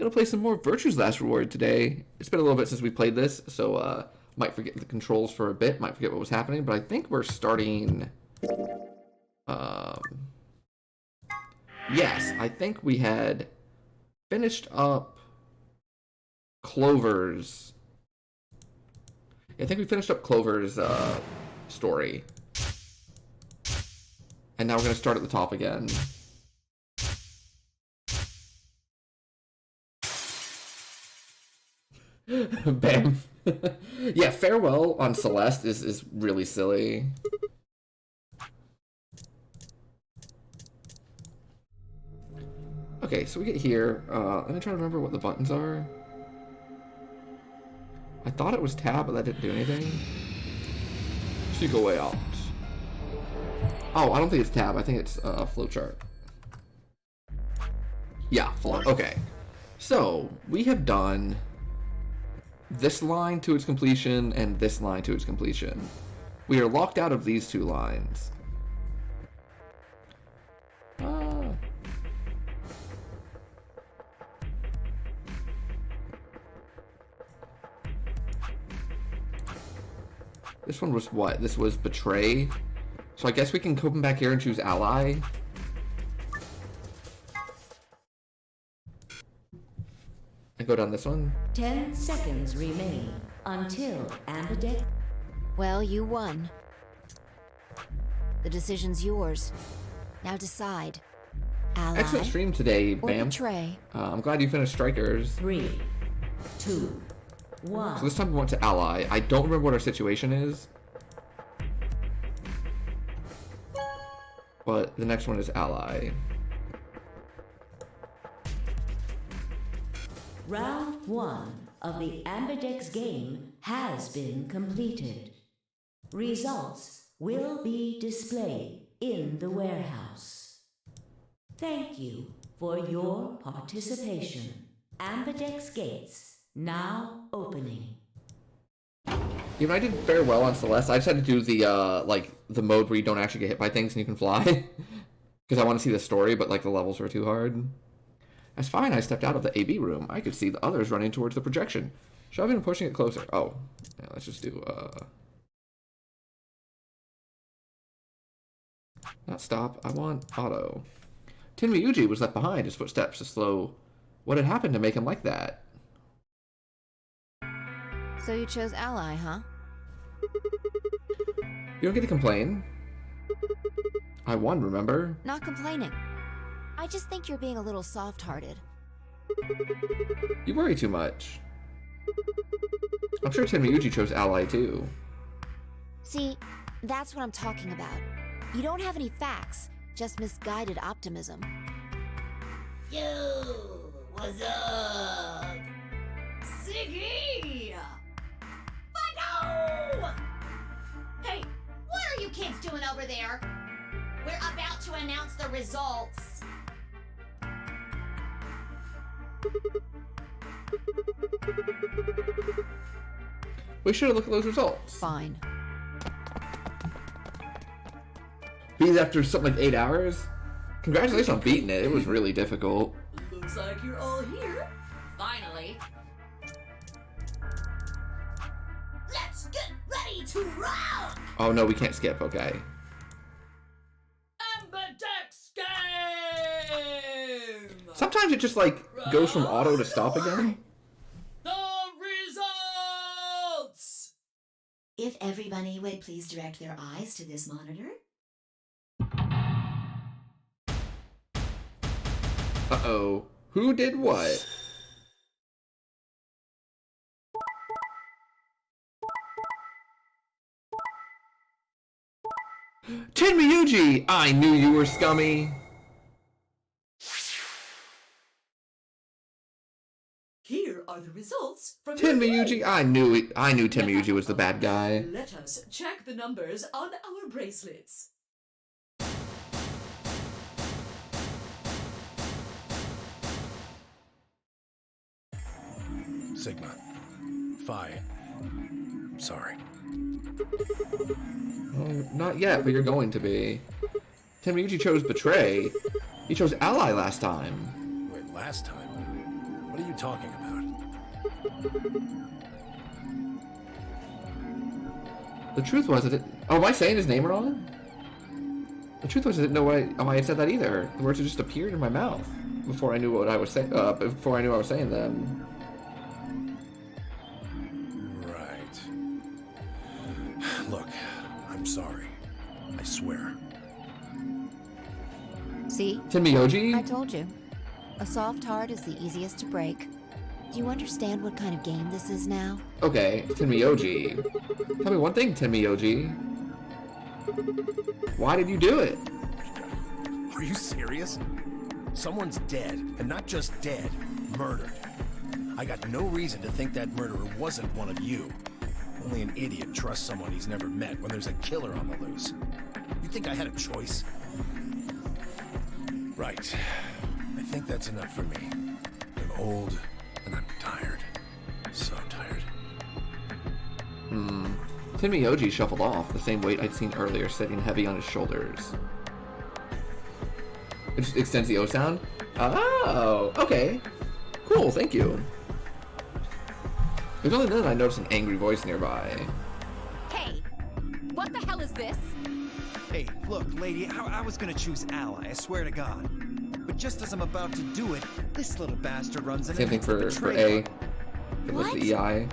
Gonna play some more Virtue's Last Reward today. It's been a little bit since we played this, so might forget the controls for a bit, might forget what was happening, but I think we're starting... Yes, I think we had finished up Clover's... I think we finished up Clover's story. And now we're gonna start at the top again. Bam. Yeah, Farewell on Celeste is really silly. Okay, so we get here. Let me try to remember what the buttons are. I thought it was tab, but that didn't do anything. Seek a way out. Oh, I don't think it's tab. I think it's flowchart. Yeah, flow. Okay. So, we have done this line to its completion and this line to its completion. We are locked out of these two lines. This one was what? This was Betray. So I guess we can come back here and choose Ally. And go down this one. 10 seconds remain until Ambidex. Well, you won. The decision's yours. Now decide. Ally Excellent stream today, or Bam. Betray. I'm glad you finished Strikers. 3, 2, 1. So this time we went to Ally. I don't remember what our situation is. But the next one is Ally. Round 1 of the Ambidex game has been completed. Results will be displayed in the warehouse. Thank you for your participation. Ambidex gates now opening. You know, I did very well on Celeste. I just had to do the, like, the mode where you don't actually get hit by things and you can fly. Because I want to see the story, but, like, the levels were too hard. That's fine. I stepped out of the AB room. I could see the others running towards the projection. Shoving and pushing it closer. Oh. Yeah, let's just do, not stop. I want auto. Tenryuji was left behind. His footsteps to slow. What had happened to make him like that? So you chose Ally, huh? You don't get to complain. I won, remember? Not complaining. I just think you're being a little soft-hearted. You worry too much. I'm sure Tenryuji chose Ally too. See, that's what I'm talking about. You don't have any facts, just misguided optimism. Yo, what's up? Ziggy! Fido! Hey, what are you kids doing over there? We're about to announce the results. We should have looked at those results. Fine. Beat after something like 8 hours? Congratulations on beating it. It was really difficult. Looks like you're all here. Finally. Let's get ready to rock! Oh no, we can't skip, okay. Ambidex game! Sometimes it just like goes from auto to stop again. The results! If everybody would please direct their eyes to this monitor. Uh-oh. Who did what? Tenryuji! I knew you were scummy! Here are the results from Tenryuji! I knew it. I knew Tenryuji was the bad guy. Let us check the numbers on our bracelets. Sigma. Phi. Sorry. Oh, not yet, but you're going to be. Tenryuji chose Betray. He chose Ally last time. Wait, last time? What are you talking about? The truth was, I didn't. Oh, am I saying his name wrong? The truth was, I didn't know why I had said that either. The words had just appeared in my mouth before I knew what I was saying. Before I knew I was saying them. Right. Look, I'm sorry. I swear. See? Tenmyoji? I told you. A soft heart is the easiest to break. Do you understand what kind of game this is now? Okay, Tenmyoji. Tell me one thing, Tenmyoji. Why did you do it? Are you serious? Someone's dead, and not just dead, murdered. I got no reason to think that murderer wasn't one of you. Only an idiot trusts someone he's never met when there's a killer on the loose. You think I had a choice? Right. I think that's enough for me. I'm old, and I'm tired. So tired. Tenmyoji shuffled off, the same weight I'd seen earlier sitting heavy on his shoulders. It just extends the O sound? Oh, okay. Cool, thank you. It was only then I noticed an angry voice nearby. Hey, what the hell is this? Hey, look, lady, I was gonna choose Ally, I swear to God. But just as I'm about to do it, this little bastard runs in Same and thing hits the for betrayal. A. It was the EI.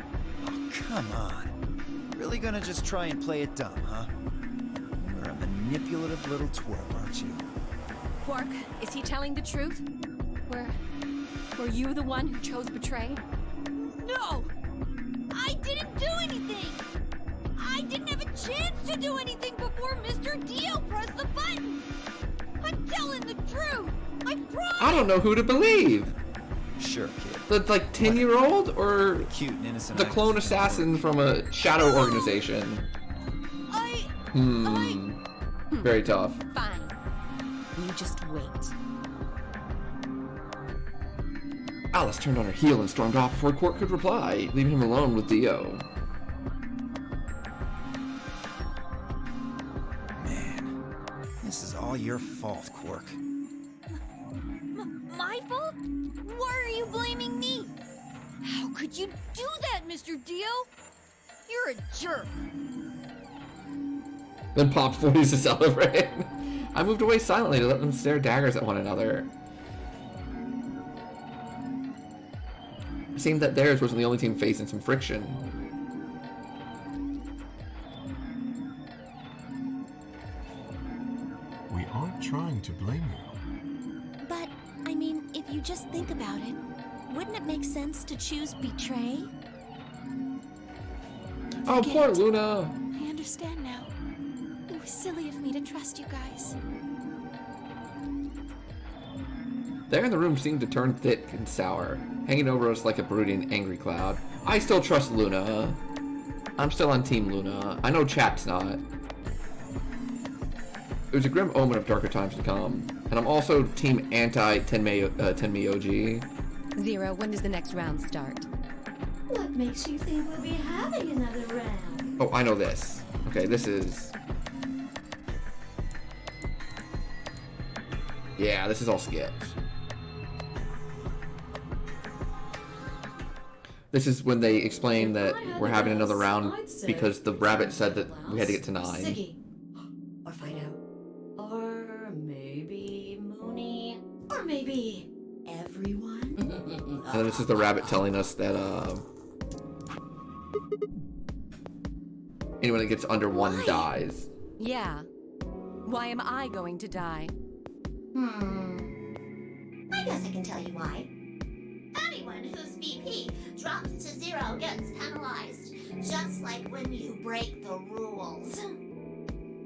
Oh, come on. Really gonna just try and play it dumb, huh? You're a manipulative little twerp, aren't you? Quark, is he telling the truth? Were you the one who chose betray? No! I didn't do anything! I didn't have a chance to do anything before Mr. Dio pressed the button! I'm telling the truth! I promise! I don't know who to believe. Sure, kid. The, like, 10-year-old or Cute and innocent. the clone assassin from a shadow organization? Very tough. Fine. You just wait. Alice turned on her heel and stormed off before Quark could reply, leaving him alone with Dio. Man, this is all your fault, Quark. My fault? Why are you blaming me? How could you do that, Mr. Dio? You're a jerk. Then popped 40s to celebrate. I moved away silently to let them stare daggers at one another. It seemed that theirs wasn't the only team facing some friction. We aren't trying to blame you. But, I mean, if you just think about it, wouldn't it make sense to choose betray? Oh, Forget poor it. Luna! I understand now. It was silly of me to trust you guys. The air in the room seemed to turn thick and sour, hanging over us like a brooding, angry cloud. I still trust Luna. I'm still on Team Luna. I know chat's not. It was a grim omen of darker times to come. And I'm also Team Anti-Tenmyoji. Zero, when does the next round start? What makes you think we'll be having another round? Oh, I know this. Okay, this is... Yeah, this is all skipped. This is when they explain that we're having another round because the rabbit said that we had to get to 9. Siggy. Or Fido. Or maybe Mooney. Or maybe everyone. And then this is the rabbit telling us that anyone that gets under 1 dies. Yeah. Why am I going to die? I guess I can tell you why. Anyone whose BP drops to 0 gets penalized, just like when you break the rules.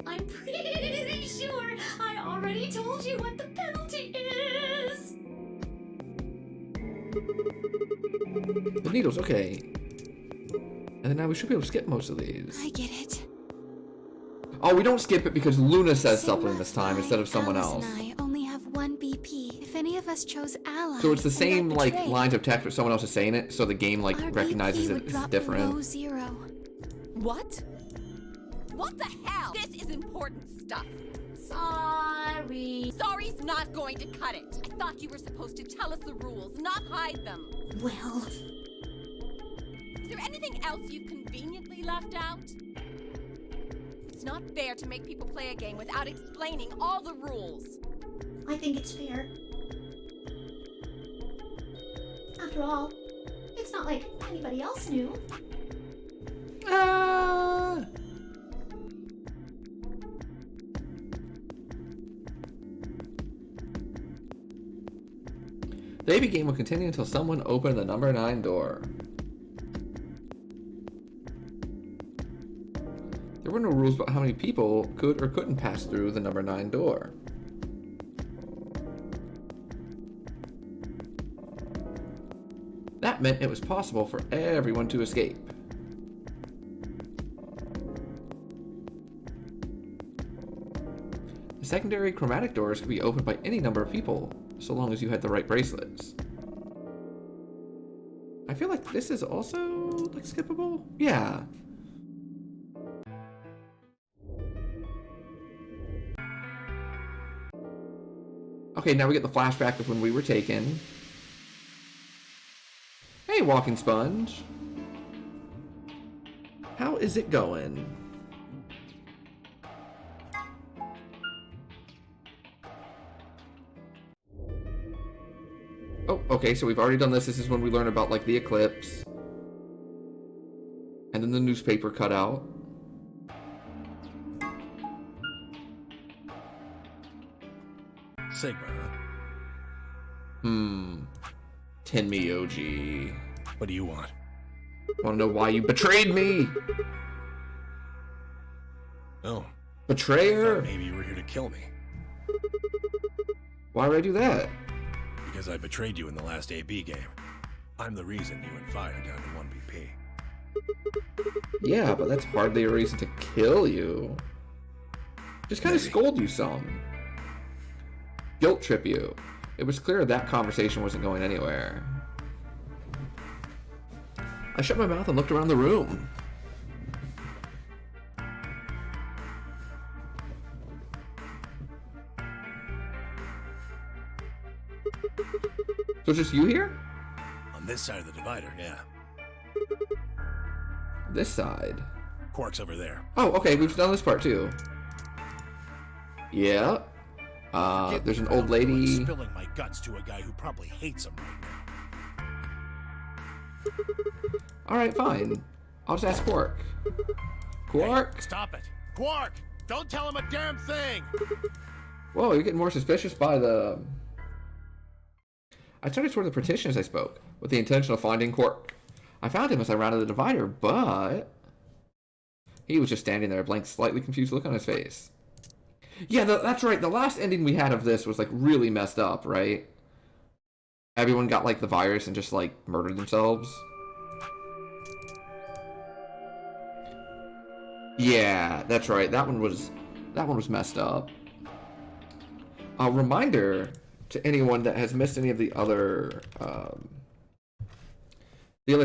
I'm pretty sure I already told you what the penalty is. The needles, okay. And then now we should be able to skip most of these. I get it. Oh, we don't skip it because Luna says something this time instead of someone Alice else. and I only have 1 BP. If any of us chose Ally, So it's the and same got like betrayed, lines of text, but someone else is saying it, so the game like our recognizes BP it would as drop different. below 0. What? What the hell? This is important stuff. Sorry. sorry. Sorry's not going to cut it. I thought you were supposed to tell us the rules, not hide them. Well, Is there anything else you've conveniently left out? It's not fair to make people play a game without explaining all the rules. I think it's fair. After all, it's not like anybody else knew. The AB game will continue until someone opened the number 9 door. There were no rules about how many people could or couldn't pass through the number 9 door. That meant it was possible for everyone to escape. The secondary chromatic doors could be opened by any number of people, so long as you had the right bracelets. I feel like this is also, like, skippable? Yeah. Okay, now we get the flashback of when we were taken. Hey, Walking Sponge. How is it going? Oh, okay, so we've already done this. This is when we learn about, like, the eclipse. And then the newspaper cutout. Sigma, huh? Tenmi OG. What do you want? Want to know why you betrayed me? Oh. Betrayer? Maybe you were here to kill me. Why would I do that? Because I betrayed you in the last AB game. I'm the reason you and Fire down to 1BP. Yeah, but that's hardly a reason to kill you. Just kind of scold you some. Guilt trip you. It was clear that conversation wasn't going anywhere. I shut my mouth and looked around the room. So it's just you here? On this side of the divider, yeah. This side? Quark's over there. Oh, okay, we've done this part too. Yeah. There's an old lady. Spilling my guts to a guy who probably hates him right now. Alright, fine. I'll just ask Quark. Quark? Hey, stop it. Quark! Don't tell him a damn thing! Whoa, you're getting more suspicious by the... I started toward the partition as I spoke, with the intention of finding Quark. I found him as I rounded the divider, but... he was just standing there, a blank, slightly confused look on his face. Yeah, that's right. The last ending we had of this was, like, really messed up, right? Everyone got, like, the virus and just, like, murdered themselves. Yeah, that's right. That one was messed up. A reminder to anyone that has missed any of the other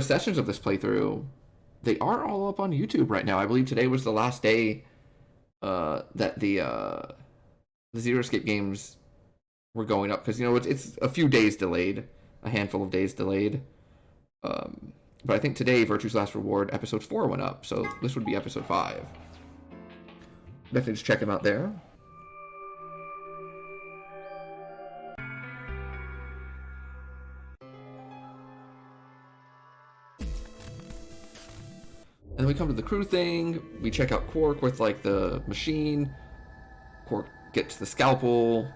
sessions of this playthrough, they are all up on YouTube right now. I believe today was the last day that the Zero Escape games were going up, because, you know, it's a few days delayed, a handful of days delayed. But I think today Virtue's Last Reward episode 4 went up, so this would be episode 5. Definitely just check him out there. And then we come to the crew thing. We check out Quark with, like, the machine. Quark gets the scalpel.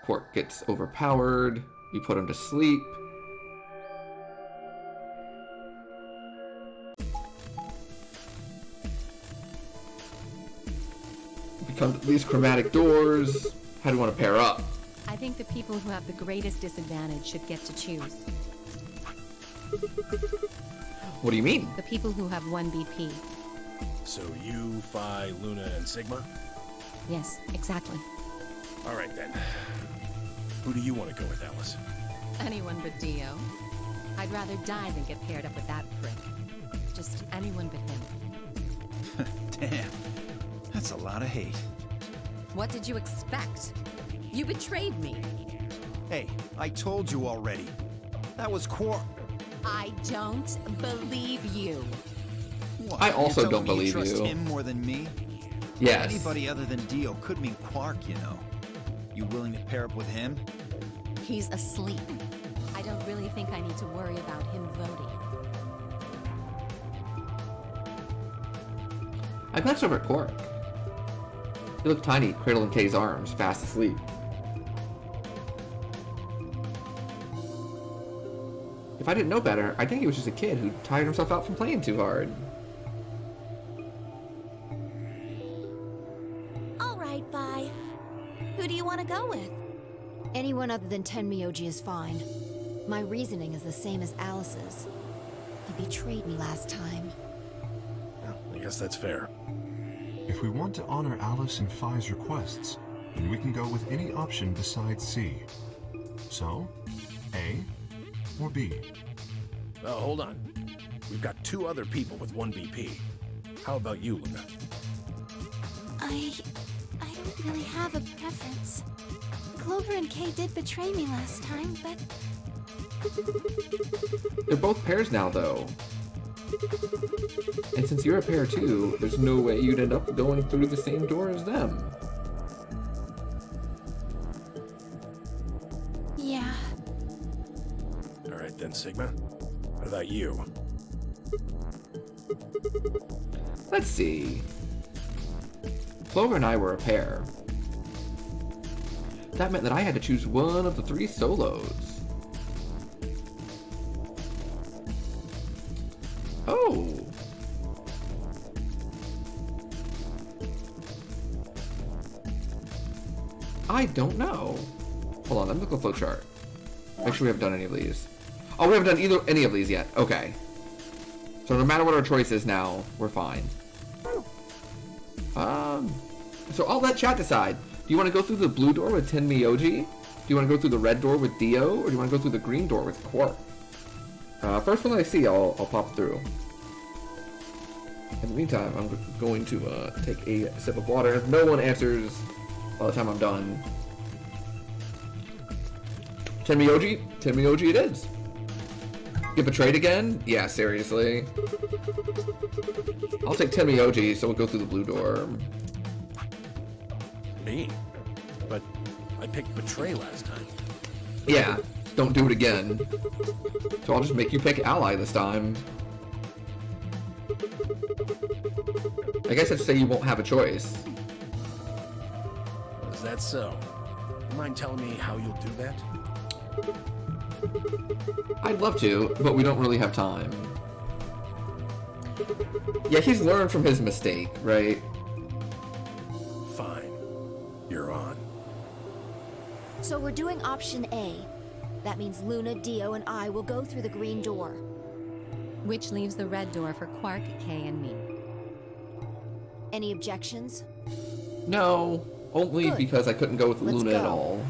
Quark gets overpowered. We put him to sleep. We come to these chromatic doors. How do you want to pair up? I think the people who have the greatest disadvantage should get to choose. What do you mean? The people who have 1 BP. So you, Phi, Luna, and Sigma? Yes, exactly. All right, then. Who do you want to go with, Alice? Anyone but Dio. I'd rather die than get paired up with that prick. Just anyone but him. Damn. That's a lot of hate. What did you expect? You betrayed me. Hey, I told you already. That was Quark. I don't believe you. What, I also you're don't telling me believe trust you. him more than me? Yes. Anybody other than Dio could mean Quark, you know. You willing to pair up with him? He's asleep. I don't really think I need to worry about him voting. I glanced over at Quark. He looked tiny, cradled in Kay's arms, fast asleep. If I didn't know better, I'd think he was just a kid who tired himself out from playing too hard. All right, bye. Who do you want to go with? Anyone other than Tenmyoji is fine. My reasoning is the same as Alice's. He betrayed me last time. Well, I guess that's fair. If we want to honor Alice and Phi's requests, then we can go with any option besides C. So, A or B? Hold on. We've got 2 other people with 1 BP. How about you, Luna? I don't really have a preference. Clover and Kay did betray me last time, but They're both pairs now, though. And since you're a pair too, there's no way you'd end up going through the same door as them. yeah. All right then, Sigma. What about you? Let's see. Clover and I were a pair. That meant that I had to choose one of the 3 solos. Oh! I don't know. Hold on, let me look at the flowchart. Make sure we haven't done any of these. Oh, we haven't done any of these yet. Okay. So no matter what our choice is now, we're fine. So I'll let chat decide. Do you want to go through the blue door with Tenmyoji? Do you want to go through the red door with Dio? Or do you want to go through the green door with Quark? First one I see, I'll pop through. In the meantime, I'm going to take a sip of water. If no one answers by the time I'm done. Tenmyoji it is. Get betrayed again? Yeah, seriously. I'll take Tenmyoji, so we'll go through the blue door. Me? But I picked Betray last time. Yeah, don't do it again. So I'll just make you pick Ally this time. I guess I'd say you won't have a choice. Is that so? You mind telling me how you'll do that? I'd love to, but we don't really have time. Yeah, he's learned from his mistake, right? Fine. You're on. So we're doing option A. That means Luna, Dio, and I will go through the green door. Which leaves the red door for Quark, Kay, and me. Any objections? No, only Good. because I couldn't go with Let's Luna go. at all.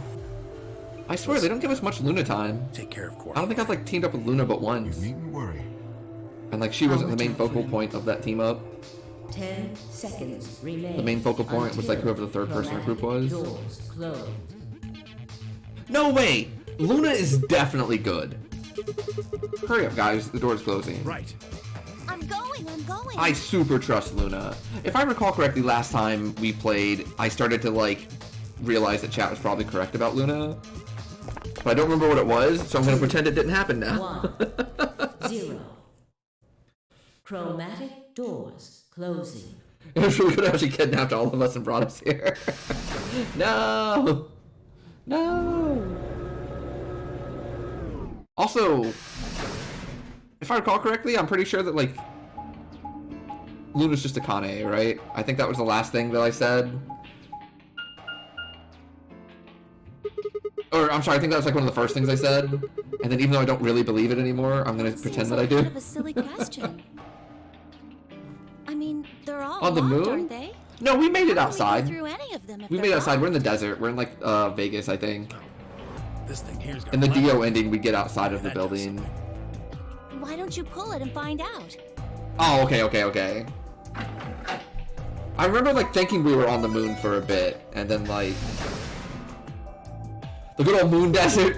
I swear, they don't give us much Luna time. Take care of Quark. I don't think I've like teamed up with Luna but You once. needn't worry. And like she wasn't the main focal point of that team up. 10 seconds remain. The main focal point was like whoever the third person in the group was. Doors closed. No way! Luna is definitely good. Hurry up, guys. The door's closing. Right. I'm going. I super trust Luna. If I recall correctly, last time we played, I started to like realize that chat was probably correct about Luna. But I don't remember what it was, so I'm going to pretend it didn't happen now. 1, 0. Chromatic doors closing. If we could have actually kidnapped all of us and brought us here. No! No! Also, if I recall correctly, I'm pretty sure that, like, Luna's just a Kane, right? I think that was the last thing that I said. Or, I'm sorry, I think that was, like, one of the first things I said. And then even though I don't really believe it anymore, I'm gonna pretend that I do. Kind of a silly question. I mean, they're all On the locked, moon? aren't they? No, we made it How do we outside. go through any of them if We they're made it outside. locked? We're in the desert. We're in, like, Vegas, I think. This thing here's got In the leverage. Dio ending, we get outside of the That does building. Why don't you pull it and find out? Oh, okay. I remember like thinking we were on the moon for a bit, and then like the good old moon desert.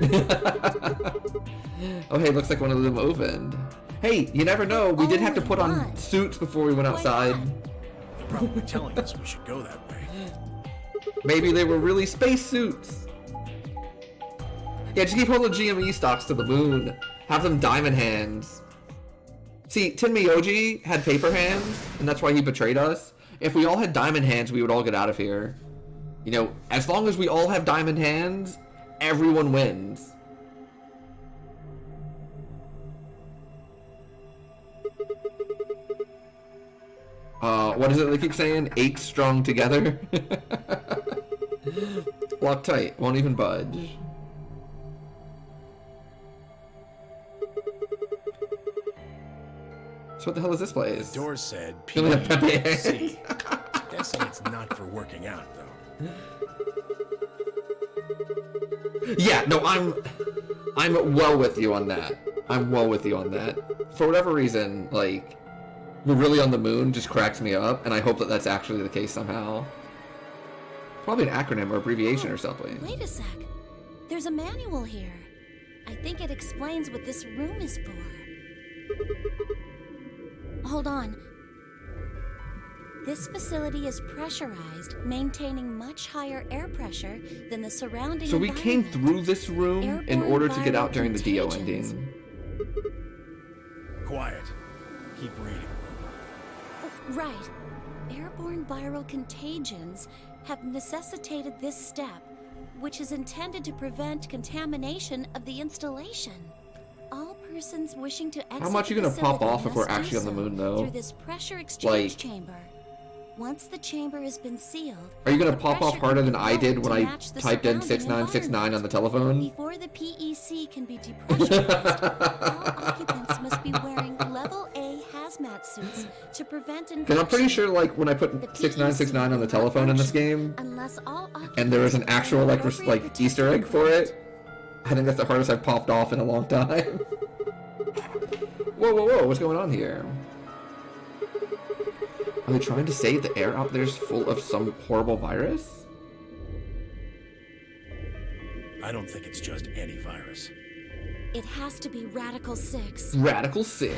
Oh hey, looks like one of them opened. Hey, you never know. We did have to put on suits before we went outside. They're probably telling us we should go that way. Maybe they were really space suits. Yeah, just keep holding GME stocks to the moon. Have them diamond hands. See, Tenmyoji had paper hands, and that's why he betrayed us. If we all had diamond hands, we would all get out of here. You know, as long as we all have diamond hands, everyone wins. What is it they keep saying? 8 strong together? Lock tight, won't even budge. So what the hell is this place? The door said Feeling a Pepe PEC. Guessing it's not for working out, though. Yeah, no, I'm well with you on that. I'm well with you on that. For whatever reason, like, we're really on the moon just cracks me up, and I hope that that's actually the case somehow. Probably an acronym or abbreviation or something. Wait a sec. There's a manual here. I think it explains what this room is for. Hold on. This facility is pressurized, maintaining much higher air pressure than the surrounding So we came environment. through this room in Airborne order to get viral out during the Dio contagions. ending. Quiet. Keep reading. Right. Airborne viral contagions have necessitated this step, which is intended to prevent contamination of the installation. All persons wishing to exit How much are you the gonna pop facility off if we're must do actually on the so moon, though? Through this pressure exchange Like, chamber. Once the chamber has been sealed, are you gonna the pop off pressure harder can than be I did lowered when to I match the typed in surrounding 6969 on the environment. telephone? Before the PEC can be depressurized, all occupants must be wearing level A hazmat suits to prevent infection. Because I'm pretty sure, like, when I put 6969 on the telephone in this game, Unless all and there was an occupants actual, wear like, appropriate Easter egg for it, I think that's the hardest I've popped off in a long time. Whoa, whoa, whoa, what's going on here? Are they trying to say the air out there's full of some horrible virus? I don't think it's just any virus. It has to be Radical 6. Radical 6.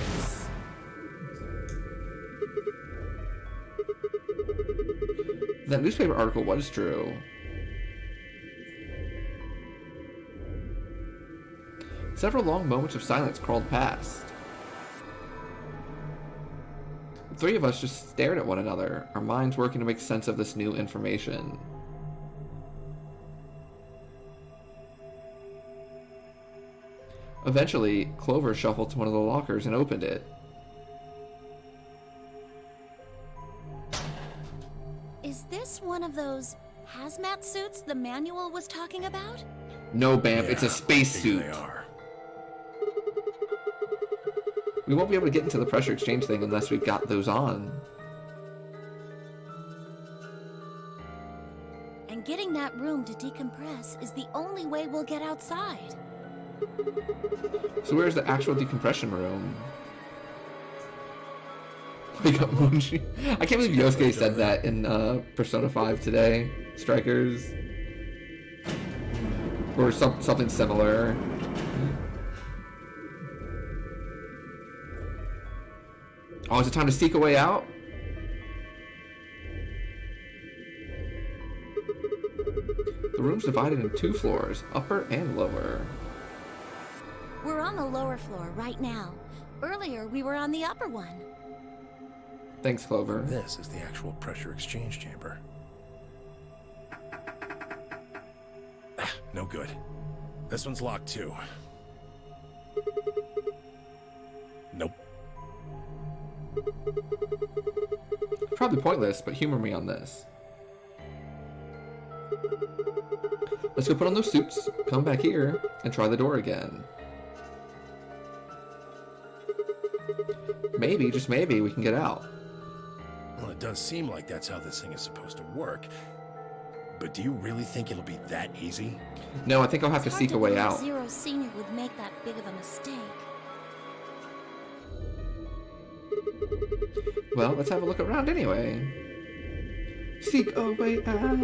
That newspaper article was true. Several long moments of silence crawled past. The three of us just stared at one another, our minds working to make sense of this new information. Eventually, Clover shuffled to one of the lockers and opened it. Is this one of those hazmat suits the manual was talking about? No, Bamf, it's a Yeah, space I think suit. They are. We won't be able to get into the pressure exchange thing unless we've got those on. And getting that room to decompress is the only way we'll get outside. So where's the actual decompression room? We got Munchi. I can't believe Yosuke said that in Persona 5 today. Strikers. Or something similar. Oh, is it time to seek a way out? The room's divided into 2 floors, upper and lower. We're on the lower floor right now. Earlier, we were on the upper one. Thanks, Clover. This is the actual pressure exchange chamber. No good. This one's locked too. Nope. Probably pointless, but humor me on this. Let's go put on those suits, come back here, and try the door again. Maybe, just maybe, we can get out. Well, it does seem like that's how this thing is supposed to work. But do you really think it'll be that easy? No, I think I'll have to It's hard seek a way believe out. Zero Senior would make that big of a mistake. Well, let's have a look around anyway. Seek a way out.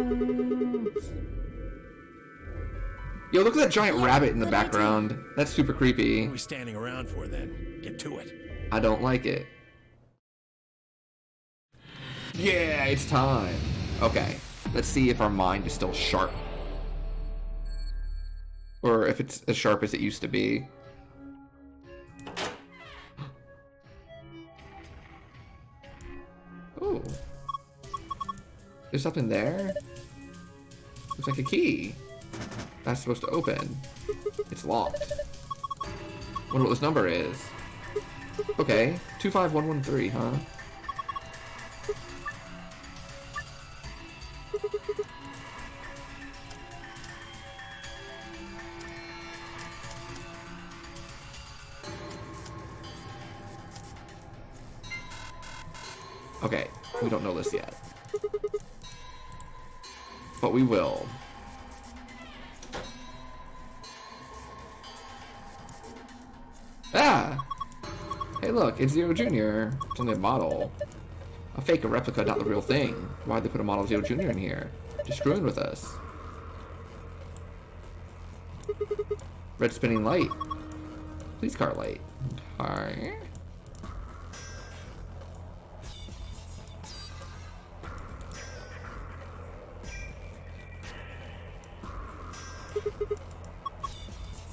Yo, look at that giant rabbit in the background. That's super creepy. What are we standing around for then? Get to it. I don't like it. Yeah, it's time. Okay, let's see if our mind is still sharp. Or if it's as sharp as it used to be. Ooh. There's something there? Looks like a key. That's supposed to open. It's locked. Wonder what this number is. Okay, 25113, huh? Okay, we don't know this yet. But we will. Ah! Hey look, it's Zero Jr. It's only a model. A fake, a replica, not the real thing. Why'd they put a model of Zero Jr. in here? Just screwing with us. Red spinning light. Police car light. Okay.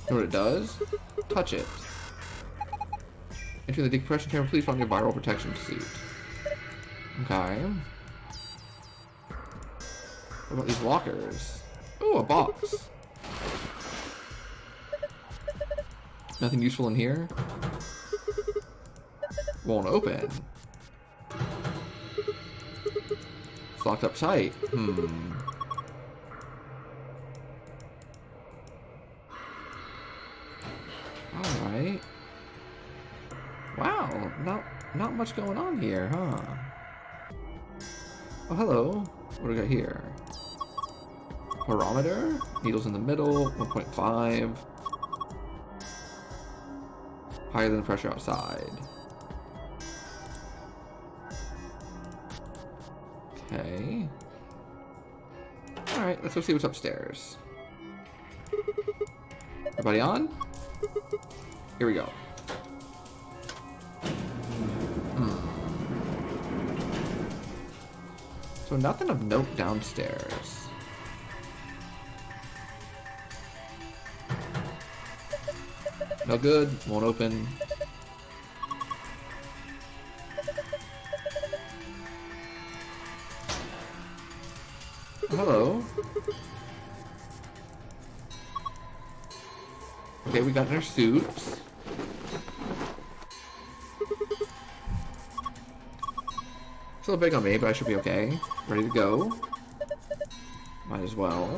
You know what it does? Touch it. Enter the decompression chamber, please find your viral protection suit. Okay. What about these lockers? Oh, a box. Nothing useful in here? Won't open. It's locked up tight. Alright. Wow, not much going on here, huh? Oh, hello. What do we got here? Barometer? Needles in the middle, 1.5. Higher than the pressure outside. Okay. Alright, let's go see what's upstairs. Everybody on? Here we go. So nothing of note downstairs. No good, won't open. Hello. Okay, we got in our suits. It's a little big on me, but I should be okay. Ready to go. Might as well.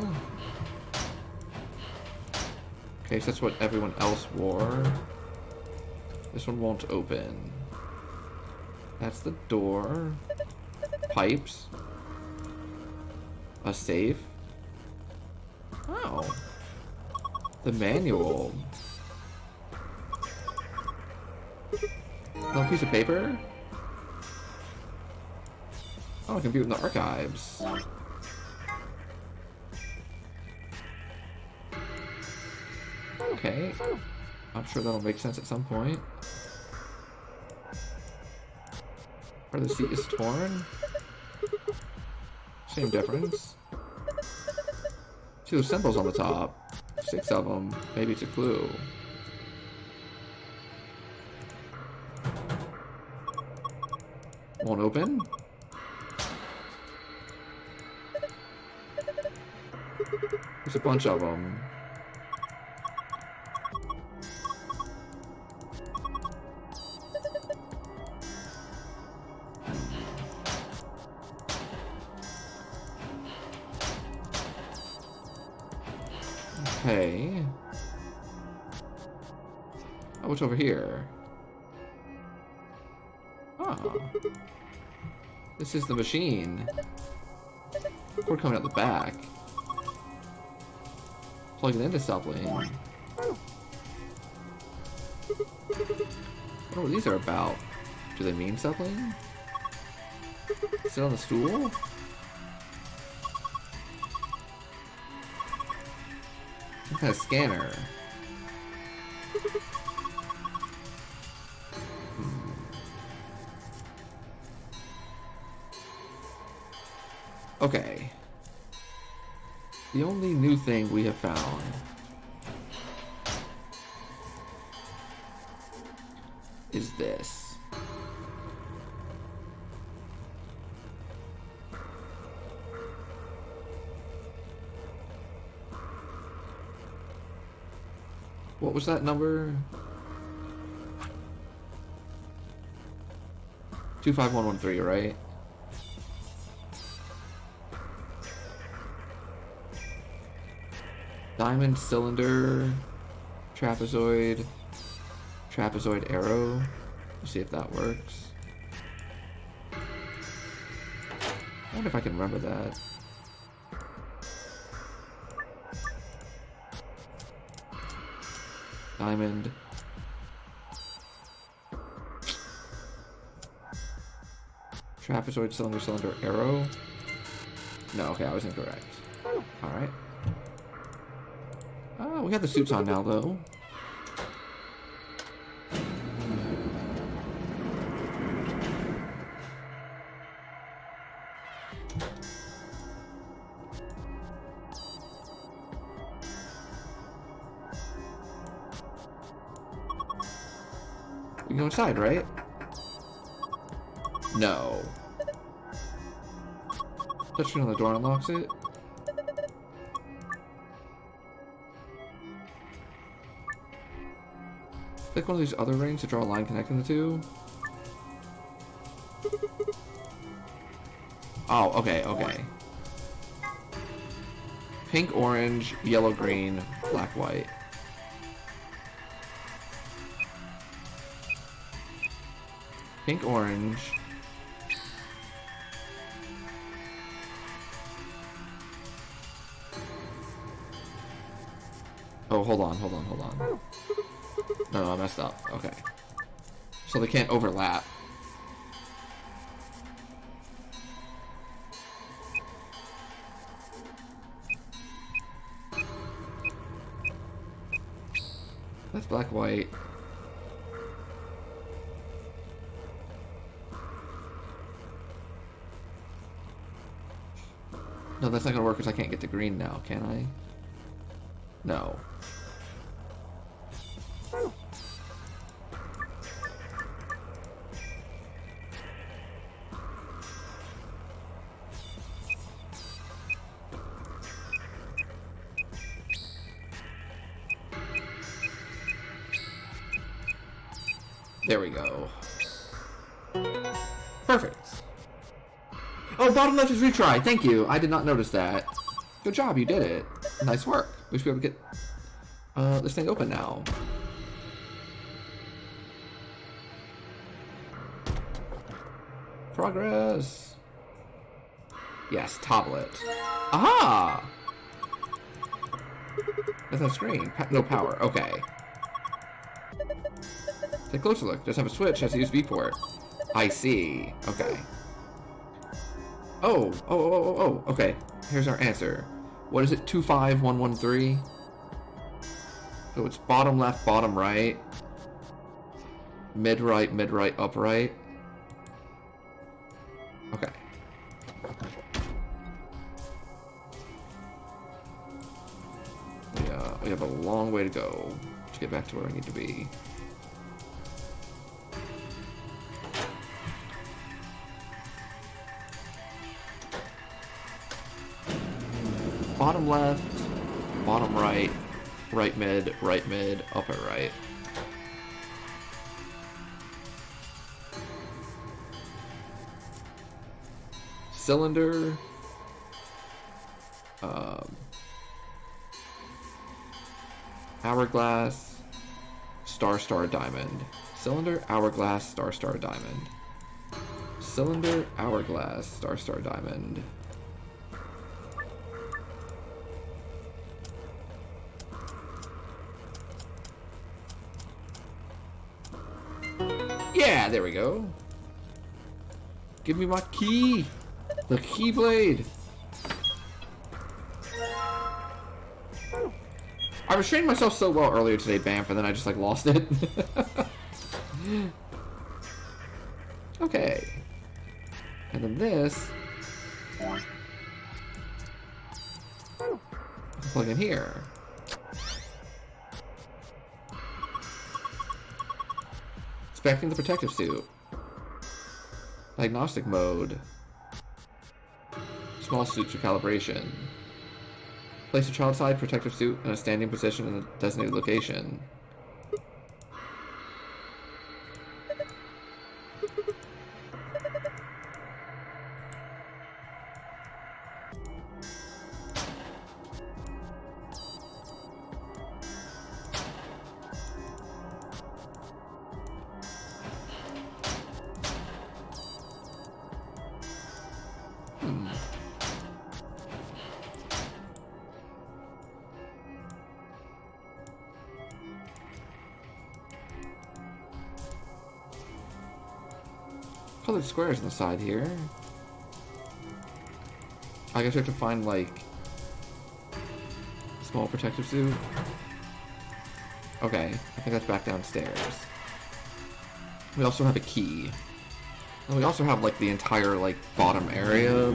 Okay, so that's what everyone else wore. This one won't open. That's the door. Pipes. A safe. Oh. The manual. A piece of paper? Oh, I can view it in the archives. Okay. I'm sure that'll make sense at some point. Or the seat is torn? Same difference. See those symbols on the top. 6 of them. Maybe it's a clue. Won't open? There's a bunch of them. Okay. Oh, what's over here? Oh. This is the machine. We're coming out the back. Plug it into something. I wonder what these are about. Do they mean something? Sit on the stool? Some kind of scanner. Okay. The only new thing we have found is this. What was that number? 25113, right? Diamond cylinder, trapezoid arrow. Let's see if that works. I wonder if I can remember that. Diamond. Trapezoid cylinder arrow. No, okay, I was incorrect. Alright. Oh, we got the suits on now, though. We can go inside, right? No. Touching on the door unlocks it. Pick one of these other rings to draw a line connecting the two. Oh, okay, okay. Pink, orange, yellow, green, black, white. Pink, orange. Oh, hold on. No, I messed up. Okay. So they can't overlap. That's black, white. No, that's not gonna work because I can't get the green now, can I? No. There we go. Perfect. Oh, bottom left is retry. Thank you. I did not notice that. Good job, you did it. Nice work. We should be able to get this thing open now. Progress. Yes, tablet. Aha! That's no screen. No power. Okay. Take a closer look. Does have a switch, has a USB port. I see. Okay. Oh, okay. Here's our answer. What is it? 25113? So it's bottom left, bottom right. Mid right, up right. Okay. We have a long way to go to get back to where we need to be. Bottom left, bottom right, right mid, upper right. Cylinder. Hourglass, star, diamond. Cylinder, hourglass, star, diamond. Cylinder, hourglass, star, diamond. Yeah, there we go. Give me my key. The Keyblade. I restrained myself so well earlier today, Bamf, and then I just like lost it. Okay. And then this. Plug in here. Inspecting the protective suit. Diagnostic mode. Small suit for calibration. Place a child-side protective suit in a standing position in a designated location. Colored squares on the side here. I guess we have to find like small protective suit. Okay, I think that's back downstairs. We also have a key. And we also have like the entire like bottom area.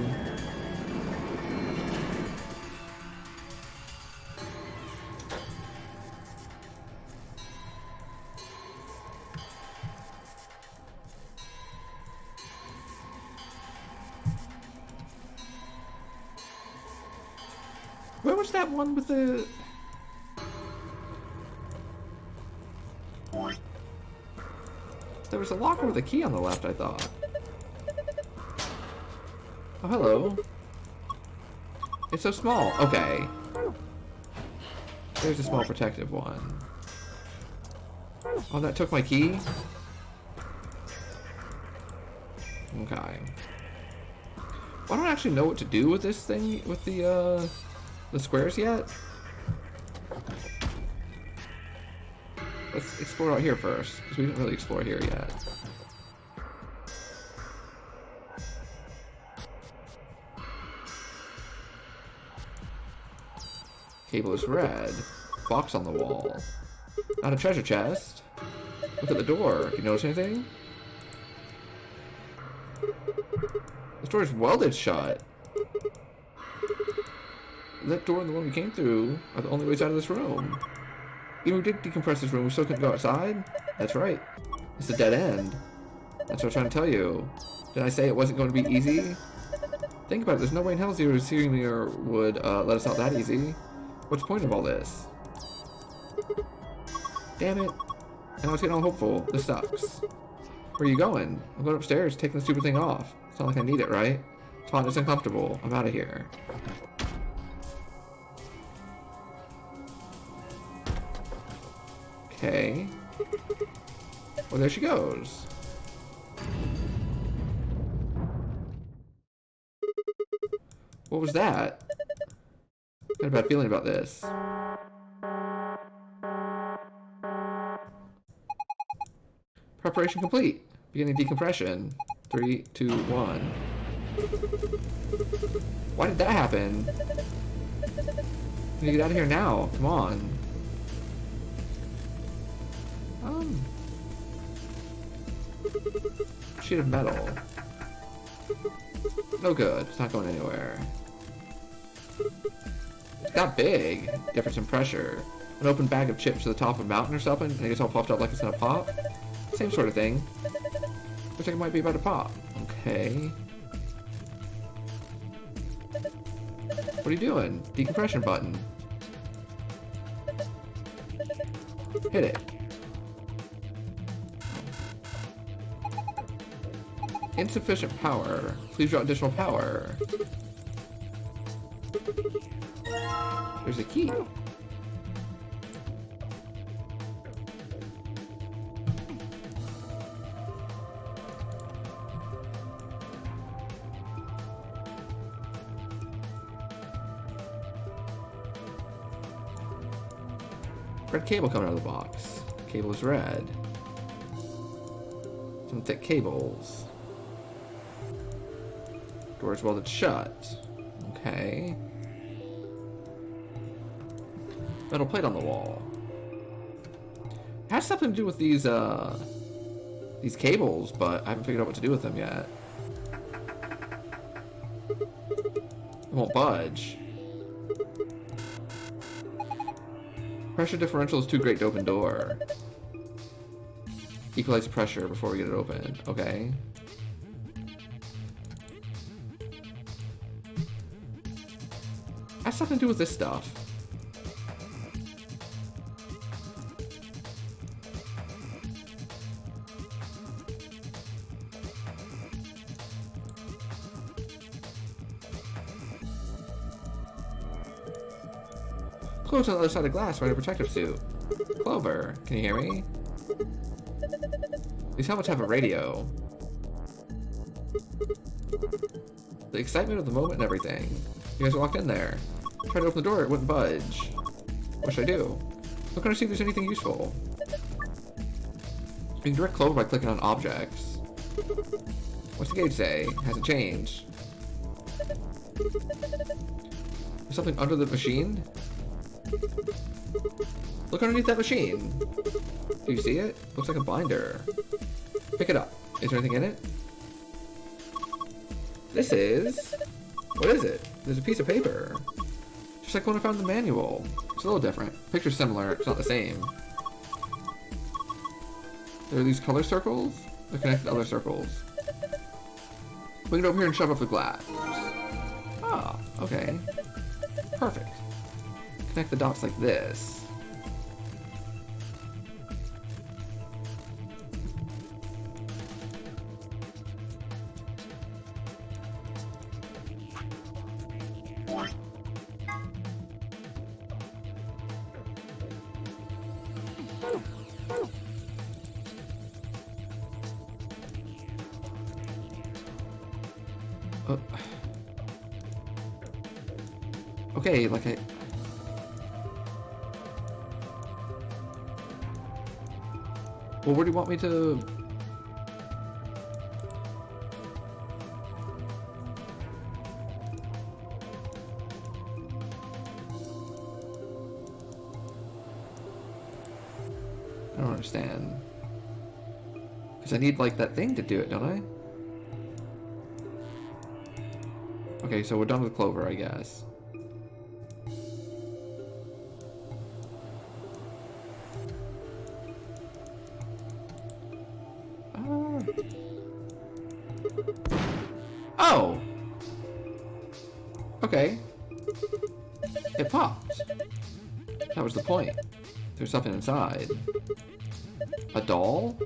Where was that one with the... There was a locker with a key on the left, I thought. Oh, hello. It's so small. Okay. There's a small protective one. Oh, that took my key? Okay. Well, I don't actually know what to do with this thing, with the squares yet. Let's explore out here first, because we didn't really explore here yet. Cable is red. Box on the wall. Not a treasure chest. Look at the door. You notice anything? The door is welded shut. That door and the one we came through are the only ways out of this room. Even if we did decompress this room, we still couldn't go outside? That's right. It's a dead end. That's what I'm trying to tell you. Did I say it wasn't going to be easy? Think about it. There's no way in hell Zero Senior would let us out that easy. What's the point of all this? Damn it. Now I was getting all hopeful. This sucks. Where are you going? I'm going upstairs, taking the stupid thing off. It's not like I need it, right? It's hot and it's uncomfortable. I'm out of here. Okay. Well, there she goes. What was that? Got a bad feeling about this. Preparation complete. Beginning decompression. 3, 2, 1. Why did that happen? We need to get out of here now. Come on. Sheet of metal. No good. It's not going anywhere. It got big. Difference in pressure. An open bag of chips to the top of a mountain or something, and it gets all puffed up like it's gonna pop. Same sort of thing. Looks like it might be about to pop. Okay. What are you doing? Decompression button. Hit it. Insufficient power. Please draw additional power. There's a key. Red cable coming out of the box. Cable is red. Some thick cables. Door's welded shut. Okay. Metal plate on the wall. It has something to do with these cables, but I haven't figured out what to do with them yet. It won't budge. Pressure differential is too great to open door. Equalize pressure before we get it open. Okay. Has something to do with this stuff. Close on the other side of glass, wearing a protective suit. Clover, can you hear me? These helmets have a radio. The excitement of the moment and everything. You guys walked in there. Tried to open the door, it wouldn't budge. What should I do? Look to see if there's anything useful. You can direct Clover by clicking on objects. What's the gauge say? Hasn't changed. There's something under the machine? Look underneath that machine. Do you see it? Looks like a binder. Pick it up. Is there anything in it? This is... What is it? There's a piece of paper. Just like when I found the manual. It's a little different. Picture's similar, it's not the same. There are these color circles. They're connected to other circles. We can go over here and shove up the glass. Ah, okay. Perfect. Connect the dots like this. Okay, like I... Well, where do you want me to... I don't understand. Because I need, like, that thing to do it, don't I? Okay, so we're done with Clover, I guess. Oh! Okay. It popped. That was the point. There's something inside. A doll?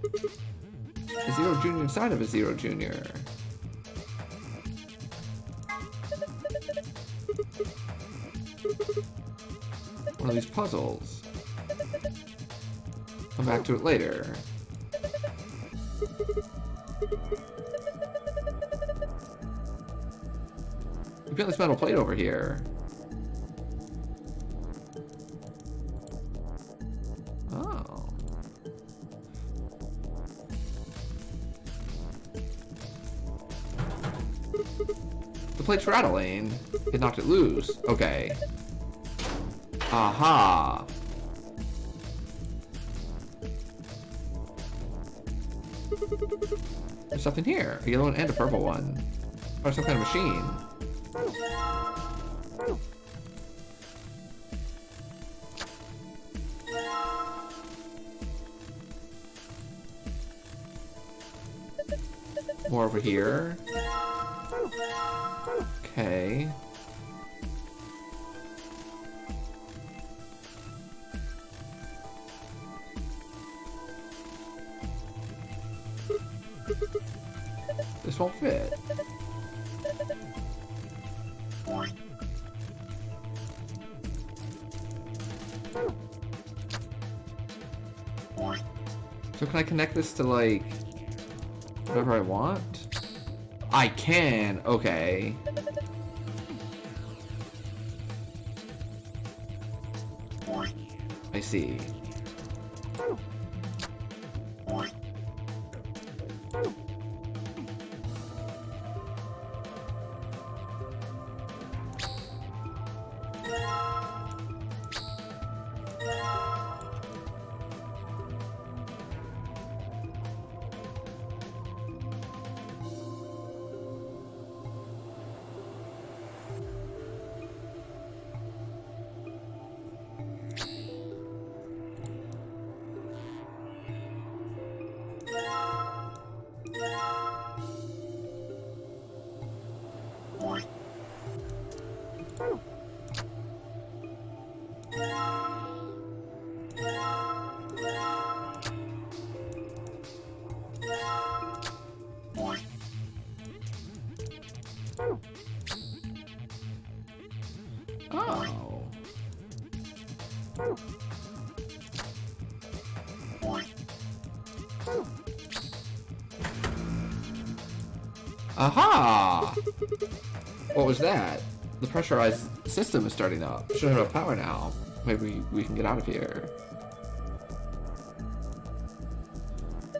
A Zero Junior inside of a Zero Junior. One of these puzzles. Come back to it later. We've got this metal plate over here. Oh. The plate's rattling. It knocked it loose. Okay. Aha. There's something here. A yellow one and a purple one. Or some kind of machine. More over here. Okay. This won't fit. So can I connect this to, like, whatever I want? I can, okay. I see. Wow. Aha! What was that? The pressurized system is starting up. Should have enough power now. Maybe we can get out of here.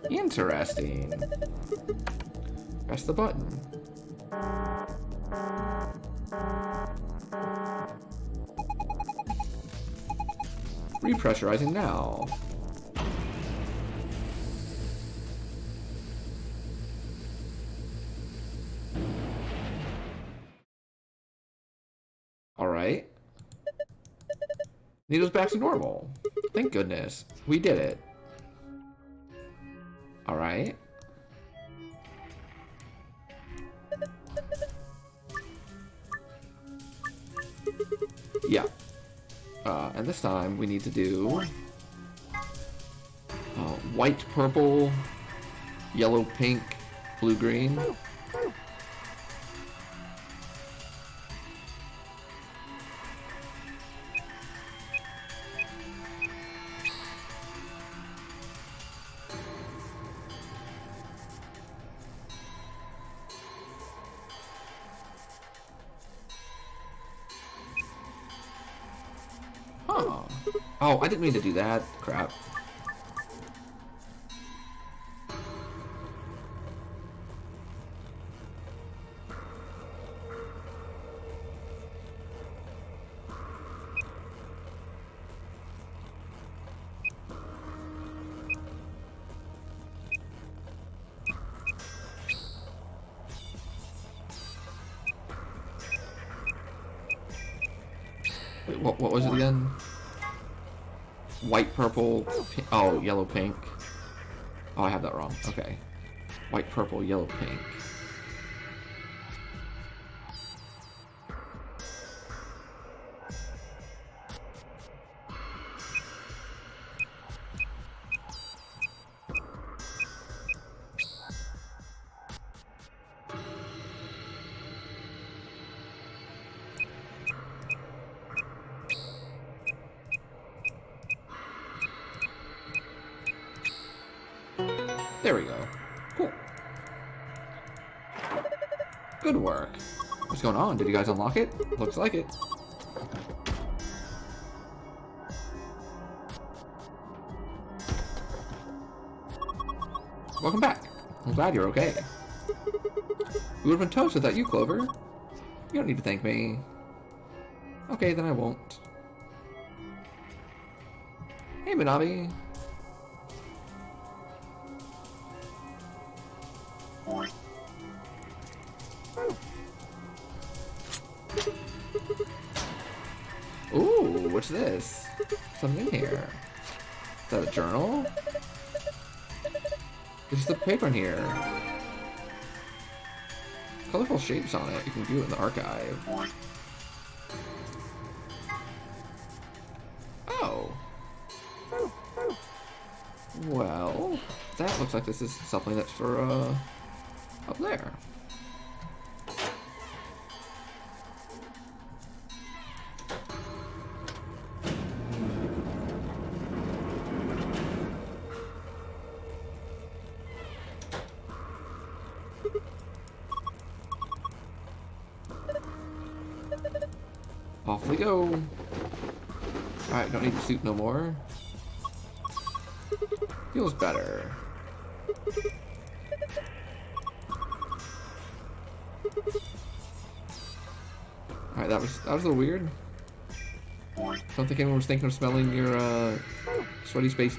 Interesting. Press the button. Repressurizing now. Alright. Needle's back to normal. Thank goodness. We did it. Alright. Yeah. And this time we need to do white, purple, yellow, pink, blue, green. Oh, I didn't mean to do that. Crap. Wait, what was it again? White, purple, oh, yellow, pink. Oh, I have that wrong. Okay. White, purple, yellow, pink. There we go. Cool. Good work. What's going on? Did you guys unlock it? Looks like it. Welcome back. I'm glad you're okay. We would have been toast without you, Clover. You don't need to thank me. Okay, then I won't. Hey, Minabi. Ooh, what's this? Something in here. Is that a journal? There's the paper in here. Colorful shapes on it. You can view it in the archive. Oh. Well, that looks like this is something that's for, up there. Off we go. Alright, don't need the suit no more. Feels better. Alright, that was a little weird. Don't think anyone was thinking of smelling your sweaty space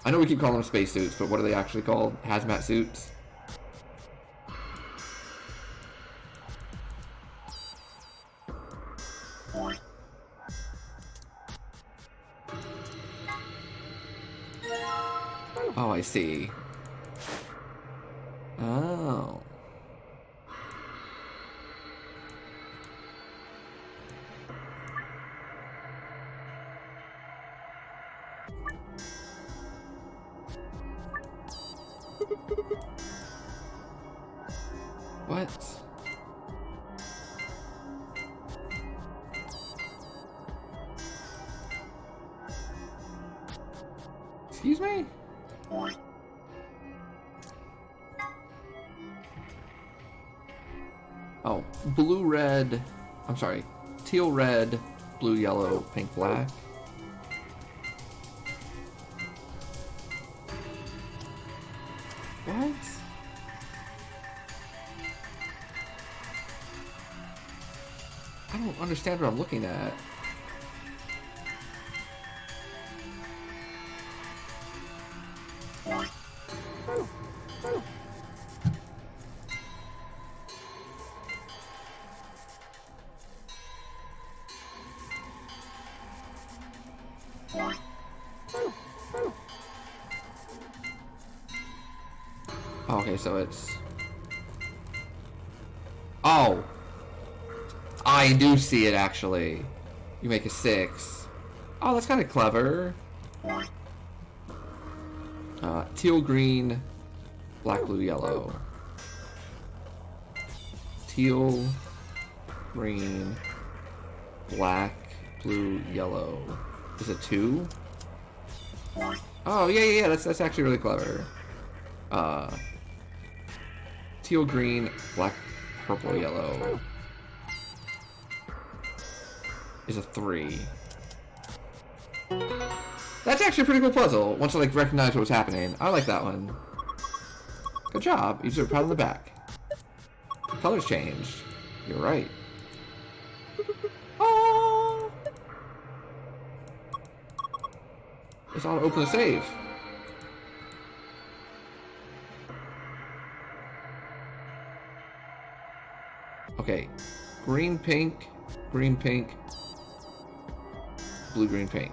I know we keep calling them space suits, but what are they actually called? Hazmat suits? Oh, I see. Oh. What? Excuse me? Oh, blue, red. I'm sorry. Teal, red, blue, yellow, pink, black. What? I don't understand what I'm looking at. Okay, so it's... Oh! I do see it, actually. You make a 6. Oh, that's kind of clever. Teal, green, black, blue, yellow. Teal, green, black, blue, yellow. Is it 2? Oh, yeah, that's actually really clever. Teal, green, black, purple, yellow is a 3. That's actually a pretty cool puzzle, once I like recognize what was happening. I like that one. Good job. You deserve a pat on the back. The colors changed. You're right. Oh! It's all to open the save. Okay, green, pink, blue, green, pink.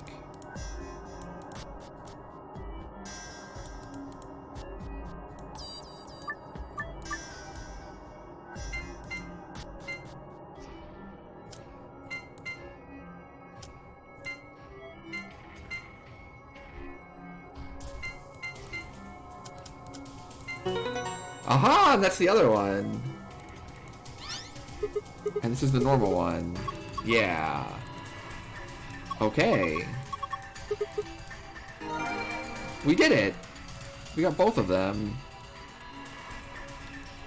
Aha! And that's the other one. And this is the normal one. Yeah. Okay. We did it! We got both of them.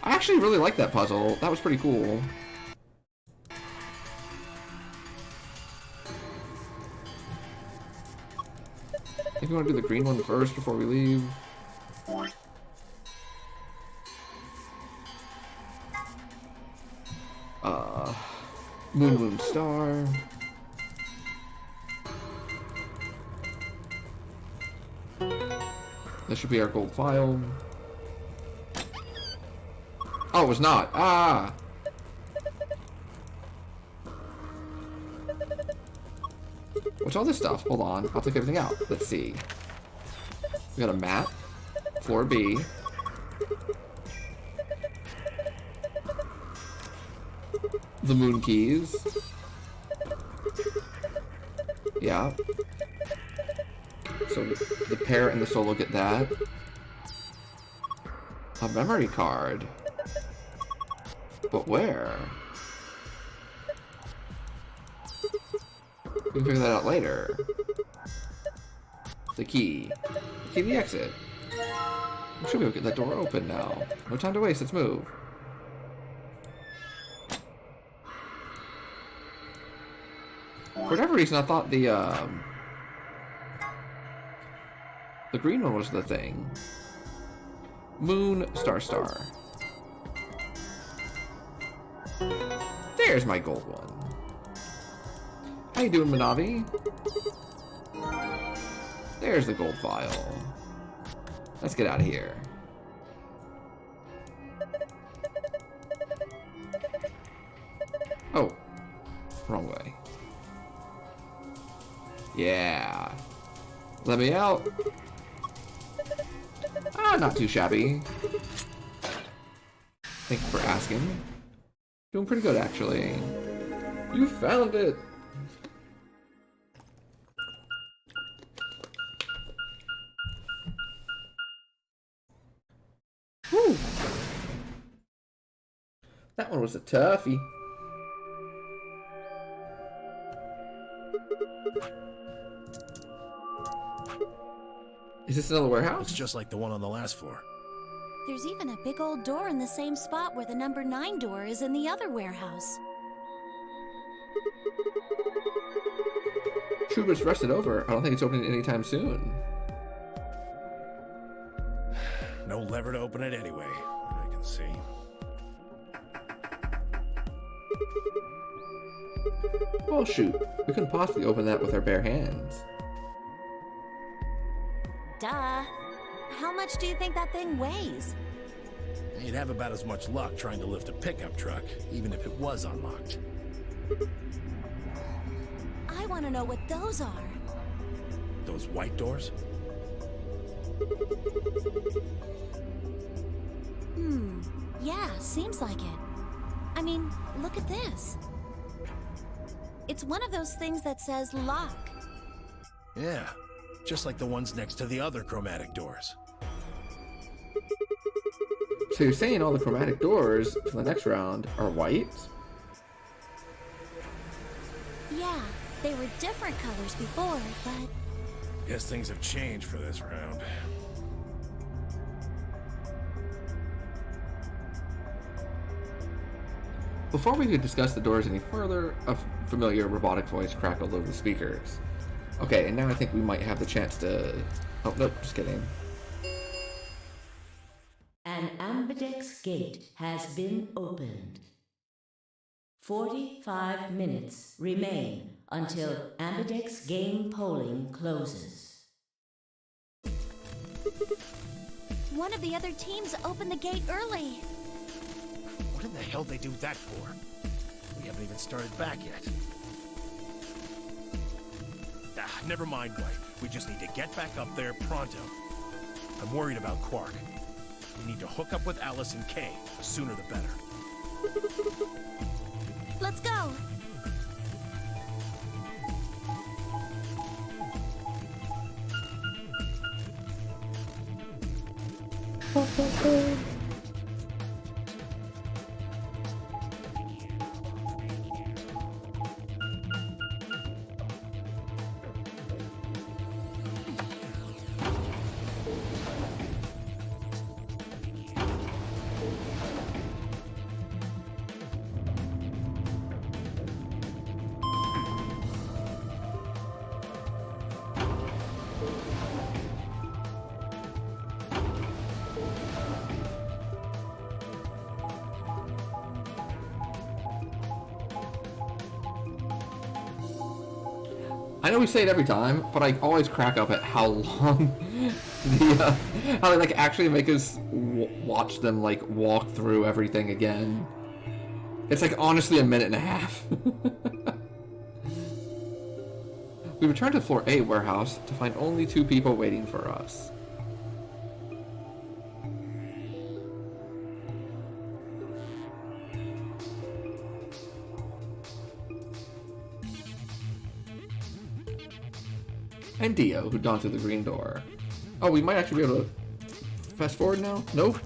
I actually really like that puzzle. That was pretty cool. I think we want to do the green one first before we leave. Moon, star. This should be our gold file. Oh, it was not. Ah! What's all this stuff? Hold on. I'll take everything out. Let's see. We got a map. Floor B. The moon keys. Yeah. So the pair and the solo get that. A memory card. But where? We can figure that out later. The key. The key to the exit. We should be able to get that door open now. No time to waste, let's move. For whatever reason, I thought the green one was the thing. Moon, star, star. There's my gold one. How you doing, Manavi? There's the gold file. Let's get out of here. Oh, wrong way. Yeah. Let me out. Ah, not too shabby. Thank you for asking. Doing pretty good, actually. You found it! Whew. That one was a toughie. Is this another warehouse? It's just like the one on the last floor. There's even a big old door in the same spot where the number 9 door is in the other warehouse. Schubert's rested over. I don't think it's opening anytime soon. No lever to open it anyway, I can see. Well, shoot. We couldn't possibly open that with our bare hands. Duh. How much do you think that thing weighs? You'd have about as much luck trying to lift a pickup truck, even if it was unlocked. I want to know what those are. Those white doors? Yeah, seems like it. I mean, look at this. It's one of those things that says lock. Yeah, just like the ones next to the other chromatic doors. So you're saying all the chromatic doors for the next round are white? Yeah, they were different colors before, but... Guess things have changed for this round. Before we could discuss the doors any further, a familiar robotic voice crackled over the speakers. Okay, and now I think we might have the chance to... Oh, nope, just kidding. An ambidex gate has been opened. 45 minutes remain until ambidex game polling closes. One of the other teams opened the gate early. What in the hell they do that for? We haven't even started back yet. Never mind, White. We just need to get back up there pronto. I'm worried about Quark. We need to hook up with Alice and Kay. The sooner the better. Let's go. I know we say it every time, but I always crack up at how long how they like actually make us watch them like walk through everything again. It's like honestly a minute and a half. We returned to floor A warehouse to find only 2 people waiting for us. And Dio, who'd gone through the green door. Oh, we might actually be able to fast forward now? Nope.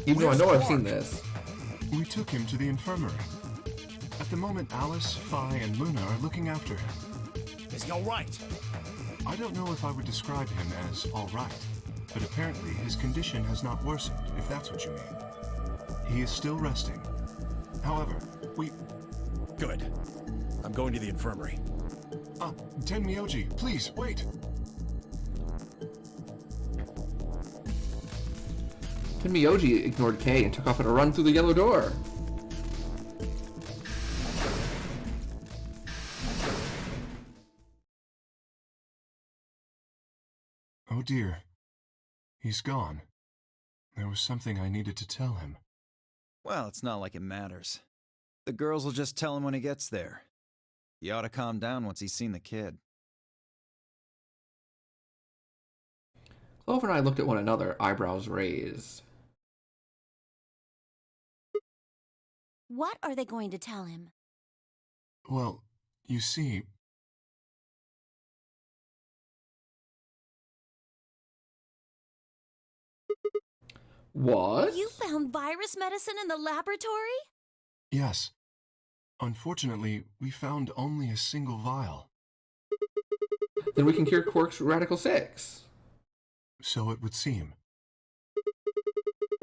Even though I know I've seen this. We took him to the infirmary. At the moment, Alice, Phi, and Luna are looking after him. Is he alright? I don't know if I would describe him as alright, but apparently his condition has not worsened, if that's what you mean. He is still resting. However, we... Good. I'm going to the infirmary. Tenmyoji, please, wait! Tenmyoji ignored Kay and took off at a run through the yellow door. Oh dear. He's gone. There was something I needed to tell him. Well, it's not like it matters. The girls will just tell him when he gets there. He ought to calm down once he's seen the kid. Clover and I looked at one another, eyebrows raised. What are they going to tell him? Well, you see... What? You found virus medicine in the laboratory? Yes. Unfortunately, we found only a single vial. Then we can cure Quark's Radical 6. So it would seem.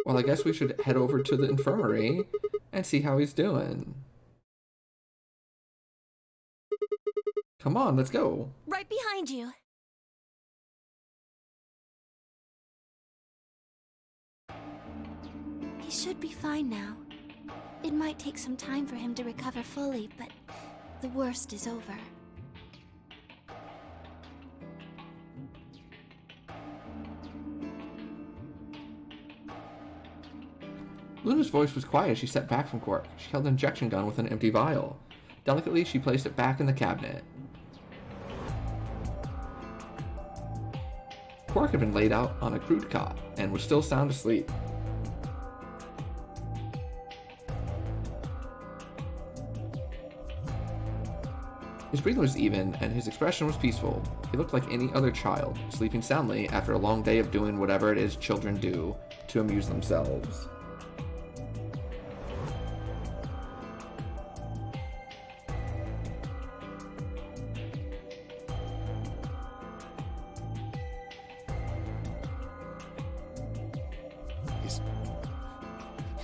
Well, I guess we should head over to the infirmary and see how he's doing. Come on, let's go. Right behind you. He should be fine now. It might take some time for him to recover fully, but the worst is over. Luna's voice was quiet as she stepped back from Quark. She held an injection gun with an empty vial. Delicately, she placed it back in the cabinet. Quark had been laid out on a crude cot and was still sound asleep. His breathing was even, and his expression was peaceful. He looked like any other child, sleeping soundly after a long day of doing whatever it is children do to amuse themselves.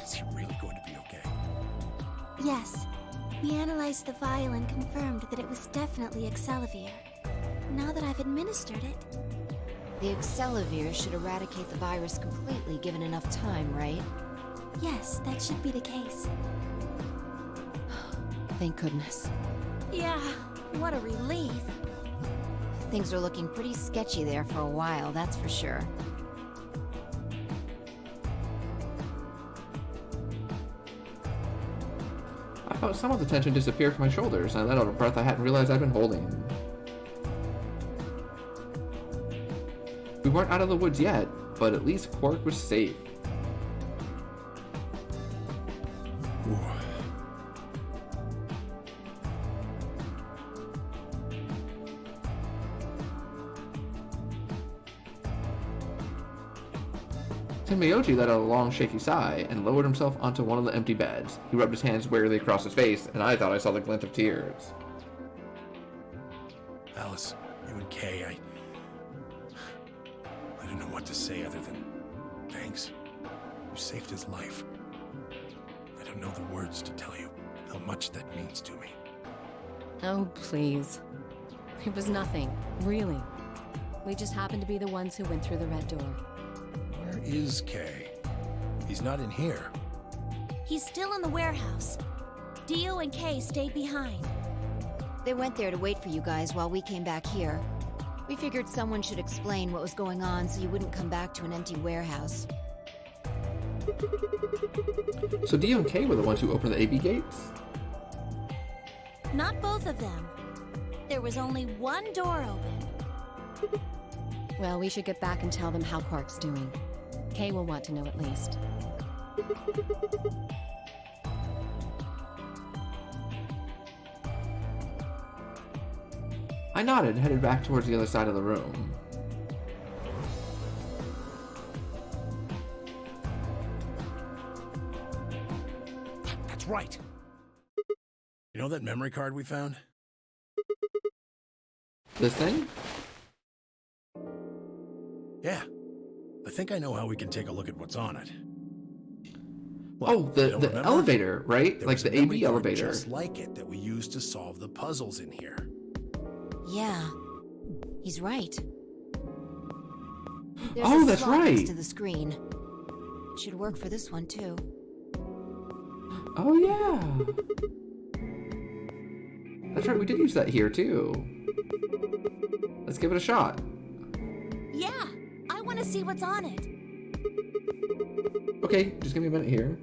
Is he really going to be okay? Yes. We analyzed the vial and confirmed that it was definitely Excelavir. Now that I've administered it... The Excelavir should eradicate the virus completely given enough time, right? Yes, that should be the case. Thank goodness. Yeah, what a relief. Things are looking pretty sketchy there for a while, that's for sure. I felt some of the tension disappear from my shoulders, and I let out a breath I hadn't realized I'd been holding. We weren't out of the woods yet, but at least Quark was safe. Ooh. Tenmyoji let out a long, shaky sigh and lowered himself onto one of the empty beds. He rubbed his hands wearily across his face, and I thought I saw the glint of tears. Alice, you and Kay, I don't know what to say other than thanks. You saved his life. I don't know the words to tell you how much that means to me. Oh, please. It was nothing, really. We just happened to be the ones who went through the red door. Where is Kay? He's not in here. He's still in the warehouse. Dio and Kay stayed behind. They went there to wait for you guys while we came back here. We figured someone should explain what was going on so you wouldn't come back to an empty warehouse. So Dio and Kay were the ones who opened the AB gates? Not both of them. There was only one door open. Well, we should get back and tell them how Quark's doing. Kay will want to know at least. I nodded and headed back towards the other side of the room. That's right. You know that memory card we found? This thing? Yeah. I think I know how we can take a look at what's on it. What, Oh, the elevator, right? There Like was the a memory AB card elevator. just like it that we used to solve the puzzles in here. Yeah, he's right. There's Oh, a that's slot next right. to the screen. It should work for this one too. Oh, yeah. That's right, we did use that here, too. Let's give it a shot. Yeah, I want to see what's on it. Okay, just give me a minute here.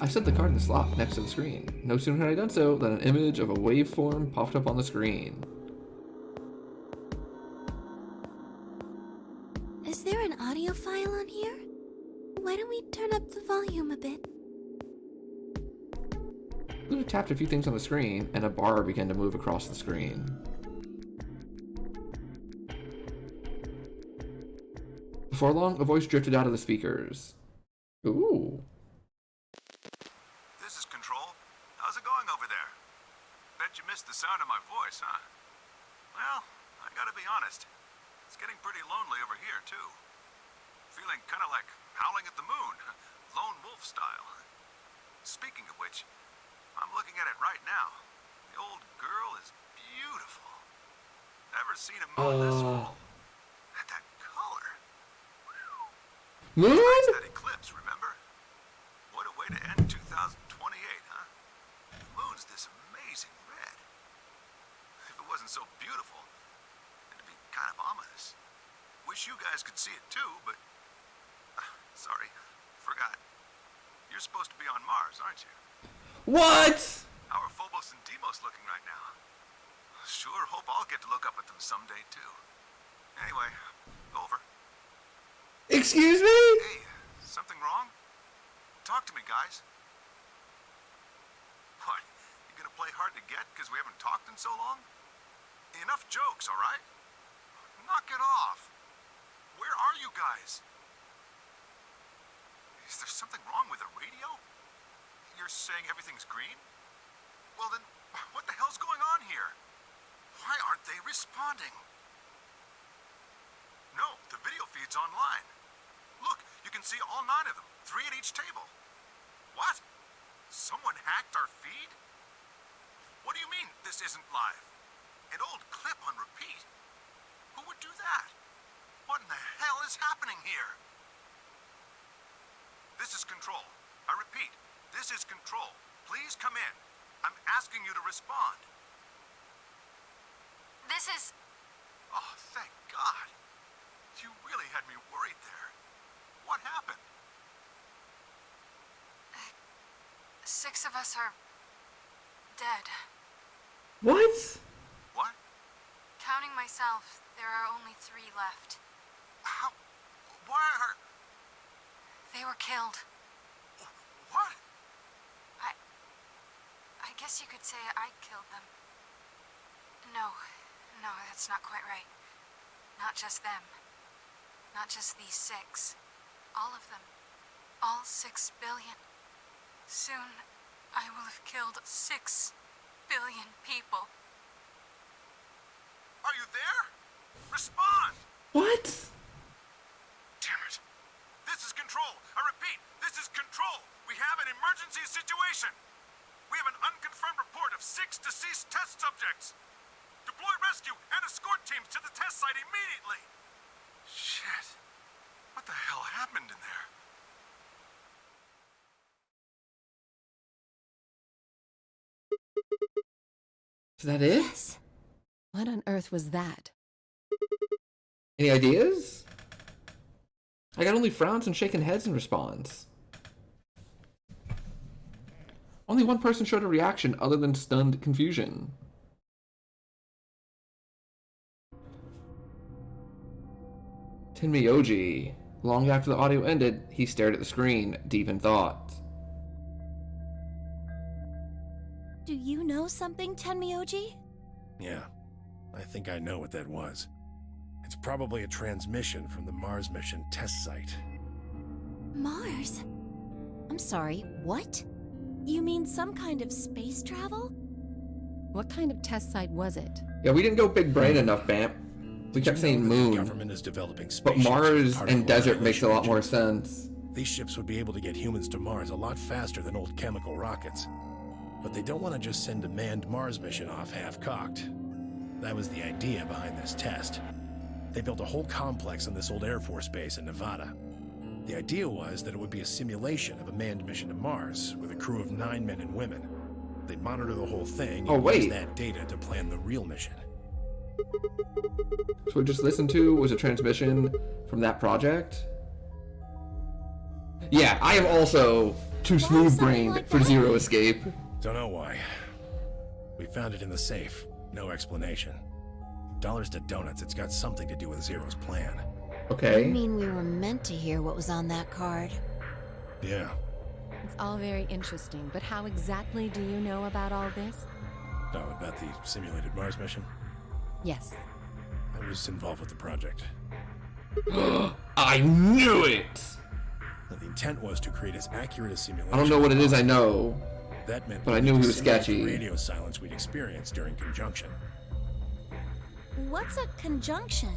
I set the card in the slot next to the screen. No sooner had I done so than an image of a waveform popped up on the screen. Is there an audio file on here? Why don't we turn up the volume a bit? Luna tapped a few things on the screen, and a bar began to move across the screen. Before long, a voice drifted out of the speakers. Ooh. This is Control. How's it going over there? Bet you missed the sound of my voice, huh? Well, I gotta be honest. It's getting pretty lonely over here, too. Feeling kind of like howling at the moon, lone wolf style. Speaking of which, I'm looking at it right now. The old girl is beautiful. Never seen a moon this full. And that color. Moon? Nice that eclipse, remember? What a way to end 2028, huh? The moon's this amazing red. If it wasn't so beautiful, it'd be kind of ominous. Wish you guys could see it too, but... sorry, forgot. You're supposed to be on Mars, aren't you? What? How are Phobos and Deimos looking right now? Sure hope I'll get to look up at them someday too. Anyway, over. Excuse me? Hey, something wrong? Talk to me, guys. What, you gonna play hard to get because we haven't talked in so long? Enough jokes, alright? Knock it off. Where are you guys? Is there something wrong with the radio? You're saying everything's green? Well then, what the hell's going on here? Why aren't they responding? No, the video feed's online. Look, you can see all 9 of them, 3 at each table. What? Someone hacked our feed? What do you mean this isn't live? An old clip on repeat? Who would do that? What in the hell is happening here? This is Control. I repeat, this is Control. Please come in. I'm asking you to respond. This is... Oh, thank God. You really had me worried there. What happened? 6 of us are... dead. What? What? Counting myself, there are only 3 left. How? Why are... They were killed. What? I guess you could say I killed them. No, that's not quite right. Not just them. Not just these 6. All of them. All 6 billion. Soon, I will have killed 6 billion people. Are you there? Respond! What? Damn it. This is Control. I repeat, this is Control. We have an emergency situation. We have an unconfirmed report of 6 deceased test subjects. Deploy rescue and escort teams to the test site immediately. Shit. What the hell happened in there? Is that it? Yes. What on earth was that? Any ideas? I got only frowns and shaking heads in response. Only one person showed a reaction other than stunned confusion. Tenmyoji. Long after the audio ended, he stared at the screen, deep in thought. Do you know something, Tenmyoji? Yeah, I think I know what that was. It's probably a transmission from the Mars mission test site. Mars? I'm sorry, what? You mean some kind of space travel? What kind of test site was it? Yeah, we didn't go big brain enough, Bamp. We kept saying moon. The government is developing But spaceships Mars with and desert particle makes a lot annihilation more engine. sense. These ships would be able to get humans to Mars a lot faster than old chemical rockets. But they don't want to just send a manned Mars mission off half-cocked. That was the idea behind this test. They built a whole complex on this old Air Force base in Nevada. The idea was that it would be a simulation of a manned mission to Mars with a crew of 9 men and women. They'd monitor the whole thing and use that data to plan the real mission. So we just listened to was a transmission from that project? Yeah, I am also too smooth-brained for Zero Escape. Don't know why. We found it in the safe. No explanation. Dollars to donuts, it's got something to do with Zero's plan. Okay. You mean we were meant to hear what was on that card? Yeah. It's all very interesting, but how exactly do you know about all this? Oh, about the simulated Mars mission? Yes. I was involved with the project. I knew it! The intent was to create as accurate a simulation. I don't know what it is, I know. That meant But we I knew need he to was simulate sketchy. the radio silence we'd experienced during conjunction. What's a conjunction?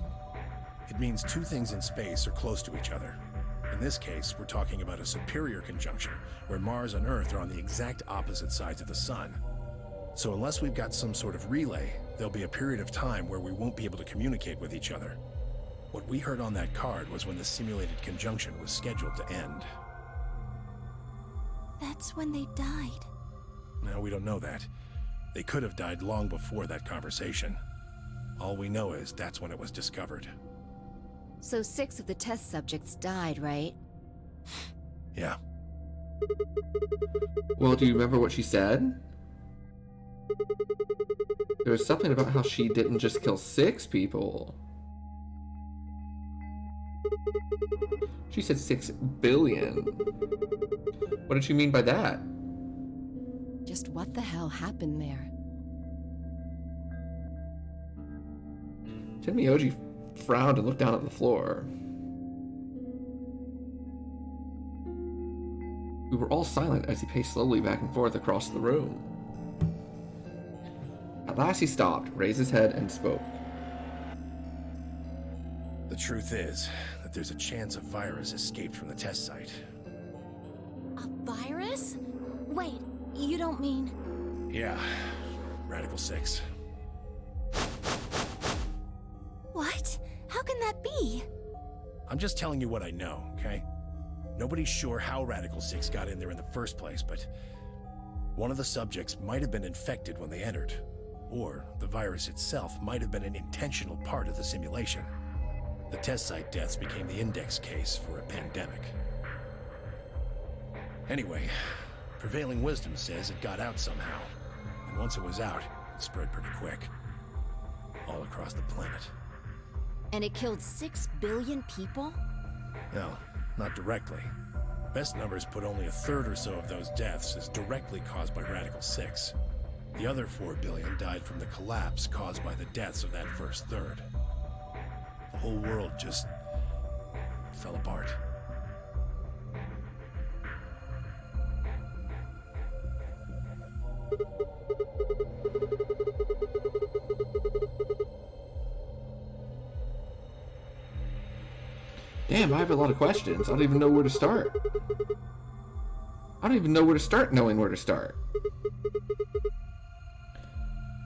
It means two things in space are close to each other. In this case, we're talking about a superior conjunction, where Mars and Earth are on the exact opposite sides of the Sun. So unless we've got some sort of relay, there'll be a period of time where we won't be able to communicate with each other. What we heard on that card was when the simulated conjunction was scheduled to end. That's when they died. Now, we don't know that. They could have died long before that conversation. All we know is that's when it was discovered. So 6 of the test subjects died, right? Yeah. Well, do you remember what she said? There was something about how she didn't just kill 6 people. She said 6 billion. What did she mean by that? Just what the hell happened there? Tenmyoji frowned and looked down at the floor. We were all silent as he paced slowly back and forth across the room. At last he stopped, raised his head, and spoke. The truth is that there's a chance a virus escaped from the test site. A virus? Wait, you don't mean... Yeah, Radical 6. What? How can that be? I'm just telling you what I know, okay? Nobody's sure how Radical 6 got in there in the first place, but one of the subjects might have been infected when they entered. Or the virus itself might have been an intentional part of the simulation. The test site deaths became the index case for a pandemic. Anyway, prevailing wisdom says it got out somehow. And once it was out, it spread pretty quick. All across the planet. And it killed 6 billion people? No, not directly. Best numbers put only a third or so of those deaths as directly caused by Radical 6. The other 4 billion died from the collapse caused by the deaths of that first third. The whole world just fell apart. Damn, I have a lot of questions. I don't even know where to start. I don't even know where to start knowing where to start.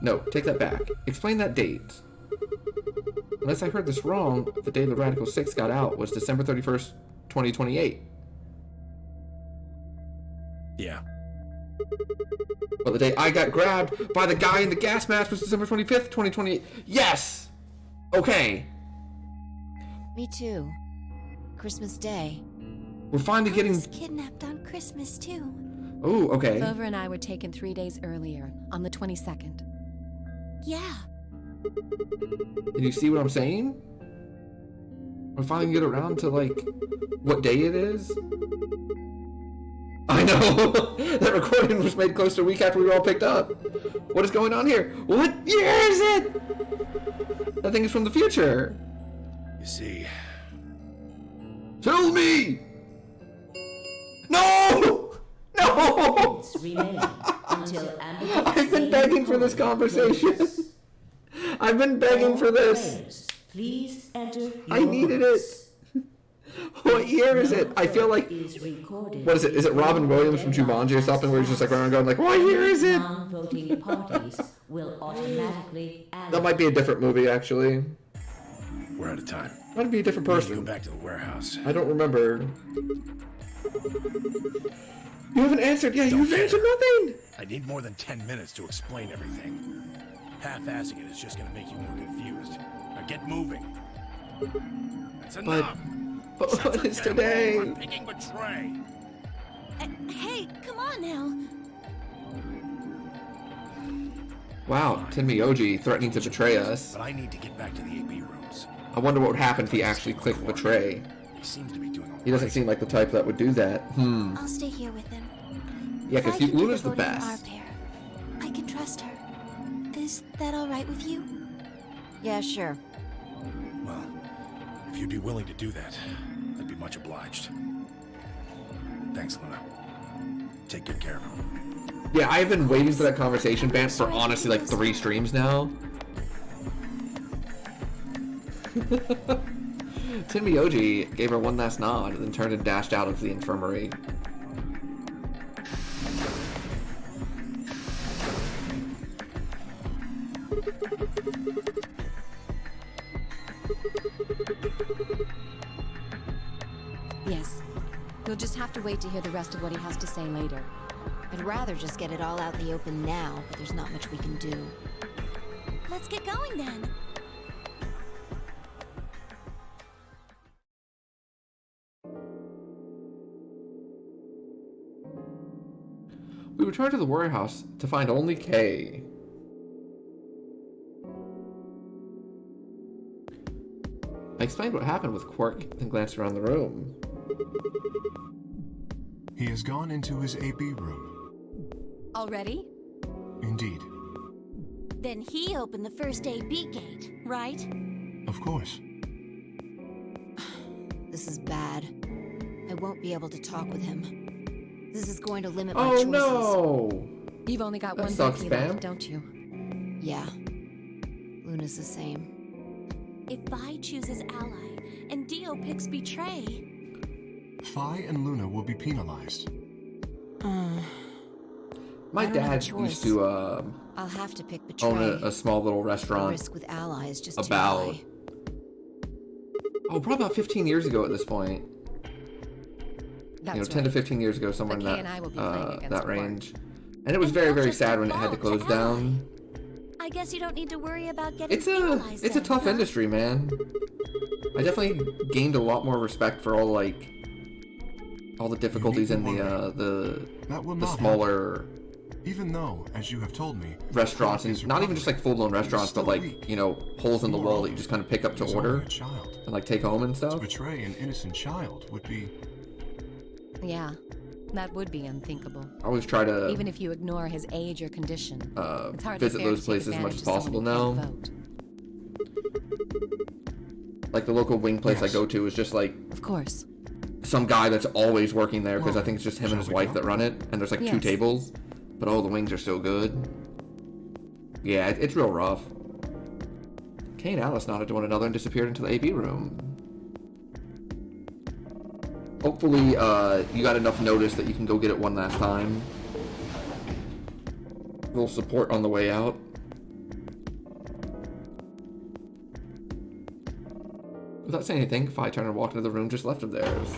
No, take that back. Explain that date. Unless I heard this wrong, the day the Radical 6 got out was December 31st, 2028. Yeah. But the day I got grabbed by the guy in the gas mask was December 25th, 2028. Yes! Okay. Me too. Christmas Day. We're finally getting... I was kidnapped on Christmas, too. Oh, okay. Clover and I were taken 3 days earlier, on the 22nd. Yeah. Did you see what I'm saying? We're finally get around to, like, what day it is? I know! That recording was made close to a week after we were all picked up. What is going on here? What year is it? That thing is from the future. You see... Tell me! No! No! I've been begging for this conversation. I've been begging for this. Please enter. I needed it. What year is it? I feel like... What is it? Is it Robin Williams from Jumanji or something where he's just like running around going like, what year is it? Non-voting parties will automatically That might be a different movie, actually. We're out of time. Might be a different We need to person. go back to the warehouse. I don't remember. You haven't answered. Yeah, you've answered nothing. I need more than 10 minutes to explain everything. Half-assing it is just going to make you more confused. Now get moving. That's enough. But Shut what your is damn today? mouth. I'm picking betray. Hey, come on now. Wow, Tenmyoji threatening to betray us. But I need to get back to the AP rooms. I wonder what would happen if he actually clicked betray. He seems to be doing all He doesn't seem like the type that would do that. I'll stay here with him. Yeah, If I because can be Luna's the voting best. our pair, I can trust her. Is that all right with you? Yeah, sure. Well, if you'd be willing to do that, I'd be much obliged. Thanks, Luna. Take good care of him. Yeah, I've been waiting for that conversation, Vance, for honestly like 3 streams now. Tin Miyoji gave her one last nod and then turned and dashed out of the infirmary. Yes. You'll just have to wait to hear the rest of what he has to say later. I'd rather just get it all out in the open now, but there's not much we can do. Let's get going then. We returned to the warehouse to find only Kay. I explained what happened with Quark and glanced around the room. He has gone into his AB room. Already? Indeed. Then he opened the first AB gate, right? Of course. This is bad. I won't be able to talk with him. This is going to limit my Oh choices. no! You've only got That one sucks, BP Bam. left, don't you? Yeah. Luna's the same. If Vi chooses Ally and Dio picks Betray... Phi and Luna will be penalized. My I don't have a dad choice. used to I'll have to pick Betray. own a small little The restaurant risk with Ally is just too about high. probably about 15 years ago at this point. That's you know, 10 to 15 years ago, somewhere in But Kay that and I will be playing against that Quark. range. And it was And very, they'll very just sad when it had to default close to down. I guess you don't need to worry about getting It's penalized a then, tough huh? industry, man. I definitely gained a lot more respect for all the difficulties in the That will not smaller Even though, as you have told me, restaurants, Quark is and not even just like full-blown restaurants, but still like, weak. you know, holes in the wall that you just kind of pick up to He's order only a child. and like take home and To stuff. betray an innocent child would be... Yeah, that would be unthinkable. I always try to Even if you ignore his age or condition. It's hardly visit fair those to take places as much advantage as of possible someone who now. can't vote. Like the local wing place Yes. I go to is just like Of course. some guy that's always working there because Well, I think it's just him and shall his we wife go? that run it, and there's like 2 Yes. tables, but oh, the wings are so good. Yeah, it's real rough. Kay and Alice nodded to one another and disappeared into the AB room. Hopefully, you got enough notice that you can go get it one last time. A little support on the way out. Without saying anything, Phi turned and walked into the room just left of theirs.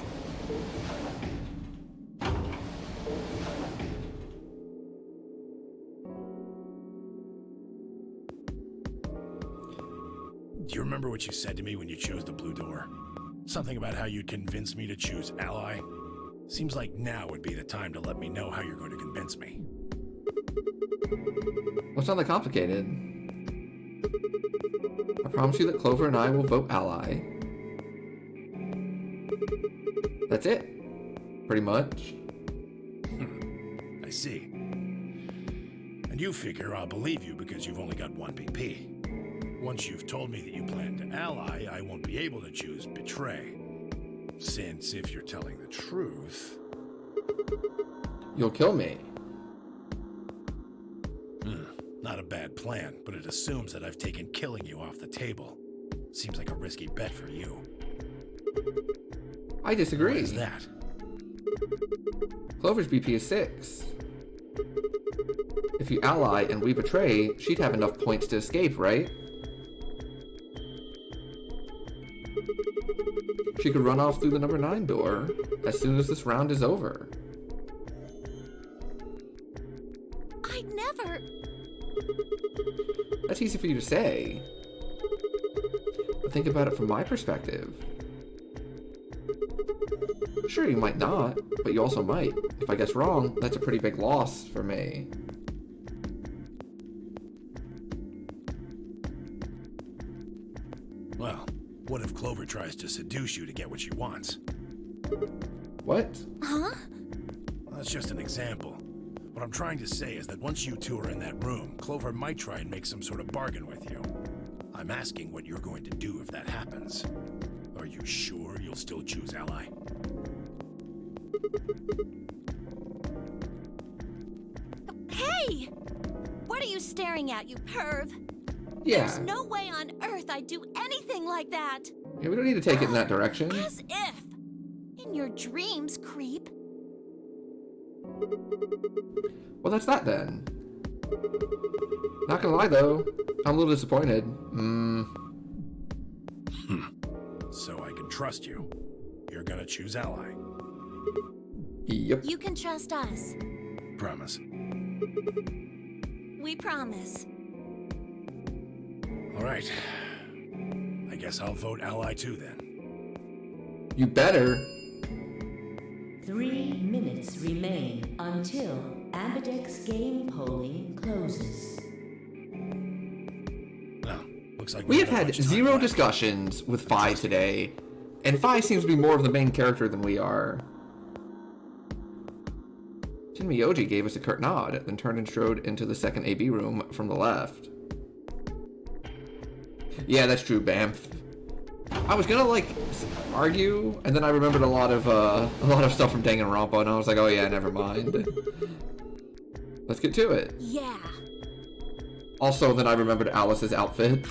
Do you remember what you said to me when you chose the blue door? Something about how you'd convince me to choose Ally? Seems like now would be the time to let me know how you're going to convince me. What's not that complicated? I promise you that Clover and I will vote Ally. That's it. Pretty much. I see. And you figure I'll believe you because you've only got one BP. Once you've told me that you plan to ally, I won't be able to choose Betray. Since if you're telling the truth... You'll kill me. Not a bad plan, but it assumes that I've taken killing you off the table. Seems like a risky bet for you. I disagree. Why is that? Clover's BP is 6. If you ally and we betray, she'd have enough points to escape, right? She could run off through the number 9 door as soon as this round is over. I'd never... That's easy for you to say. But think about it from my perspective. Sure, you might not, but you also might. If I guess wrong, that's a pretty big loss for me. Well, what if Clover tries to seduce you to get what she wants? What? Huh? That's just an example. What I'm trying to say is that once you two are in that room, Clover might try and make some sort of bargain with you. I'm asking what you're going to do if that happens. Are you sure you'll still choose Ally? Hey! What are you staring at, you perv? Yeah. There's no way on earth I'd do anything like that. Yeah, we don't need to take it in that direction. As if. In your dreams, creep. Well, that's that then. Not gonna lie though, I'm a little disappointed. So I can trust you. You're gonna choose Ally. Yep. You can trust us. Promise. We promise. All right. I guess I'll vote Ally too then. You better. 3 minutes remain until Ambidex game polling closes. Well, looks like We have don't had much time 0 left. discussions with Fi today, and Fi seems to be more of the main character than we are. Shinmyoji gave us a curt nod, then turned and strode into the second AB room from the left. Yeah, that's true, Bamf. I was gonna like argue, and then I remembered a lot of stuff from Danganronpa, and I was like, oh yeah, never mind. Let's get to it. Yeah. Also, then I remembered Alice's outfit.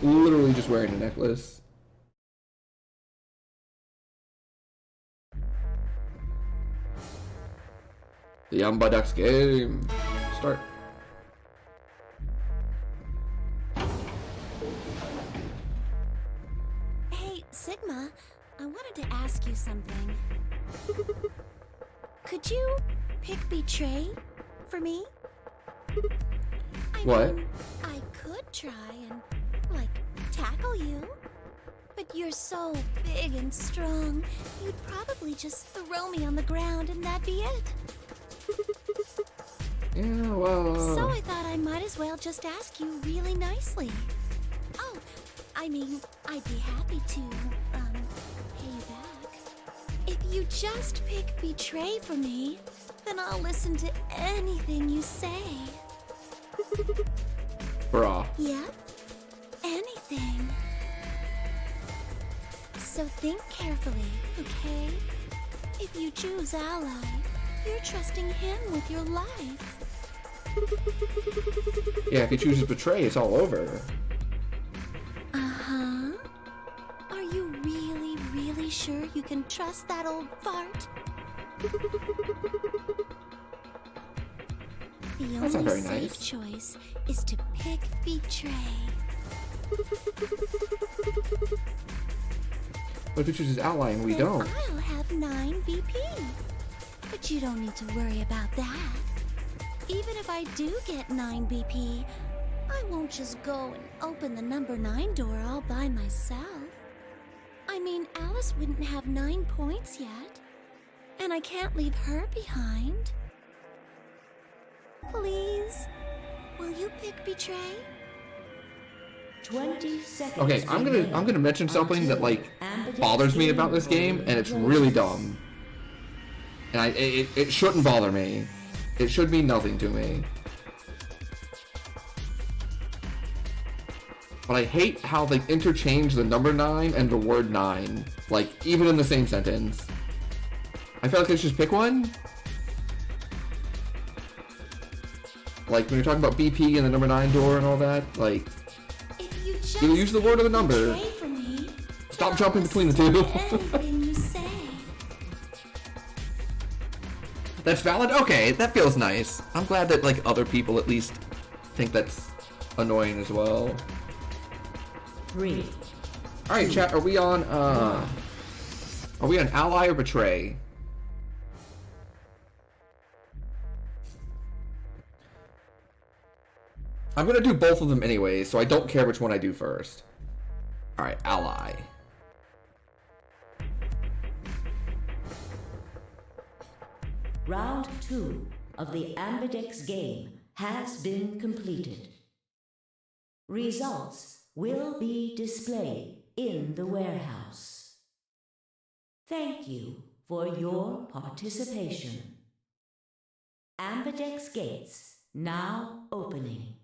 Literally just wearing a necklace. The Ambidex game. Start. Hey, Sigma, I wanted to ask you something. Could you pick Betray for me? What? I could try and, like, tackle you. But you're so big and strong, you'd probably just throw me on the ground and that'd be it. Yeah, well... So I thought I might as well just ask you really nicely. Oh, I mean, I'd be happy to, pay you back. If you just pick Betray for me, then I'll listen to anything you say. Bruh. Yep, anything. So think carefully, okay? If you choose Ally, you're trusting him with your life. Yeah, if he chooses Betray, it's all over. Uh-huh. Are you really, really sure you can trust that old fart? The That's not only very safe nice. choice is to pick Betray. What if he chooses Ally and we Then don't? I'll have 9 BP. But you don't need to worry about that. Even if I do get 9 BP, I won't just go and open the number 9 door all by myself. I mean, Alice wouldn't have 9 points yet. And I can't leave her behind. Please, will you pick Betray? 20 seconds. Okay, I'm gonna mention something that like bothers me about this game, and it's really dumb. And it shouldn't bother me. It should mean nothing to me. But I hate how they interchange the number 9 and the word 9, like even in the same sentence. I feel like I should just pick one. Like when you're talking about BP and the number 9 door and all that, like either use the word or the number. Stop jumping between the two. Anything you say. That's valid? Okay, that feels nice. I'm glad that like other people at least think that's annoying as well. 3. Alright, chat, are we on Ally or Betray? I'm gonna do both of them anyway, so I don't care which one I do first. Alright, Ally. Round 2 of the Ambidex game has been completed. Results will be displayed in the warehouse. Thank you for your participation. Ambidex gates now opening.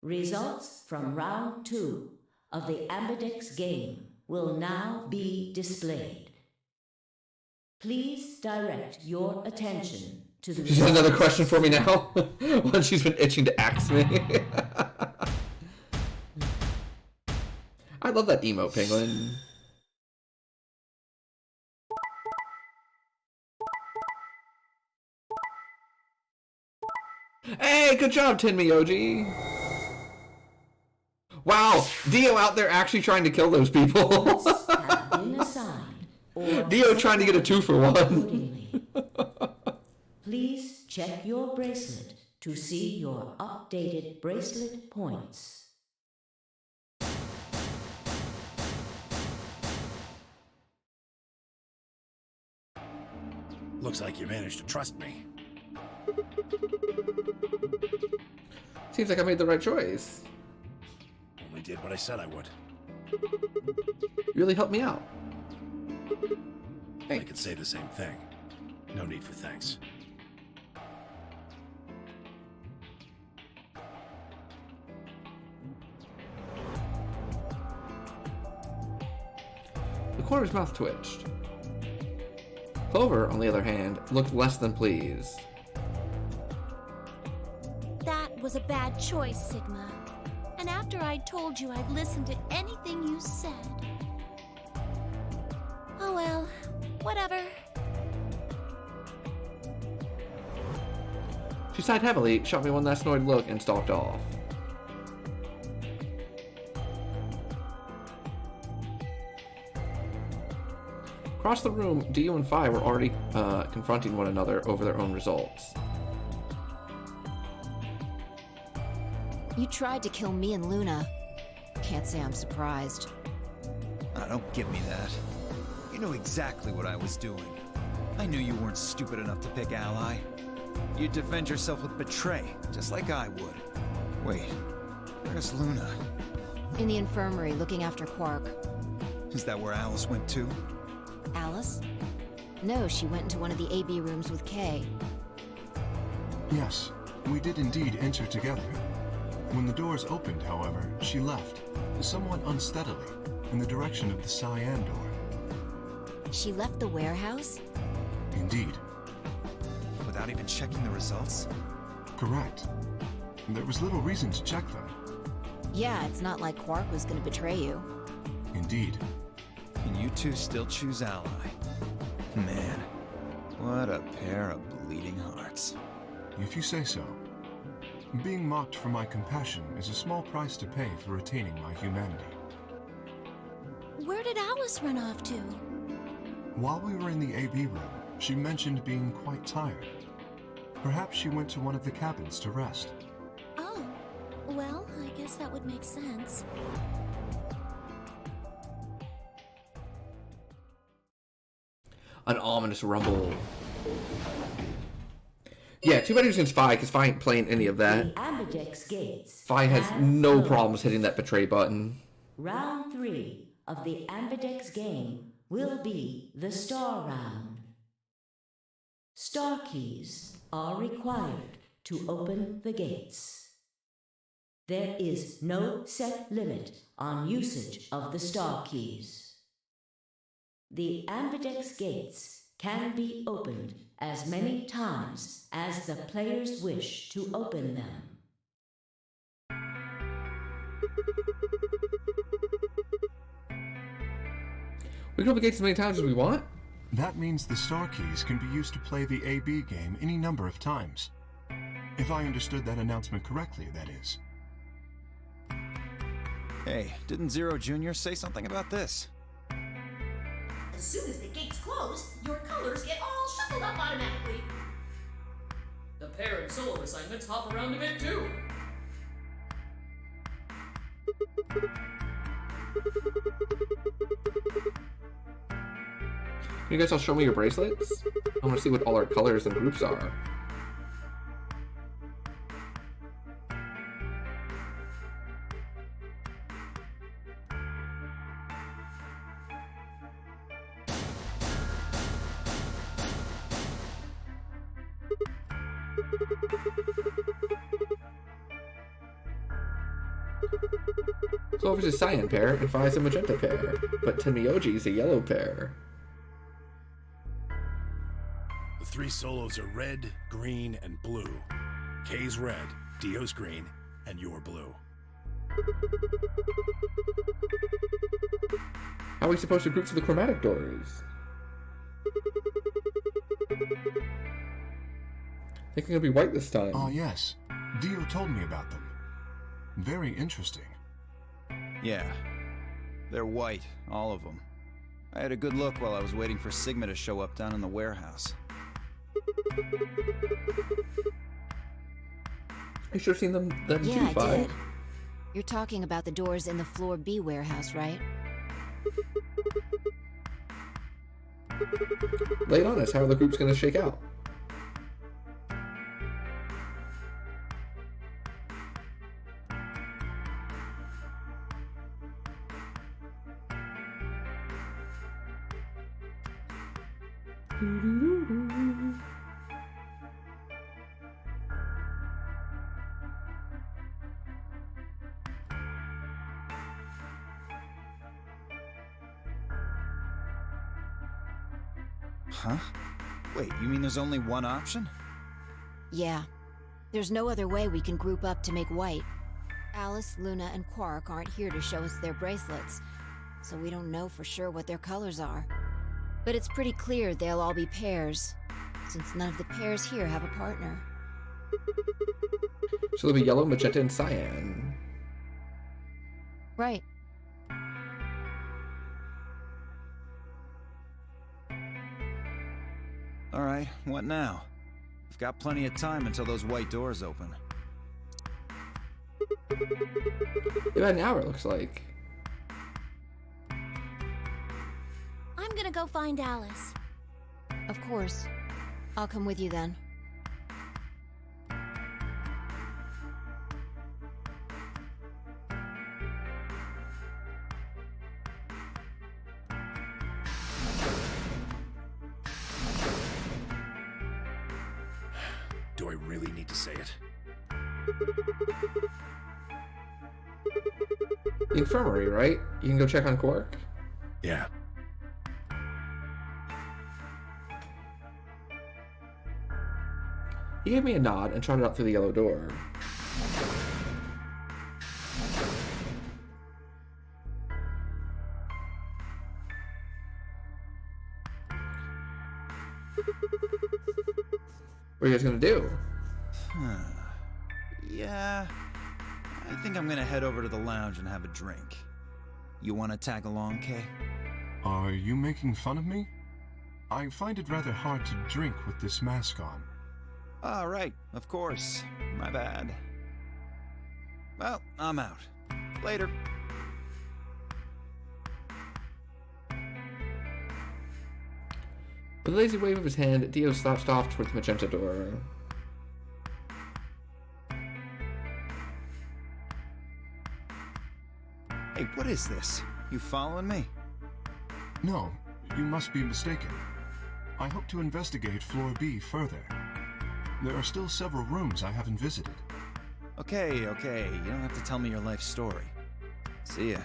Results from round 2 of the Ambidex game will now be displayed. Please direct your attention to the She's got another question for me now. One she's been itching to axe me. I love that emo penguin. Hey, good job, Tenmyoji. Wow, Dio out there actually trying to kill those people. Dio trying to get a 2-for-1. Please check your bracelet to see your updated bracelet points. Looks like you managed to trust me. Seems like I made the right choice. Only did what I said I would. You really helped me out. I could say the same thing. No need for thanks. The corner of his mouth twitched. Clover, on the other hand, looked less than pleased. That was a bad choice, Sigma. And after I'd told you I'd listen to anything you said. Oh well, whatever. She sighed heavily, shot me one last annoyed look, and stalked off. Across the room, Dio and Fi were already confronting one another over their own results. You tried to kill me and Luna. Can't say I'm surprised. Oh, don't give me that. You knew exactly what I was doing. I knew you weren't stupid enough to pick Ally. You'd defend yourself with Betray, just like I would. Wait, where's Luna? In the infirmary, looking after Quark. Is that where Alice went too? Alice? No, she went into one of the AB rooms with Kay. Yes, we did indeed enter together. When the doors opened, however, she left, somewhat unsteadily, in the direction of the cyan door. She left the warehouse? Indeed. Without even checking the results? Correct. There was little reason to check them. Yeah, it's not like Quark was gonna betray you. Indeed. And you two still choose Ally. Man, what a pair of bleeding hearts. If you say so. Being mocked for my compassion is a small price to pay for retaining my humanity. Where did Alice run off to? While we were in the AB room, she mentioned being quite tired. Perhaps she went to one of the cabins to rest. Oh, well, I guess that would make sense. An ominous rumble. Yeah, too bad he was against Fi, because Fi ain't playing any of that. Ambidex gates. Fi has no problems hitting that betray button. Round 3 of the Ambidex game will be the Star Round. Star keys are required to open the gates. There is no set limit on usage of the Star keys. The Ambidex gates can be opened as many times as the players wish to open them. We can open gates as many times as we want? That means the star keys can be used to play the AB game any number of times. If I understood that announcement correctly, that is. Hey, didn't Zero Jr. say something about this? As soon as the gates close, your colors get all shuffled up automatically. The pair and solo assignments hop around a bit too. You guys all show me your bracelets? I want to see what all our colors and groups are. Clover's a cyan pair and Fi's a magenta pair, but Tenmyoji is a yellow pair. The three solos are red, green, and blue. Kay's red, Dio's green, and you're blue. How are we supposed to group for the chromatic doors? I think they're gonna be white this time. Oh, yes. Dio told me about them. Very interesting. Yeah. They're white, all of them. I had a good look while I was waiting for Sigma to show up down in the warehouse. You should have seen them then Yeah, too, I Fi. did. You're talking about the doors in the Floor B warehouse, right? Lay it on us. How are the groups gonna shake out? Huh? Wait, you mean there's only one option? Yeah. There's no other way we can group up to make white. Alice, Luna, and Quark aren't here to show us their bracelets, so we don't know for sure what their colors are. But it's pretty clear they'll all be pairs, since none of the pairs here have a partner. So there'll be yellow, magenta, and cyan. Right. Alright, what now? We've got plenty of time until those white doors open. About an hour, it looks like. I'm gonna go find Alice. Of course. I'll come with you then. Do I really need to say it? The infirmary, right? You can go check on Quark? Yeah. He gave me a nod and trotted out through the yellow door. What are you guys gonna do? Yeah. I think I'm gonna head over to the lounge and have a drink. You wanna tag along, Kay? Are you making fun of me? I find it rather hard to drink with this mask on. Ah, right, of course. My bad. Well, I'm out. Later. With a lazy wave of his hand, Dio slouched off towards the magenta door. Hey, what is this? You following me? No, you must be mistaken. I hope to investigate Floor B further. There are still several rooms I haven't visited. Okay. You don't have to tell me your life story. See ya.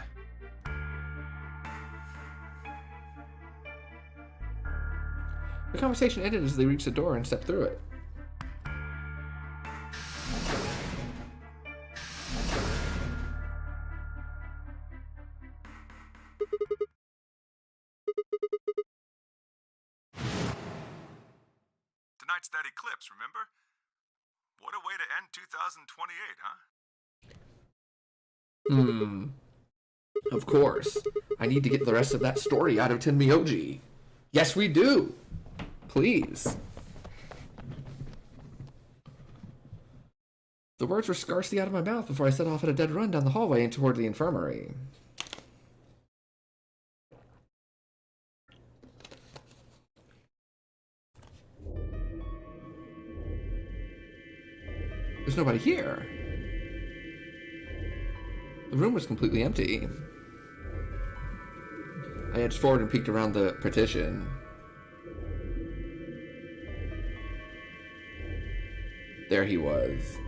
The conversation ended as they reached the door and stepped through it. Tonight's that eclipse, remember? What a way to end 2028, huh? Of course. I need to get the rest of that story out of Tenmyoji. Yes, we do. Please. The words were scarcely out of my mouth before I set off at a dead run down the hallway and toward the infirmary. There's nobody here. The room was completely empty. I edged forward and peeked around the partition. There he was.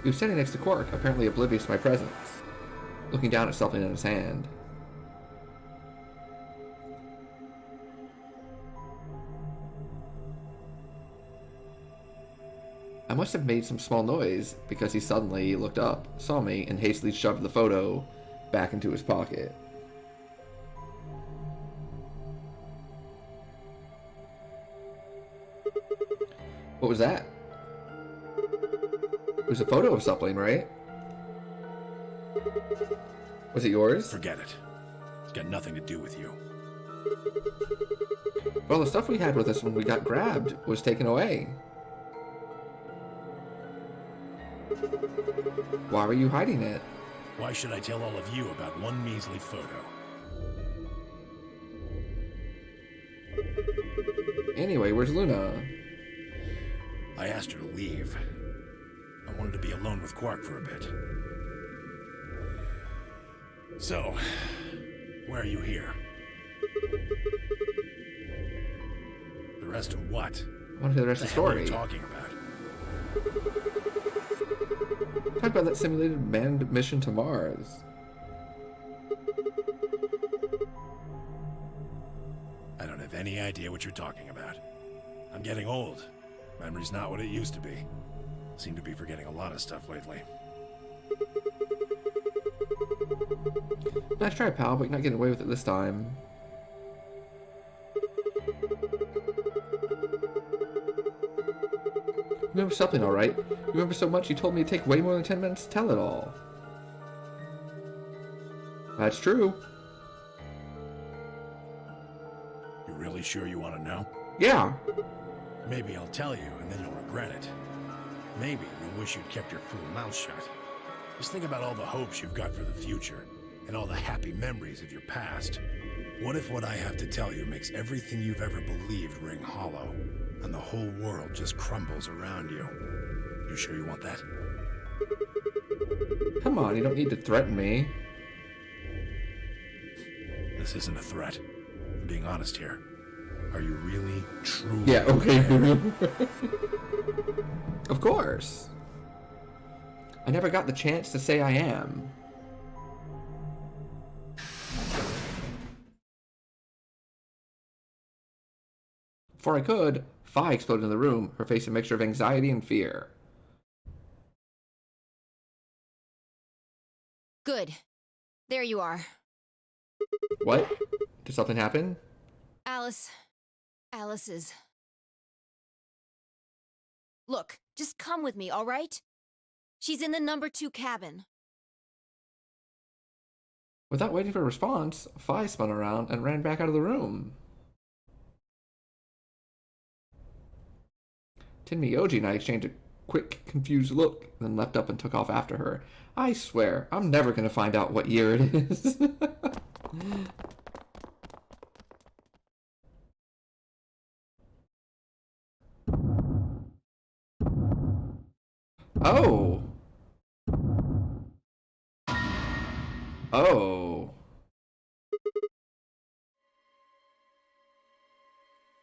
He was standing next to Quark, apparently oblivious to my presence, looking down at something in his hand. I must have made some small noise because he suddenly looked up, saw me, and hastily shoved the photo back into his pocket. What was that? It was a photo of something, right? Was it yours? Forget it. It's got nothing to do with you. Well, the stuff we had with us when we got grabbed was taken away. Why were you hiding it? Why should I tell all of you about one measly photo? Anyway, where's Luna? I asked her to leave. I wanted to be alone with Quark for a bit. So, why are you here? The rest of what? I want to hear the rest of the story. What are you talking about? Talk about that simulated manned mission to Mars. I don't have any idea what you're talking about. I'm getting old. Memory's not what it used to be. Seem to be forgetting a lot of stuff lately. Nice try, pal, but you're not getting away with it this time. You remember something, alright? You remember so much you told me it'd take way more than 10 minutes to tell it all. That's true. You really sure you want to know? Yeah. Maybe I'll tell you, and then you'll regret it. Maybe you'll wish you'd kept your fool mouth shut. Just think about all the hopes you've got for the future, and all the happy memories of your past. What if what I have to tell you makes everything you've ever believed ring hollow, and the whole world just crumbles around you? You sure you want that? Come on, you don't need to threaten me. This isn't a threat. I'm being honest here. Are you really, truly... Yeah, okay. Of course. I never got the chance to say I am. Before I could, Phi exploded in the room, her face a mixture of anxiety and fear. Good. There you are. What? Did something happen? Alice is... Look, just come with me, all right? She's in the number 2 cabin. Without waiting for a response, Phi spun around and ran back out of the room. Tenmyoji and I exchanged a quick, confused look, then leapt up and took off after her. I swear, I'm never gonna find out what year it is. Oh. Oh.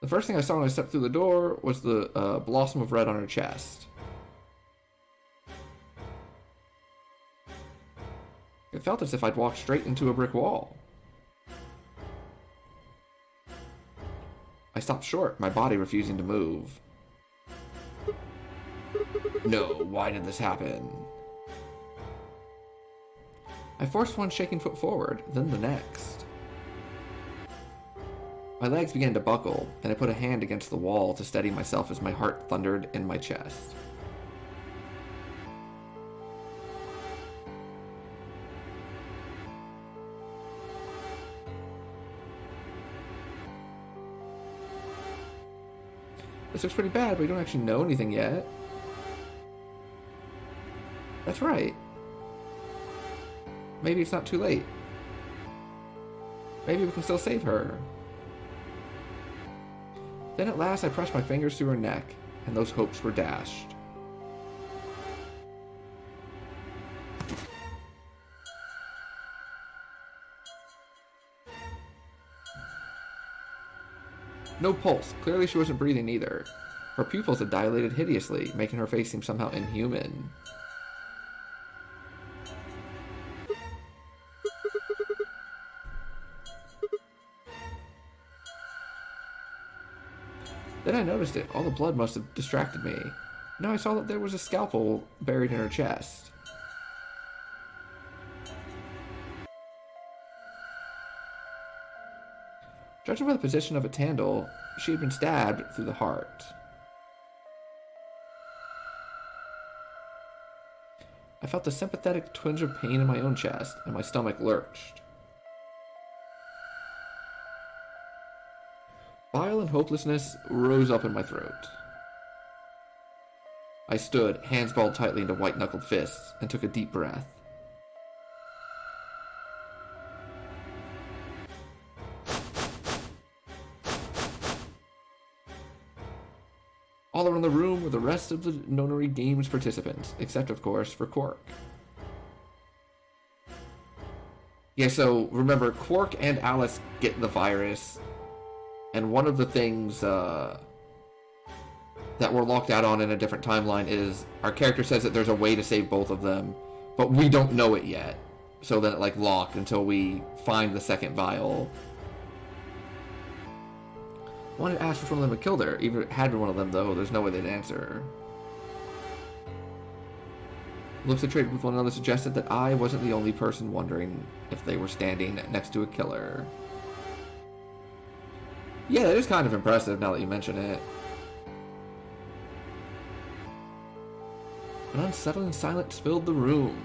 The first thing I saw when I stepped through the door was the blossom of red on her chest. It felt as if I'd walked straight into a brick wall. I stopped short, my body refusing to move. No, why did this happen? I forced one shaking foot forward, then the next. My legs began to buckle, and I put a hand against the wall to steady myself as my heart thundered in my chest. This looks pretty bad, but we don't actually know anything yet. That's right. Maybe it's not too late. Maybe we can still save her. Then at last I pressed my fingers through her neck, and those hopes were dashed. No pulse. Clearly she wasn't breathing either. Her pupils had dilated hideously, making her face seem somehow inhuman. Then I noticed it. All the blood must have distracted me. Now I saw that there was a scalpel buried in her chest. Judging by the position of a Tandle, she had been stabbed through the heart. I felt a sympathetic twinge of pain in my own chest, and my stomach lurched. Bile and hopelessness rose up in my throat. I stood, hands balled tightly into white-knuckled fists, and took a deep breath. All around the room were the rest of the Nonary Games participants, except, of course, for Quark. Yeah, so remember, Quark and Alice get the virus, and one of the things that we're locked out on in a different timeline is our character says that there's a way to save both of them, but we don't know it yet. So then it like locked until we find the second vial. I wanted to ask which one of them had killed her. Even if it had been one of them, though, there's no way they'd answer her. Looks they traded with one another suggested that I wasn't the only person wondering if they were standing next to a killer. Yeah, that is kind of impressive now that you mention it. An unsettling silence filled the room.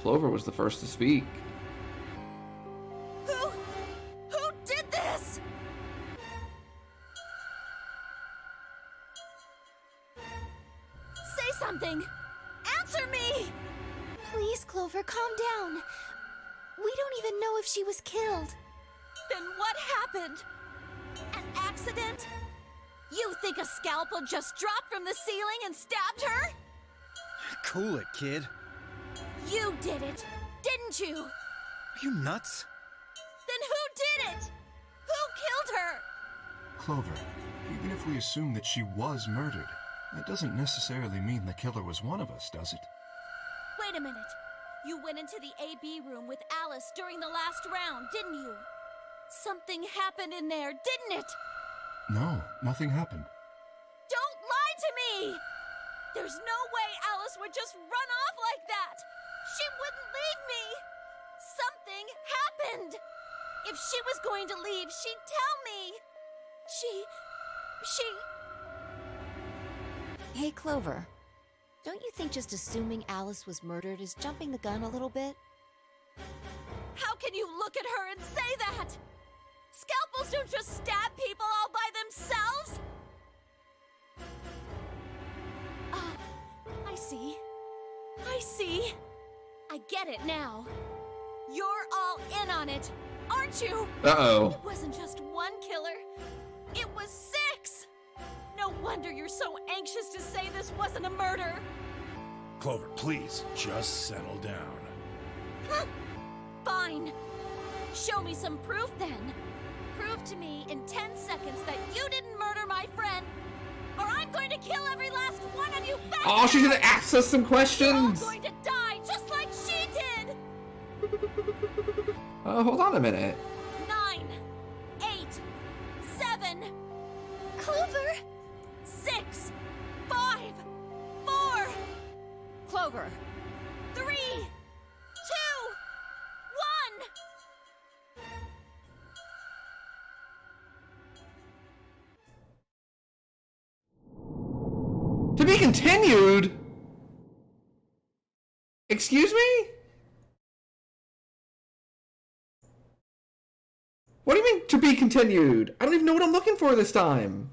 Clover was the first to speak. Who did this? Say something! Answer me! Please, Clover, calm down. We don't even know if she was killed. Then what happened? An accident? You think a scalpel just dropped from the ceiling and stabbed her? Cool it, kid. You did it, didn't you? Are you nuts? Then who did it? Who killed her? Clover, even if we assume that she was murdered, that doesn't necessarily mean the killer was one of us, does it? Wait a minute. You went into the AB room with Alice during the last round, didn't you? Something happened in there, didn't it? No, nothing happened. Don't lie to me! There's no way Alice would just run off like that! She wouldn't leave me! Something happened! If she was going to leave, she'd tell me! Hey, Clover. Don't you think just assuming Alice was murdered is jumping the gun a little bit? How can you look at her and say that? Scalpels don't just stab people all by themselves! I see. I get it now. You're all in on it, aren't you? Uh-oh. It wasn't just one killer. It was 6! No wonder you're so anxious to say this wasn't a murder. Clover, please, just settle down. Fine. Show me some proof then. Prove to me in 10 seconds that you didn't murder my friend, or I'm going to kill every last one of you bastards! Oh, she's gonna ask us some questions! You're all going to die just like she did! Hold on a minute. 9, 8, 7... Clover! 6, 5, 4... Clover! 3, 2, 1... To be continued? Excuse me? What do you mean, to be continued? I don't even know what I'm looking for this time.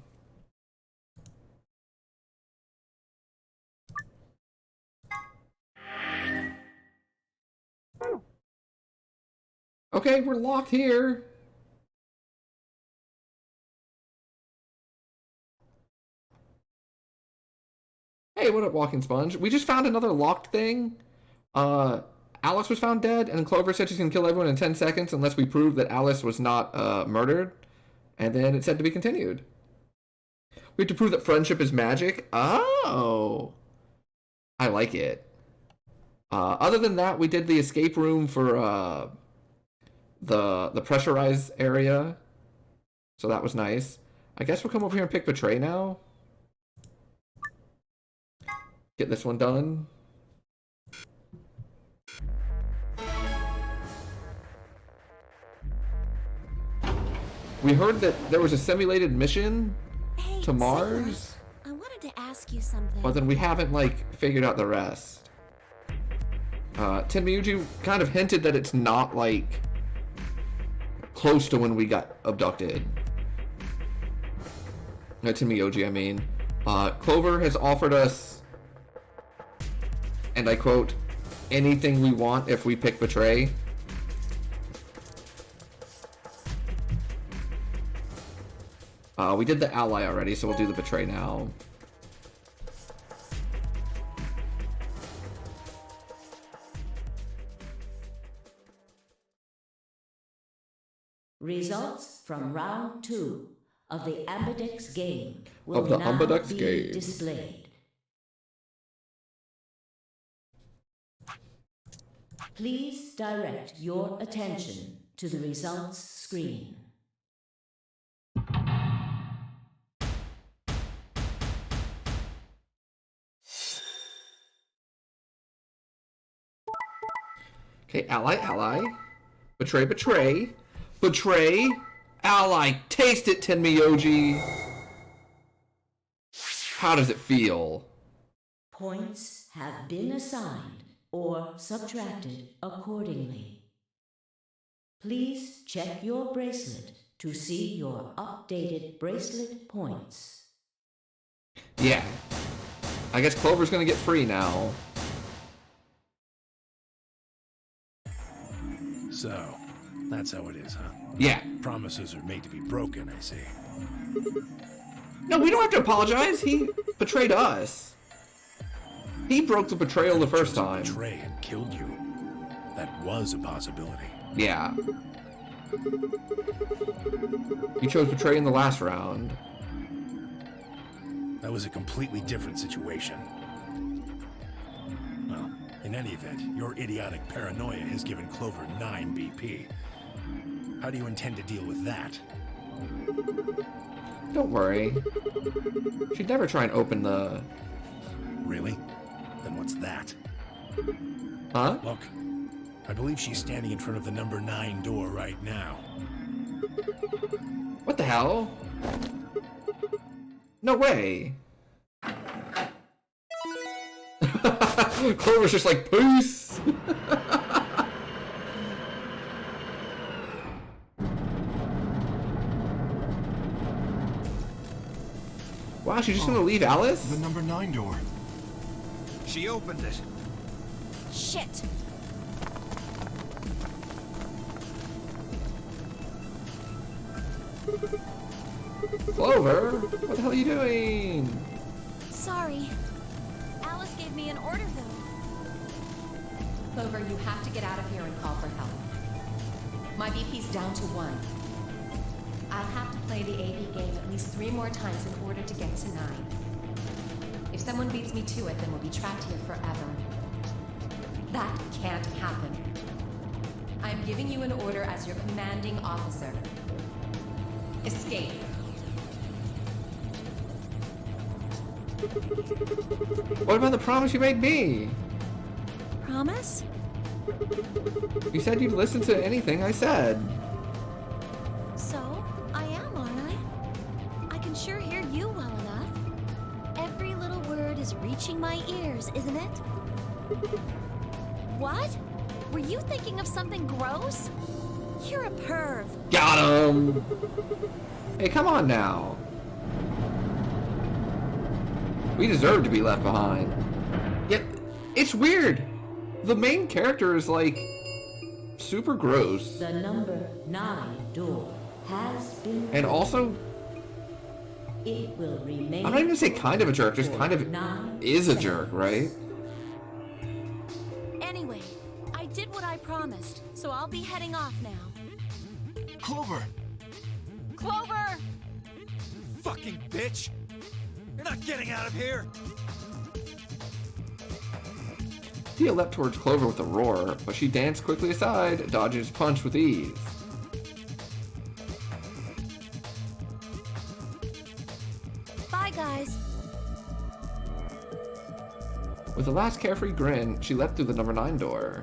Okay, we're locked here. Hey, what up, Walking Sponge? We just found another locked thing. Alice was found dead, and Clover said she's gonna kill everyone in 10 seconds unless we prove that Alice was not murdered. And then it said to be continued. We have to prove that friendship is magic? Oh. I like it. Other than that, we did the escape room for the pressurized area. So that was nice. I guess we'll come over here and pick Betray now. Get this one done. We heard that there was a simulated mission to Mars, I wanted to ask you something. but then we haven't, like, figured out the rest. Tenmyuji kind of hinted that it's not, like, close to when we got abducted. No, Tenmyuji, I mean. Clover has offered us, and I quote, anything we want if we pick Betray. We did the Ally already, so we'll do the Betray now. Results from round 2 of the Ambidex game will Of the now Ambidex be game. displayed. Please direct your attention to the results screen. Okay, Ally. Betray. Ally. Taste it, Tenmyuji. How does it feel? Points have been assigned or subtracted accordingly. Please check your bracelet to see your updated bracelet points. Yeah. I guess Clover's gonna get free now. So, that's how it is, huh? Yeah. Promises are made to be broken, I see. No, we don't have to apologize. He betrayed us. He broke the betrayal the first time. Betray and killed you. That was a possibility. Yeah. You chose Betray in the last round. That was a completely different situation. Well, in any event, your idiotic paranoia has given Clover 9 BP. How do you intend to deal with that? Don't worry. She'd never try and open the... Really? Then what's that? Huh? Look, I believe she's standing in front of the number 9 door right now. What the hell? No way. Clover's just like, peace. Wow, she's just gonna leave Alice? The number 9 door. She opened it. Shit! Clover, what the hell are you doing? Sorry. Alice gave me an order, though. Clover, you have to get out of here and call for help. My BP's down to 1. I'll have to play the AV game at least 3 more times in order to get to 9. If someone beats me to it, then we'll be trapped here forever. That can't happen. I'm giving you an order as your commanding officer. Escape. What about the promise you made me? Promise? You said you'd listen to anything I said. So, I am, aren't I? I can sure hear you well enough. Every little word is reaching my ears, isn't it? What? Were you thinking of something gross? You're a perv. Got him! Hey, come on now. We deserve to be left behind. Yet, it's weird. The main character is, like, super gross. The number 9 door has been... And also, It will remain... I'm not even gonna say kind of a jerk, just kind of is a jerk, right? Anyway, I did what I promised, so I'll be heading off now. Clover! Clover! Fucking bitch! You're not getting out of here! Dia leapt towards Clover with a roar, but she danced quickly aside, dodging his punch with ease. guys. With a last carefree grin, she leapt through the number 9 door.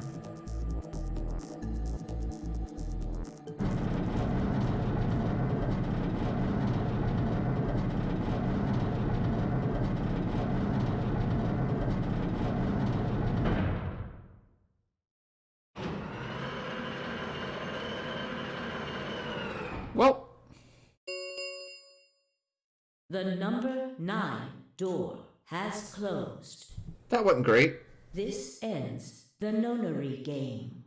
Well, The number 9 door has closed. that wasn't great. This ends the nonary game.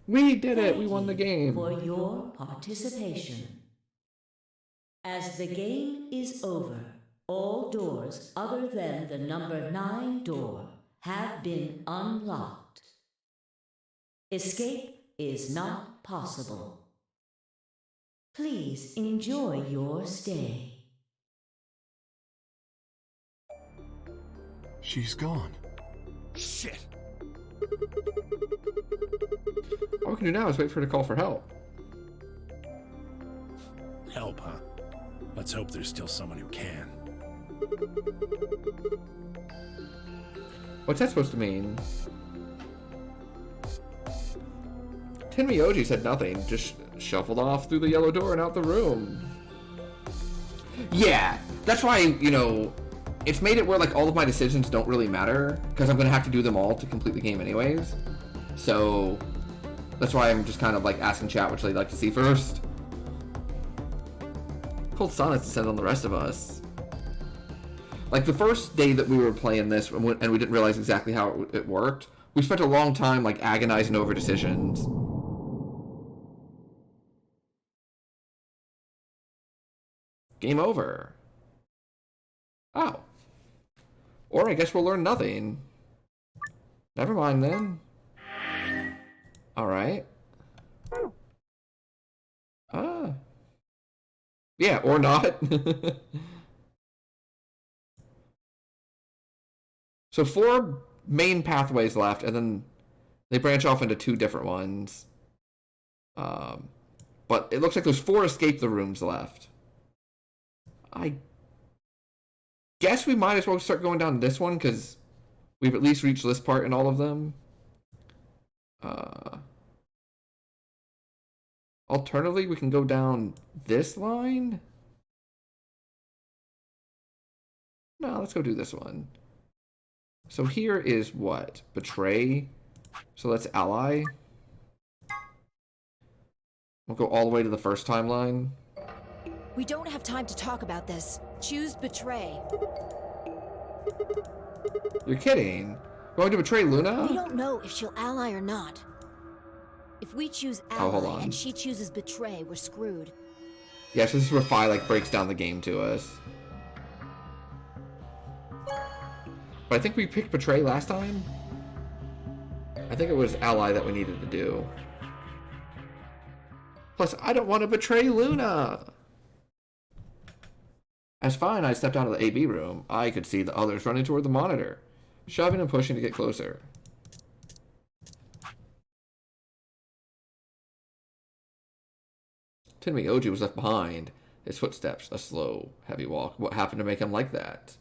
We did it. We Thank won the you game. For your participation. As the game is over, all doors other than the number 9 door have been unlocked. Escape is not possible. Please enjoy your stay. She's gone. Shit! All we can do now is wait for her to call for help. Help, huh? Let's hope there's still someone who can. What's that supposed to mean? Tenmyoji said nothing, just shuffled off through the yellow door and out the room. Yeah, that's why, you know, it's made it where like all of my decisions don't really matter, because I'm gonna have to do them all to complete the game anyways. So that's why I'm just kind of like asking chat which they'd like to see first. Cold silence descended on the rest of us. Like the first day that we were playing this and we didn't realize exactly how it worked, we spent a long time like agonizing over decisions. Game over. Oh. Or I guess we'll learn nothing. Never mind then. Alright. Ah. Yeah, or not. So 4 main pathways left, and then they branch off into 2 different ones. But it looks like there's 4 escape the rooms left. I guess we might as well start going down this one, because we've at least reached this part in all of them. Alternatively, we can go down this line. No, let's go do this one. So here is what? Betray. So let's ally. We'll go all the way to the first timeline. We don't have time to talk about this. Choose betray. You're kidding. Going to betray Luna? We don't know if she'll ally or not. If we choose hold ally on. and she chooses betray, we're screwed. Yeah, so this is where Fi like breaks down the game to us. But I think we picked betray last time. I think it was ally that we needed to do. Plus, I don't want to betray Luna. As Fi and I stepped out of the AB room, I could see the others running toward the monitor, shoving and pushing to get closer. Tenmyoji was left behind, his footsteps a slow, heavy walk. What happened to make him like that?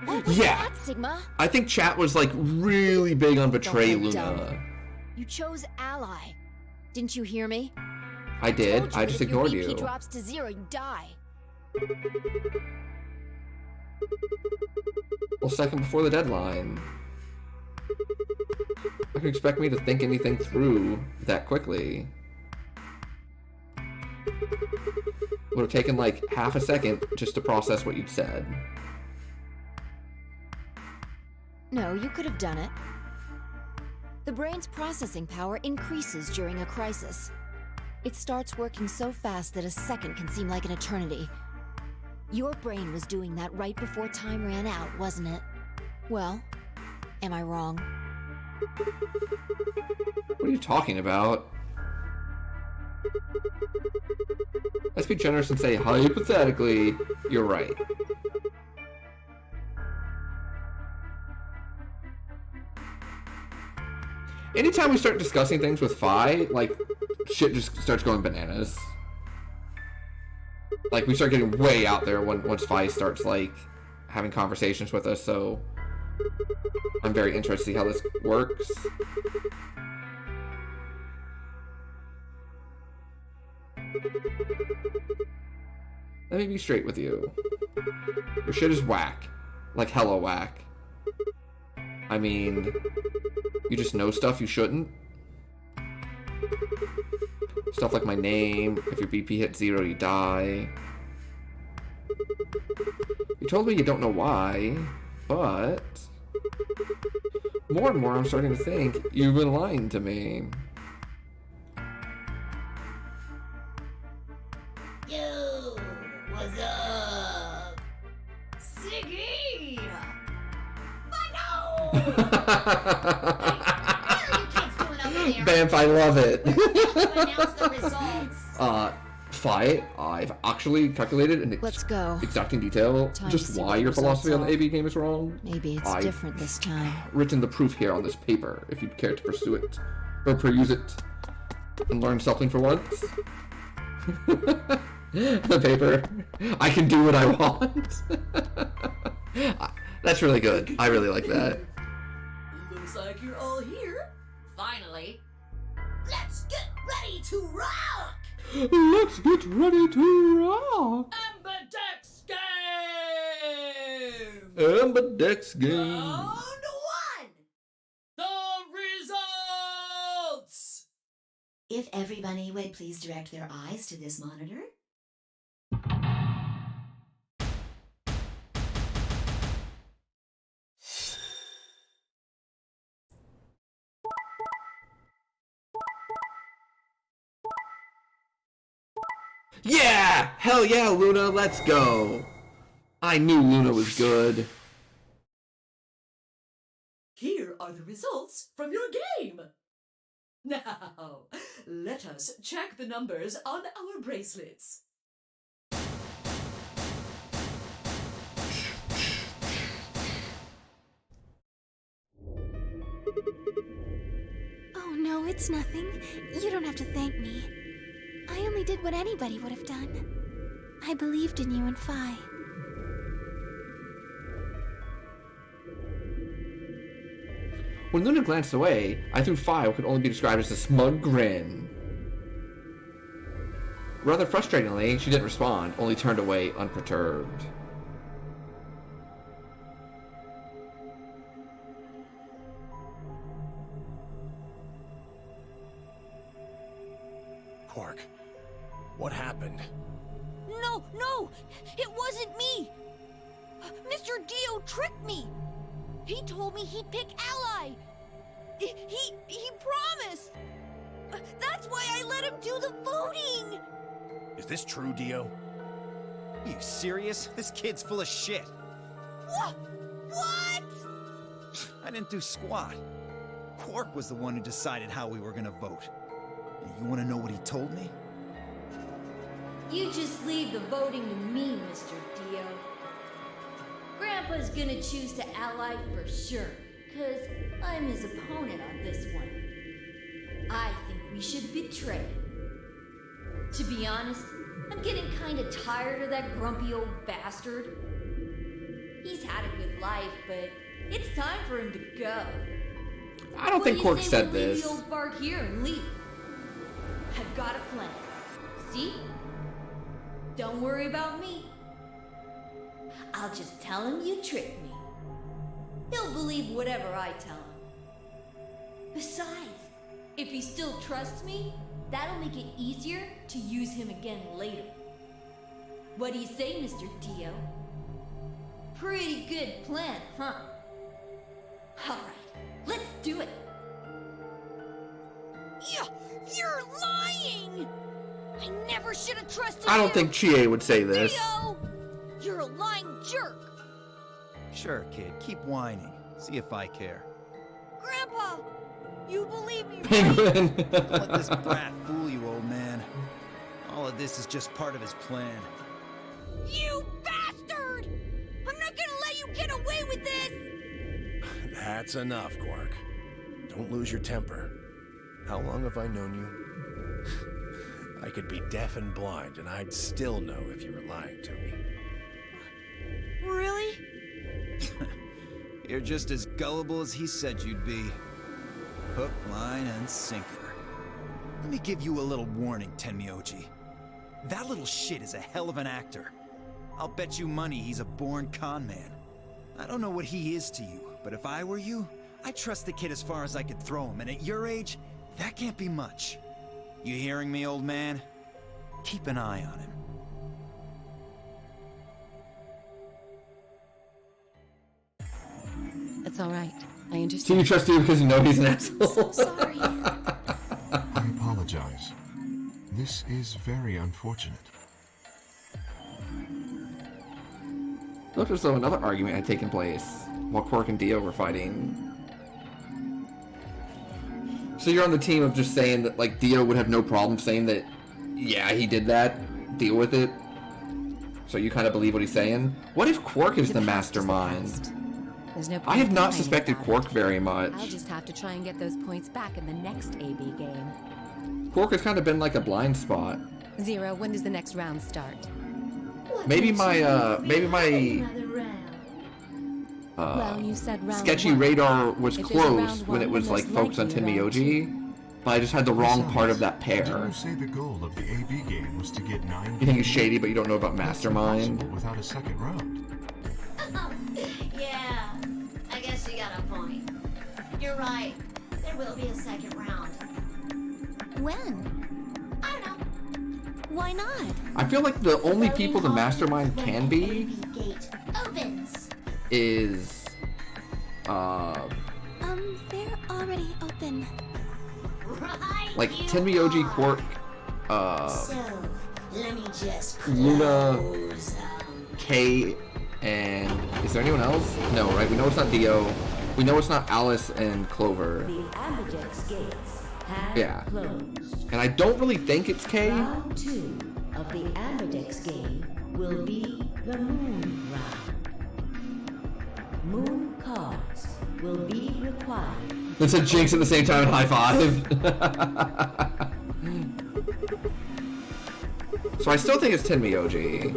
What was Yeah. that, Sigma? I think chat was like really big on betray Don't look Luna. dumb. You chose ally. Didn't you hear me? I did. Told you I just if ignored your BP you. drops to 0, you die. Well, second before the deadline. I can expect me to think anything through that quickly. Would have taken like half a second just to process what you'd said. No, you could have done it. The brain's processing power increases during a crisis. It starts working so fast that a second can seem like an eternity. Your brain was doing that right before time ran out, wasn't it? Well, am I wrong? What are you talking about? Let's be generous and say, hypothetically, you're right. Anytime we start discussing things with Fi, like, shit just starts going bananas. Like, we start getting way out there once Vi starts, like, having conversations with us, so I'm very interested to see how this works. Let me be straight with you. Your shit is whack. Like, hella whack. I mean, you just know stuff you shouldn't. Stuff like my name, if your BP hits 0, you die. You told me you don't know why, but more and more I'm starting to think you've been lying to me. Yo, what's up? Siggy! Bamf, I love it. Announce the results. Fi, I've actually calculated in Let's go. exacting detail Time to just see why what your results philosophy on the are. AB game is wrong. Maybe it's I've different this time. written the proof here on this paper, if you'd care to pursue it, or peruse it, and learn something for once. The paper. I can do what I want. That's really good. I really like that. Looks like you're all here. Finally. Let's get ready to rock! Let's get ready to rock! Ambidex game! Ambidex game. Round 1! The results! If everybody would please direct their eyes to this monitor. Yeah! Hell yeah, Luna, let's go! I knew Luna was good. Here are the results from your game. Now, let us check the numbers on our bracelets. Oh no, it's nothing. You don't have to thank me. I only did what anybody would have done. I believed in you and Phi. When Luna glanced away, I threw Phi what could only be described as a smug grin. Rather frustratingly, she didn't respond, only turned away unperturbed. Quark, what happened? No, no! It wasn't me! Mr. Dio tricked me! He told me he'd pick Ally! He promised! That's why I let him do the voting! Is this true, Dio? Are you serious? This kid's full of shit. What? I didn't do squat. Quark was the one who decided how we were gonna vote. And you wanna know what he told me? You just leave the voting to me, Mr. Dio. Grandpa's gonna choose to ally for sure, 'cause I'm his opponent on this one. I think we should betray. To be honest, I'm getting kinda tired of that grumpy old bastard. He's had a good life, but it's time for him to go. I don't think Quark said Leave this. the old fart here and leave. I've got a plan. See? Don't worry about me. I'll just tell him you tricked me. He'll believe whatever I tell him. Besides, if he still trusts me, that'll make it easier to use him again later. What do you say, Mr. Dio? Pretty good plan, huh? Alright, let's do it. You're lying! I never should have trusted I don't you! think Chie would say this. Dio! You're a lying jerk! Sure, kid, keep whining. See if I care. Grandpa! You believe me, Penguin! Don't let this brat fool you, old man. All of this is just part of his plan. You bastard! I'm not gonna let you get away with this! That's enough, Quark. Don't lose your temper. How long have I known you? I could be deaf and blind, and I'd still know if you were lying to me. Really? You're just as gullible as he said you'd be. Hook, line, and sinker. Let me give you a little warning, Tenmyoji. That little shit is a hell of an actor. I'll bet you money he's a born con man. I don't know what he is to you, but if I were you, I'd trust the kid as far as I could throw him, and at your age, that can't be much. You hearing me, old man? Keep an eye on him. It's all right. I understand. So you trust you because you know he's an asshole? Sorry. I apologize. This is very unfortunate. Looked as though another argument had taken place while Quark and Dio were fighting. So you're on the team of just saying that, like, Dio would have no problem saying that, yeah, he did that, deal with it. So you kind of believe what he's saying? What if Quark is the mastermind? There's no I have point not worrying suspected about Quark it. very much. I'll just have to try and get those points back in the next AB game. Quark has kind of been like a blind spot. Zero, when does the next round start? Maybe my Well, you said round sketchy one. radar was If there's a close round when it one, was then like there's focused on likely a round Tenmyoji, but I just had the wrong part of that pair. Didn't you say the goal of the AB game was to get 9? You think he's shady, but you don't know about Mastermind? Without a second round. Yeah, I guess you got a point. You're right. There will be a second round. When? I don't know. Why not? I feel like the only people the Mastermind can be Gate opens. is They're already open. Right. like you Tenmyoji, are. Quark, So, let me just Luna, close, Kay, and is there anyone else? No, right? We know it's not Dio. We know it's not Alice and Clover. The Ambidex gates have Yeah. closed. And I don't really think it's Kay. Round 2 of the Ambidex game will be the Moon round. Moon cards will be required. It's a Jinx at the same time and high five. So I still think it's Tenmyoji.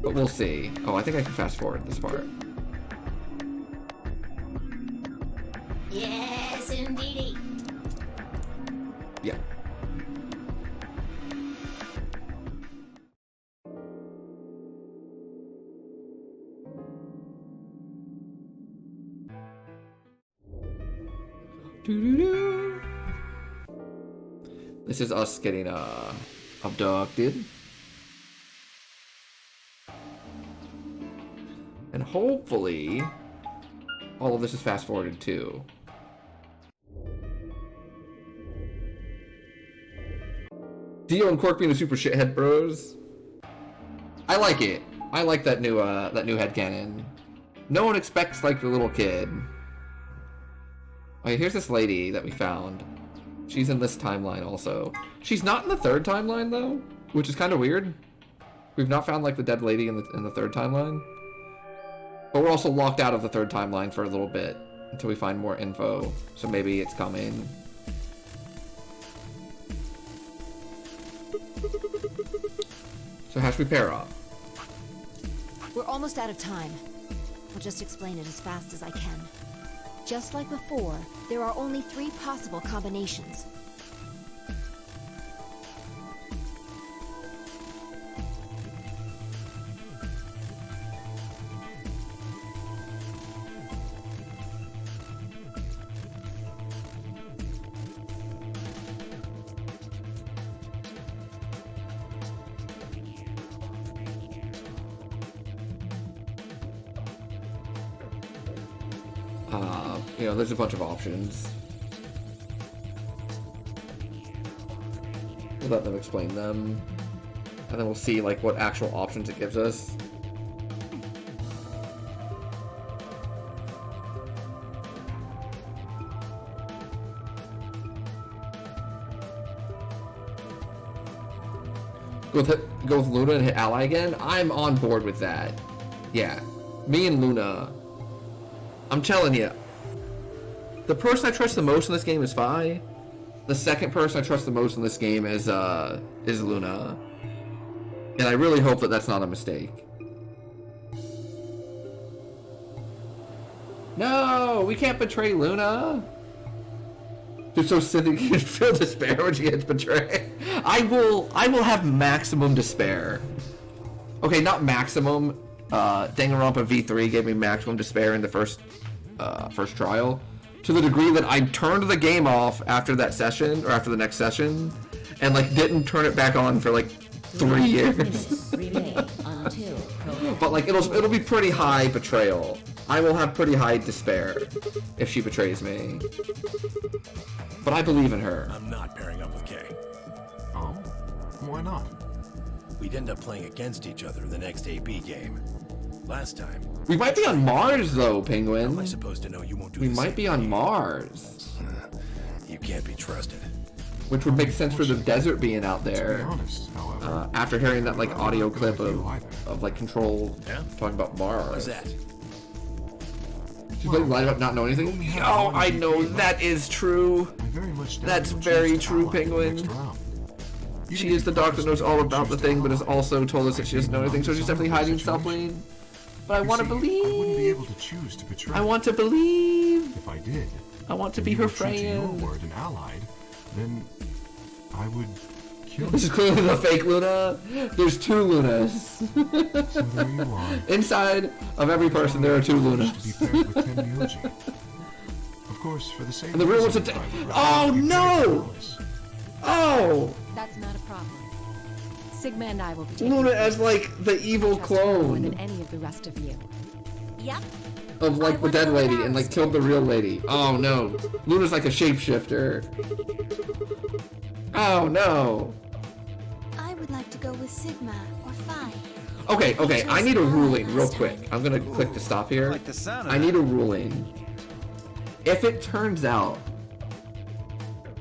But we'll see. Oh, I think I can fast forward this part. Yes, indeedy. Yeah. This is us getting abducted. And hopefully all of this is fast forwarded too. Dio and Quark being the super shithead bros. I like it. I like that new headcanon. No one expects like the little kid. Okay, here's this lady that we found. She's in this timeline also. She's not in the third timeline though, which is kind of weird. We've not found like the dead lady in the third timeline. But we're also locked out of the third timeline for a little bit until we find more info. So maybe it's coming. So how should we pair up? We're almost out of time. I'll just explain it as fast as I can. Just like before, there are only 3 possible combinations. You know, there's a bunch of options. We'll let them explain them. And then we'll see, like, what actual options it gives us. Go with Luna and hit Ally again? I'm on board with that. Yeah. Me and Luna. I'm telling you. The person I trust the most in this game is Vi. the second person I trust the most in this game is Luna. And I really hope that that's not a mistake. No, we can't betray Luna. Just so Cynthia can feel despair when she gets betrayed. I will have maximum despair. Okay, not maximum. Danganronpa V3 gave me maximum despair in the first trial, to the degree that I turned the game off after that session, or after the next session, and like didn't turn it back on for like 3 years. But like it'll be pretty high betrayal. I will have pretty high despair if she betrays me. But I believe in her. I'm not pairing up with Kay. Oh? Why not? We'd end up playing against each other in the next AB game. Last time... We might be on Mars, though, Penguin. How am I supposed to know you won't do We the might same be on thing? Mars. You can't be trusted. Which would make sense for the desert being out there. To be honest, however, After hearing that like audio clip of like Control talking about Mars. What's that? She's like lied about not knowing anything. Oh, I know that is true. That's very true, Penguin. She is the doc that knows all about the thing, but has also told us that she doesn't know anything, so she's definitely hiding something. But I want to believe. I wouldn't be able to choose to betray. I want to believe. If I did, I want to and be you her were true to your friend. word and allied, then I would kill This is you. clearly the fake Luna. There's 2 Lunas. So there you are. Inside of every person, there are 2 Lunas. To be paired with Tenmyoji. Of course, for the same And the real one's a. reason, I would rather Oh be paired with no! Alice. Oh! That's not a problem. Sigma and I will be taking Luna care as of like the evil trust her more clone than any of the rest of you. Yep. of like the dead lady and like killed the real lady. Oh no. Luna's like a shapeshifter. Oh no. I would like to go with Sigma or Phi. Okay, I need a ruling real quick. I'm gonna click to stop here. like the sound of I that. need a ruling. If it turns out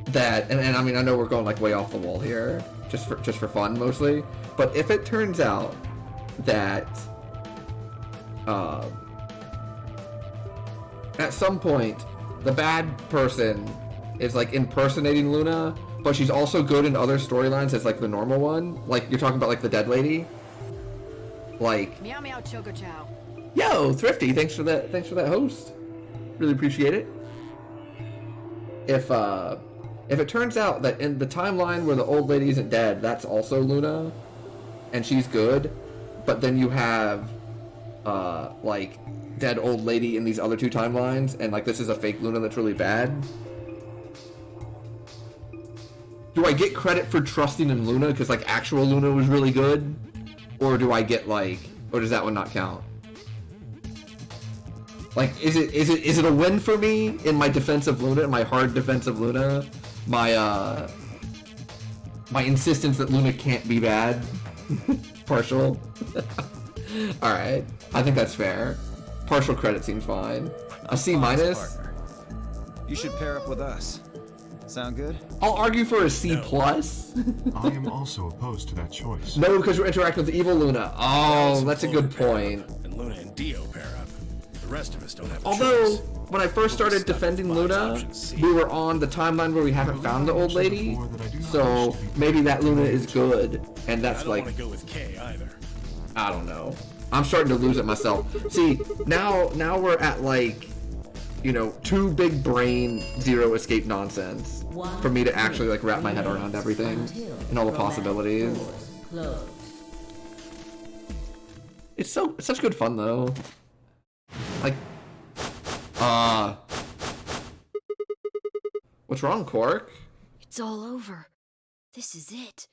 that, and I mean I know we're going like way off the wall here, just for fun mostly, but if it turns out that at some point the bad person is like impersonating Luna, but she's also good in other storylines as like the normal one, like you're talking about like the dead lady, like Meow meow choco chow. yo Thrifty, thanks for that host, really appreciate it. If it turns out that in the timeline where the old lady isn't dead, that's also Luna and she's good, but then you have like dead old lady in these other 2 timelines, and like this is a fake Luna that's really bad, do I get credit for trusting in Luna because like actual Luna was really good, or do I get like, or does that one not count? Like, is it a win for me in my defense of Luna, in my hard defense of Luna, my insistence that Luna can't be bad, partial? All right, I think that's fair. Partial credit seems fine. A C minus. Partner. You should pair up with us. Sound good? I'll argue for a C plus. I am also opposed to that choice. No, because we're interacting with the evil Luna. Oh, that's a good point. And Luna and Dio pair up. The rest of us don't have a Although, choice. when I first started defending Luna, we were on the timeline where we haven't found the old lady, so maybe that Luna is good, and that's I don't like, want to go with Kay either. I don't know. I'm starting to lose it myself. See, now we're at like, you know, 2 big brain, 0 escape nonsense for me to actually like wrap my head around everything and all the possibilities. It's such good fun though. Like, what's wrong, Quark? It's all over. This is it.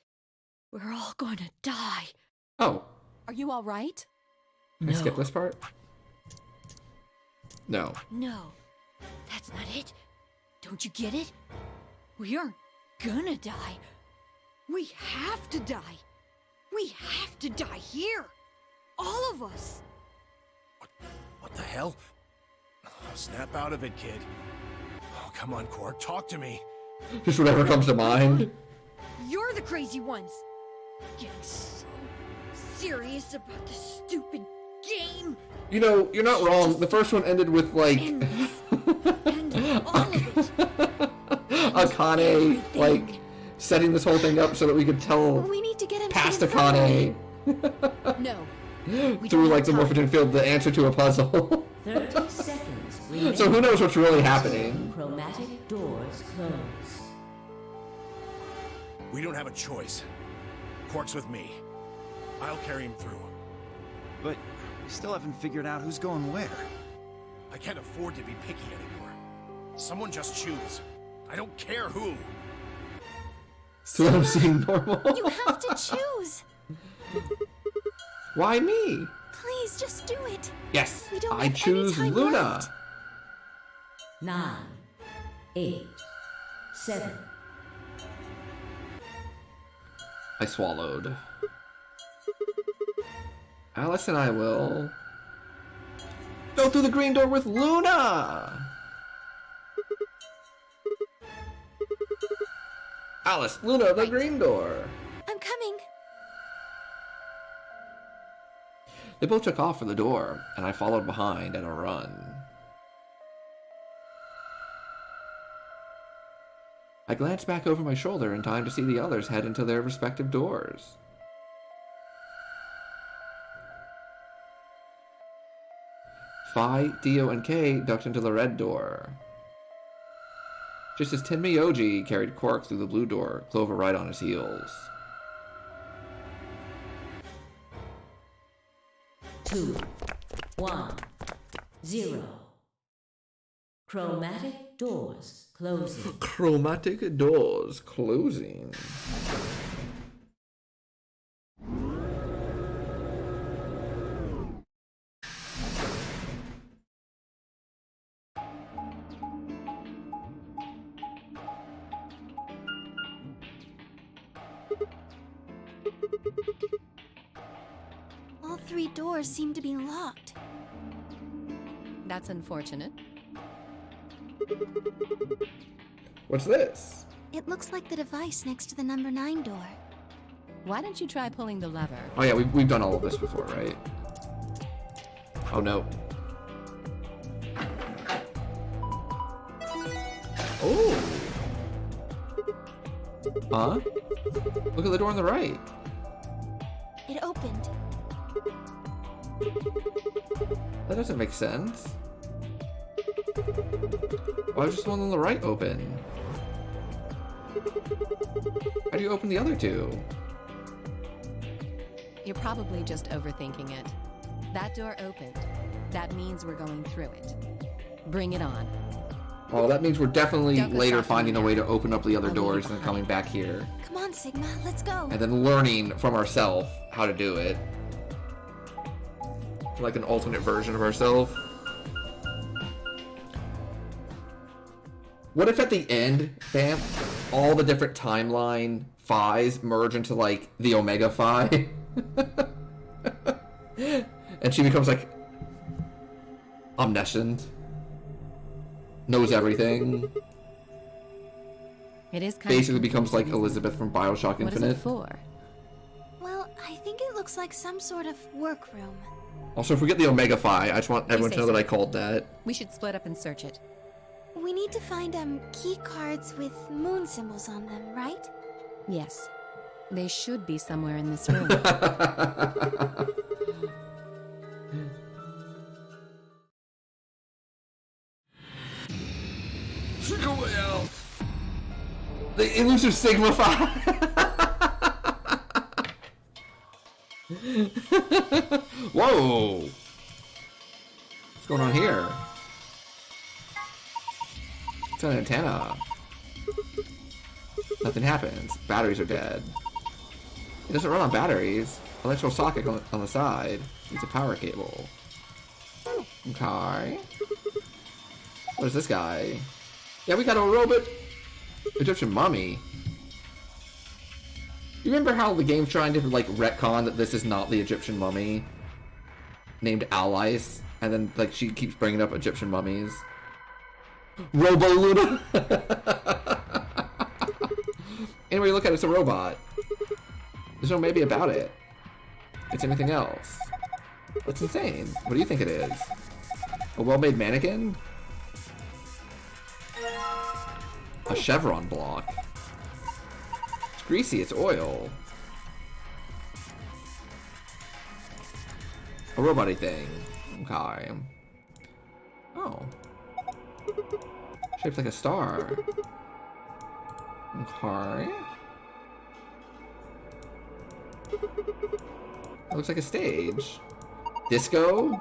We're all gonna die. Oh, Are you all right? can I skip this part? No. No, that's not it. Don't you get it? We aren't gonna die. We have to die. We have to die here. All of us. What the hell? Oh, snap out of it, kid. Oh, come on, Quark, talk to me. Just whatever comes to mind. You're the crazy ones. Getting so serious about this stupid game. You know, you're not wrong. The first one ended with like Akane, like, setting this whole thing up so that we could tell We need to get him past to Akane No. through, like, the Morphogen Field, the answer to a puzzle. 30 seconds remaining. So who knows what's really happening? Chromatic doors close. We don't have a choice. Quark's with me. I'll carry him through. But we still haven't figured out who's going where. I can't afford to be picky anymore. Someone just choose. I don't care who. So I'm seeing normal. You have to choose. Why me? Please, just do it. Yes, We don't I have any choose time Luna. left. 9, 8, 7. I swallowed. Alice and I will go through the green door with Luna. Alice, Luna, the green door. I'm coming. They both took off for the door, and I followed behind at a run. I glanced back over my shoulder in time to see the others head into their respective doors. Phi, Dio, and Kay ducked into the red door. Just as Tenmyoji carried Quark through the blue door, Clover right on his heels. 2, 1, 0. Chromatic doors closing. Chromatic doors closing. All 3 doors seem to be locked. That's unfortunate. What's this? It looks like the device next to the number 9 door. Why don't you try pulling the lever? Oh yeah, we've done all of this before, right? Oh no. Oh! Huh? Look at the door on the right. It opened. That doesn't make sense. Why was just the one on the right open? How do you open the other 2? You're probably just overthinking it. That door opened. That means we're going through it. Bring it on. Well, that means we're definitely Don't go later stalking finding me a now. way to open up the other I'll leave doors you and then coming back here. Come on, Sigma, let's go. And then learning from ourselves how to do it. Like an alternate version of ourselves. What if at the end, bam, all the different timeline Phis merge into like the Omega Phi? And she becomes like omniscient. Knows everything. It is kind Basically of becomes like confusing, isn't Elizabeth from Bioshock What is Infinite. it for? Well, I think it looks like some sort of workroom. Also, forget the Omega Phi. I just want everyone to know that I called that. We should split up and search it. We need to find key cards with moon symbols on them, right? Yes. They should be somewhere in this room. Trickle way out. The elusive Sigma Phi. Whoa! What's going on here? It's an antenna. Nothing happens. Batteries are dead. It doesn't run on batteries. Electrical socket on the side. It's a power cable. Okay. What is this guy? Yeah, we got a robot Egyptian mummy. You remember how the game's trying to like retcon that this is not the Egyptian mummy named Allies, and then like she keeps bringing up Egyptian mummies. Robo Luna. Anyway, look at it, it's a robot. There's no maybe about it. It's anything else. That's insane. What do you think it is? A well-made mannequin? A chevron block. It's greasy, it's oil. A robot-y thing. Okay. Oh. Shaped like a star. Okay. It looks like a stage. Disco?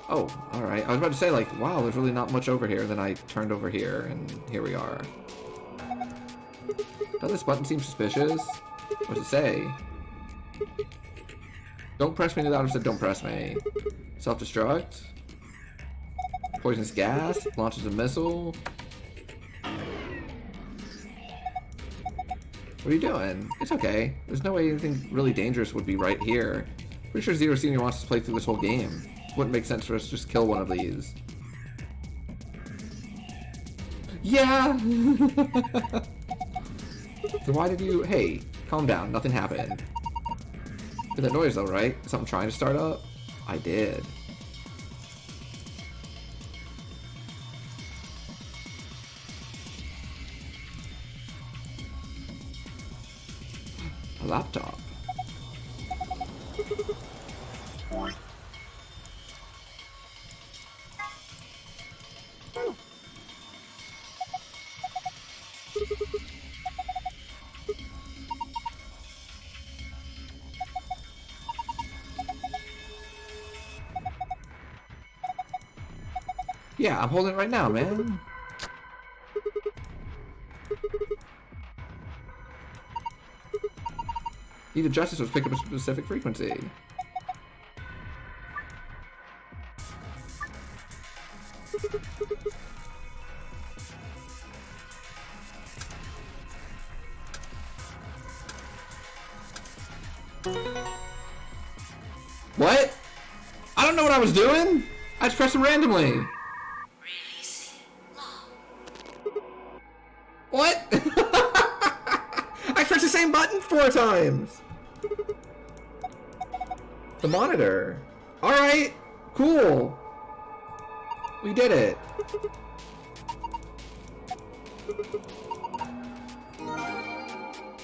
Oh, alright. I was about to say, like, wow, there's really not much over here. Then I turned over here, and here we are. Does this button seem suspicious? What does it say? Don't press me. The doctor said don't press me. Self-destruct? Poisonous gas? Launches a missile? What are you doing? It's okay. There's no way anything really dangerous would be right here. Pretty sure Zero Senior wants us to play through this whole game. Wouldn't make sense for us to just kill one of these. Yeah! So why did you... Hey, calm down. Nothing happened. Did that noise though, right? Something trying to start up? I did. A laptop. Yeah, I'm holding it right now, man. Need adjust this to pick up a specific frequency. What? I don't know what I was doing. I just pressed them randomly. What? I pressed the same button 4 times. The monitor. Alright. Cool. We did it.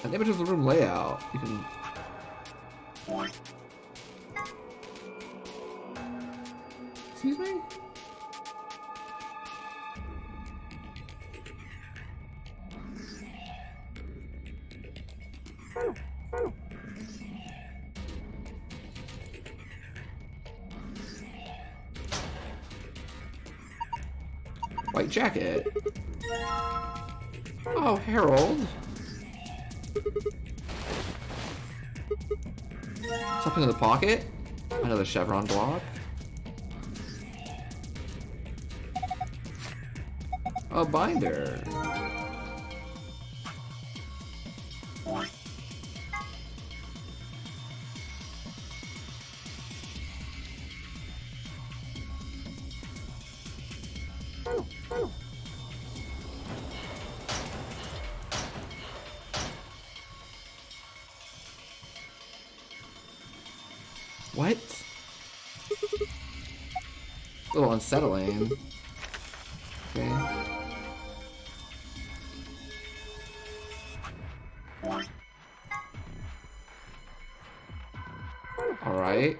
An image of the room layout. You can... Excuse me? White jacket. Oh, Harold. Something in the pocket? Another chevron block. A binder. What? A little unsettling. Okay. Alright.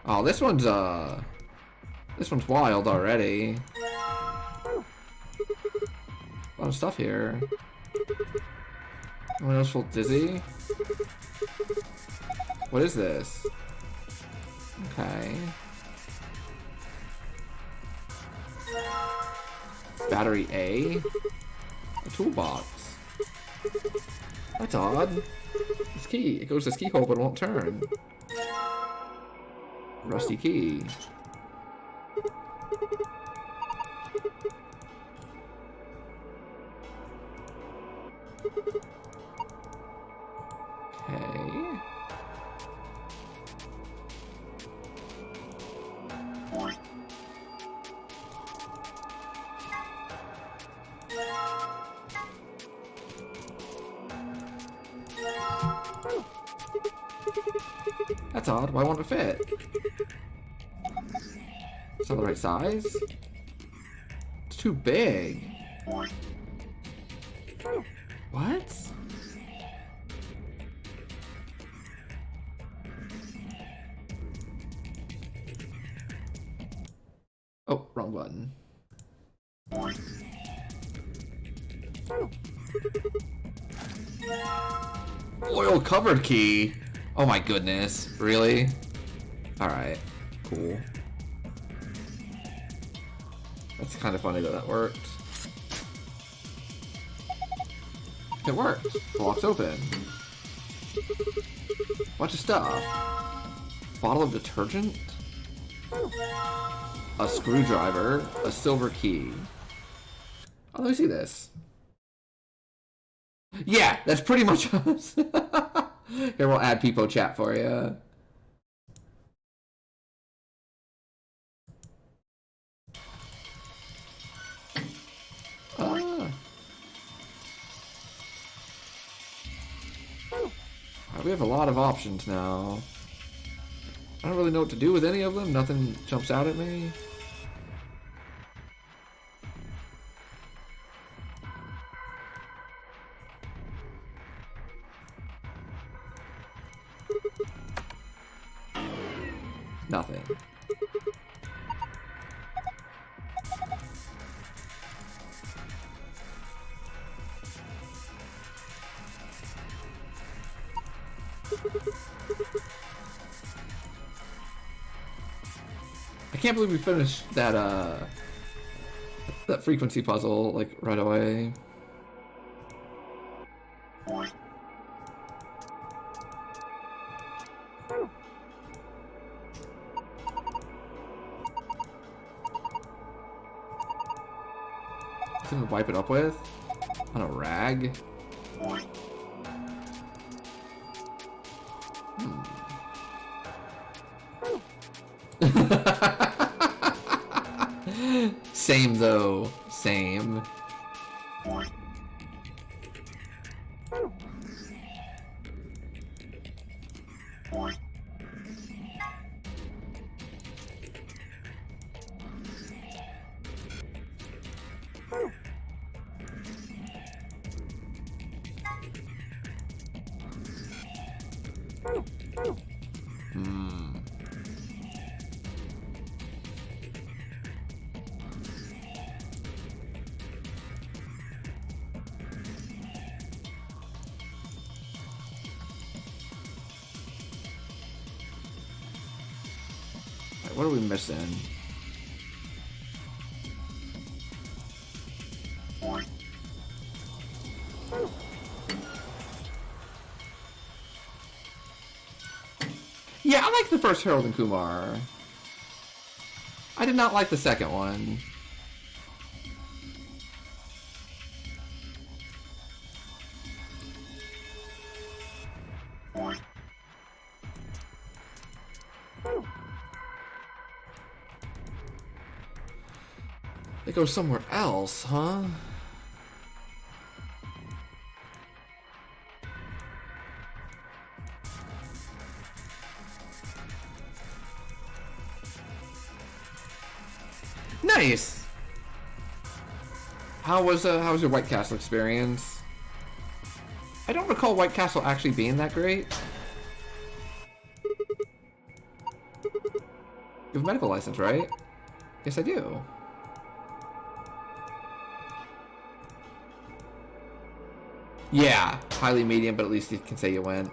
Oh, this one's wild already. A lot of stuff here. Anyone else feel dizzy? What is this? Okay. Battery A? A toolbox. That's odd. This key. It goes to this keyhole but it won't turn. Rusty key. Okay. That's odd. Why won't it fit? It's not the right size? It's too big. What? Oh, wrong button. Oil covered key. Oh my goodness. Really? Alright. Cool. That's kind of funny that that worked. It worked. The lock's open. Bunch of stuff. Bottle of detergent? A screwdriver. A silver key. Oh, let me see this. Yeah, that's pretty much us. Here, we'll add Peepo chat for you. We have a lot of options now. I don't really know what to do with any of them. Nothing jumps out at me. Nothing. I can't believe we finished that that frequency puzzle like right away. Something to wipe it up with? On a rag? Same though. Same. What are we missing? Yeah, I like the first Harold and Kumar. I did not like the second one. They go somewhere else, huh? Nice. How was your White Castle experience? I don't recall White Castle actually being that great. You have a medical license, right? Yes, I do. Yeah, highly medium, but at least you can say you went.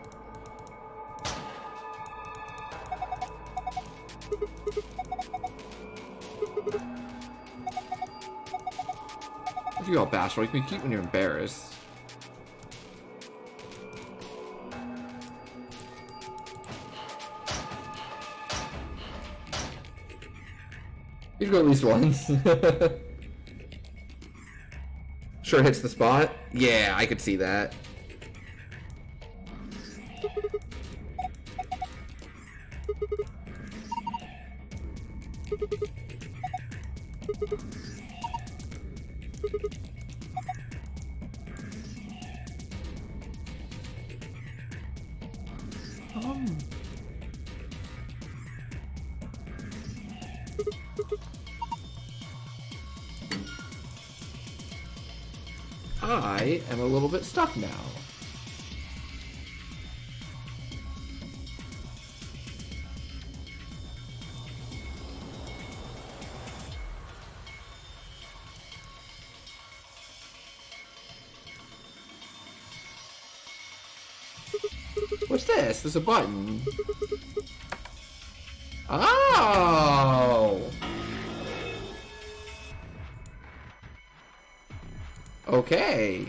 If you're all bashful, you can be cute when you're embarrassed. You go at least once. Sure hits the spot? Yeah, I could see that. I am a little bit stuck now. What's this? There's a button. Oh! Okay.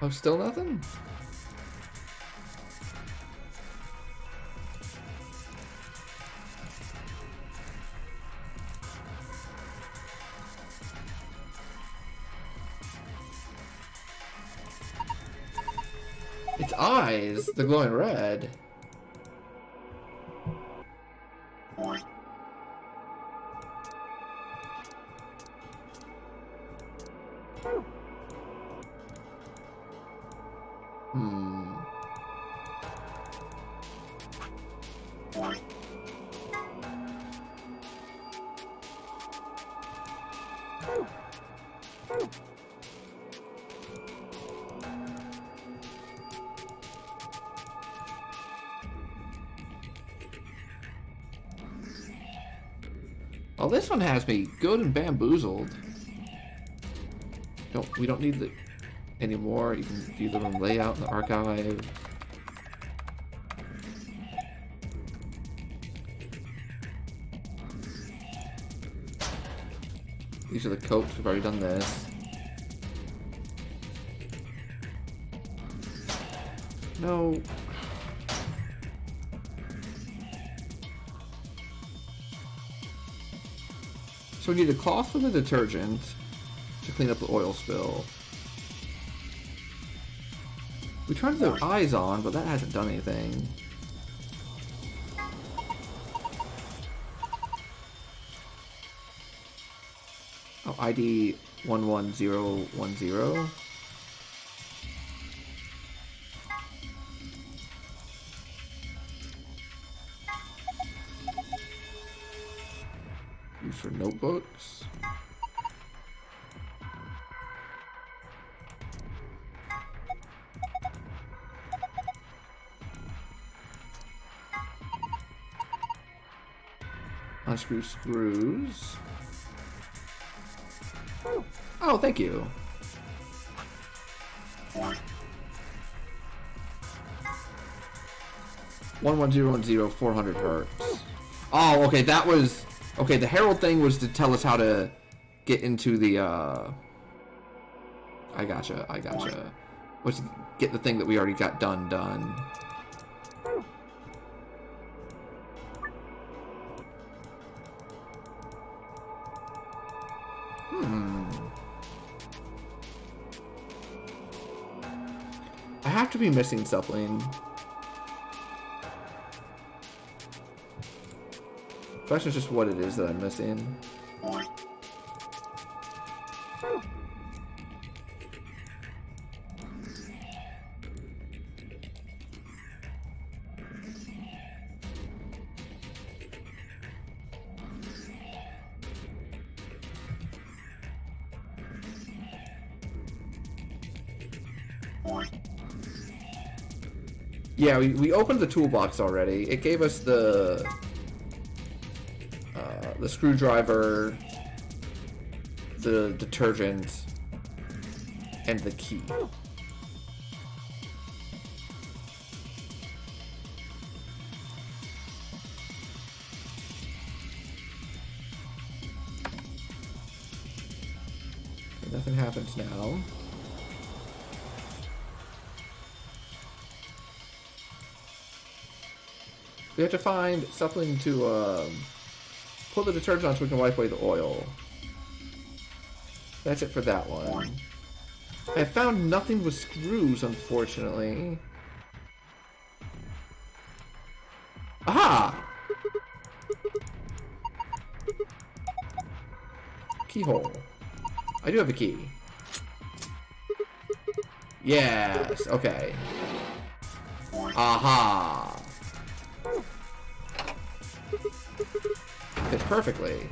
Oh, still nothing? Its eyes, they're glowing red. Oh, this one has me good and bamboozled. We don't need the anymore. You can view the room layout in the archive. These are the coats. We've already done this. No. So we need a cloth for the detergent to clean up the oil spill. We turned the eyes on, but that hasn't done anything. Oh, ID 11010. Use for notebooks. Unscrew screws. Oh, thank you. (11010) 400 hertz. Oh, okay, that was... Okay, the Herald thing was to tell us how to get into the, I gotcha. Was to get the thing that we already got done. I have to be missing something. The question is just what it is that I'm missing. Yeah, we opened the toolbox already. It gave us the screwdriver, the detergent, and the key. Nothing happens now. We have to find something to put the detergent on so we can wipe away the oil. That's it for that one. I found nothing with screws, unfortunately. Aha! Keyhole. I do have a key. Yes, okay. Aha! Fits perfectly.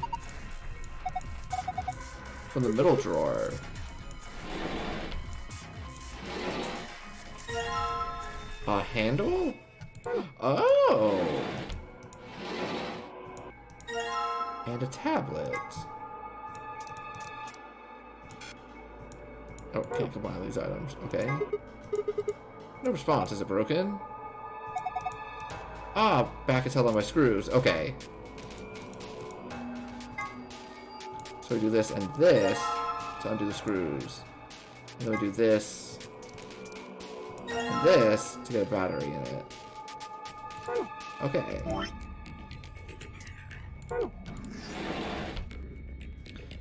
From the middle drawer. A handle? Oh! And a tablet. Oh, can't combine these items. Okay. No response. Is it broken? Ah, back is held on my screws. Okay. So we do this and this to undo the screws. And then we do this and this to get a battery in it. Okay.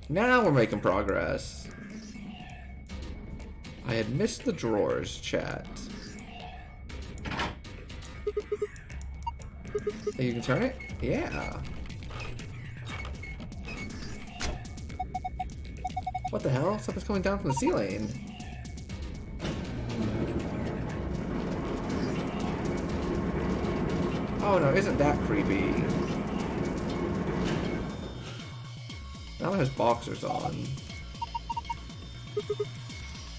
Now we're making progress. I had missed the drawers, chat. Hey, you can turn it? Yeah. What the hell? Something's coming down from the ceiling. Oh no, isn't that creepy? That one has boxers on.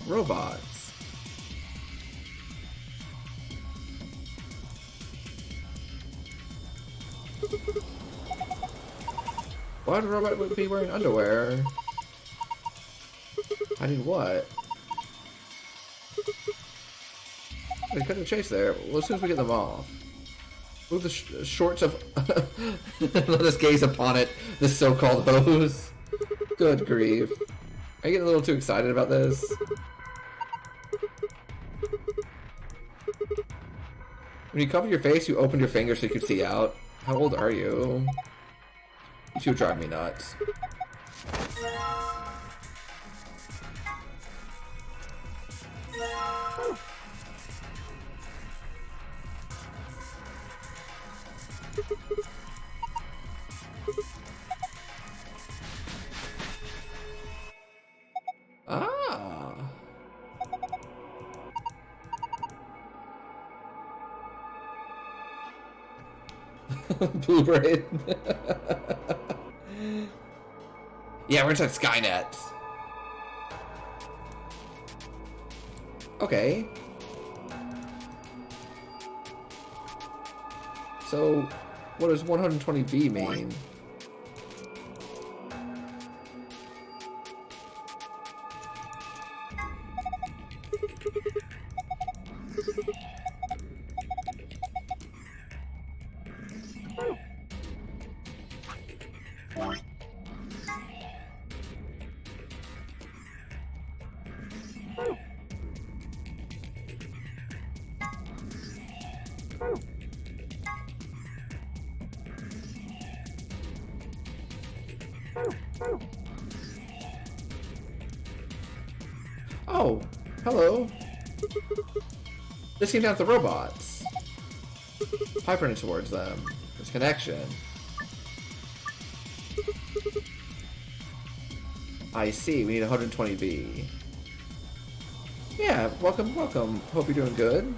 Robots. Why would a robot be wearing underwear? I need what? We cut the chase there. Well, as soon as we get them off. Move the shorts of... Let us gaze upon it, this so-called hose. Good grief. Are you getting a little too excited about this? When you cover your face, you open your fingers so you can see out. How old are you? You two drive me nuts. Ah. Blue braid. Yeah, we're inside Skynet. Okay. So, what does 120V mean? Oh, hello. This came down to the robots. Pipe running towards them. There's connection. I see, we need 120V. Yeah, welcome, welcome. Hope you're doing good.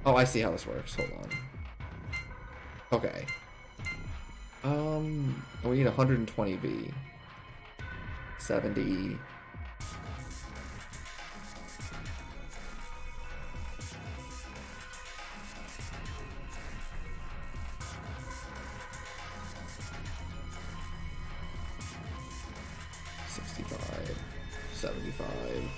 Oh, I see how this works. Hold on. Okay. We need 120V. 70. $65. $75.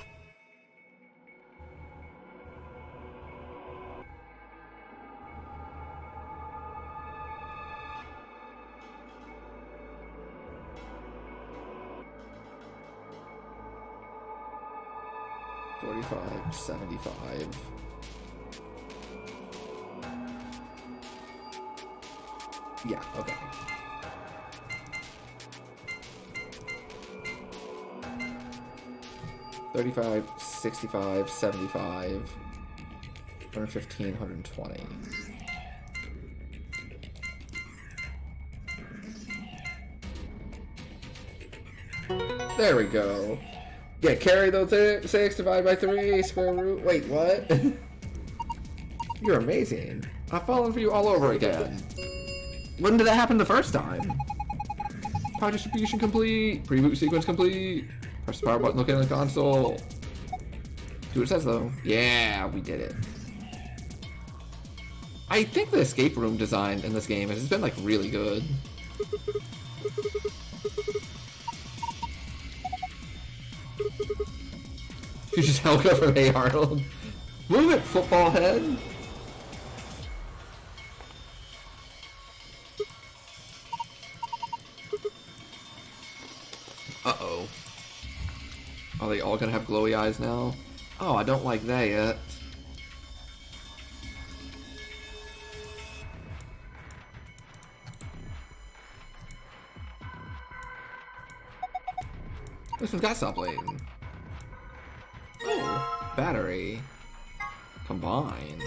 $45, $75. Yeah, okay. $100. 120V. 35, 65, 75, 115, 120. There we go. Yeah, carry those 6, divide by 3, square root. Wait, what? You're amazing. I've fallen for you all over again. When did that happen the first time? Power distribution complete. Preboot sequence complete. Press the power button, look at the console. Do what it says though. Yeah, we did it. I think the escape room design in this game has been like really good. You just Helga from Hey Arnold. Move it, football head. Uh-oh. Are they all gonna have glowy eyes now? Oh, I don't like that yet. This one's got something. Oh, battery. Combine.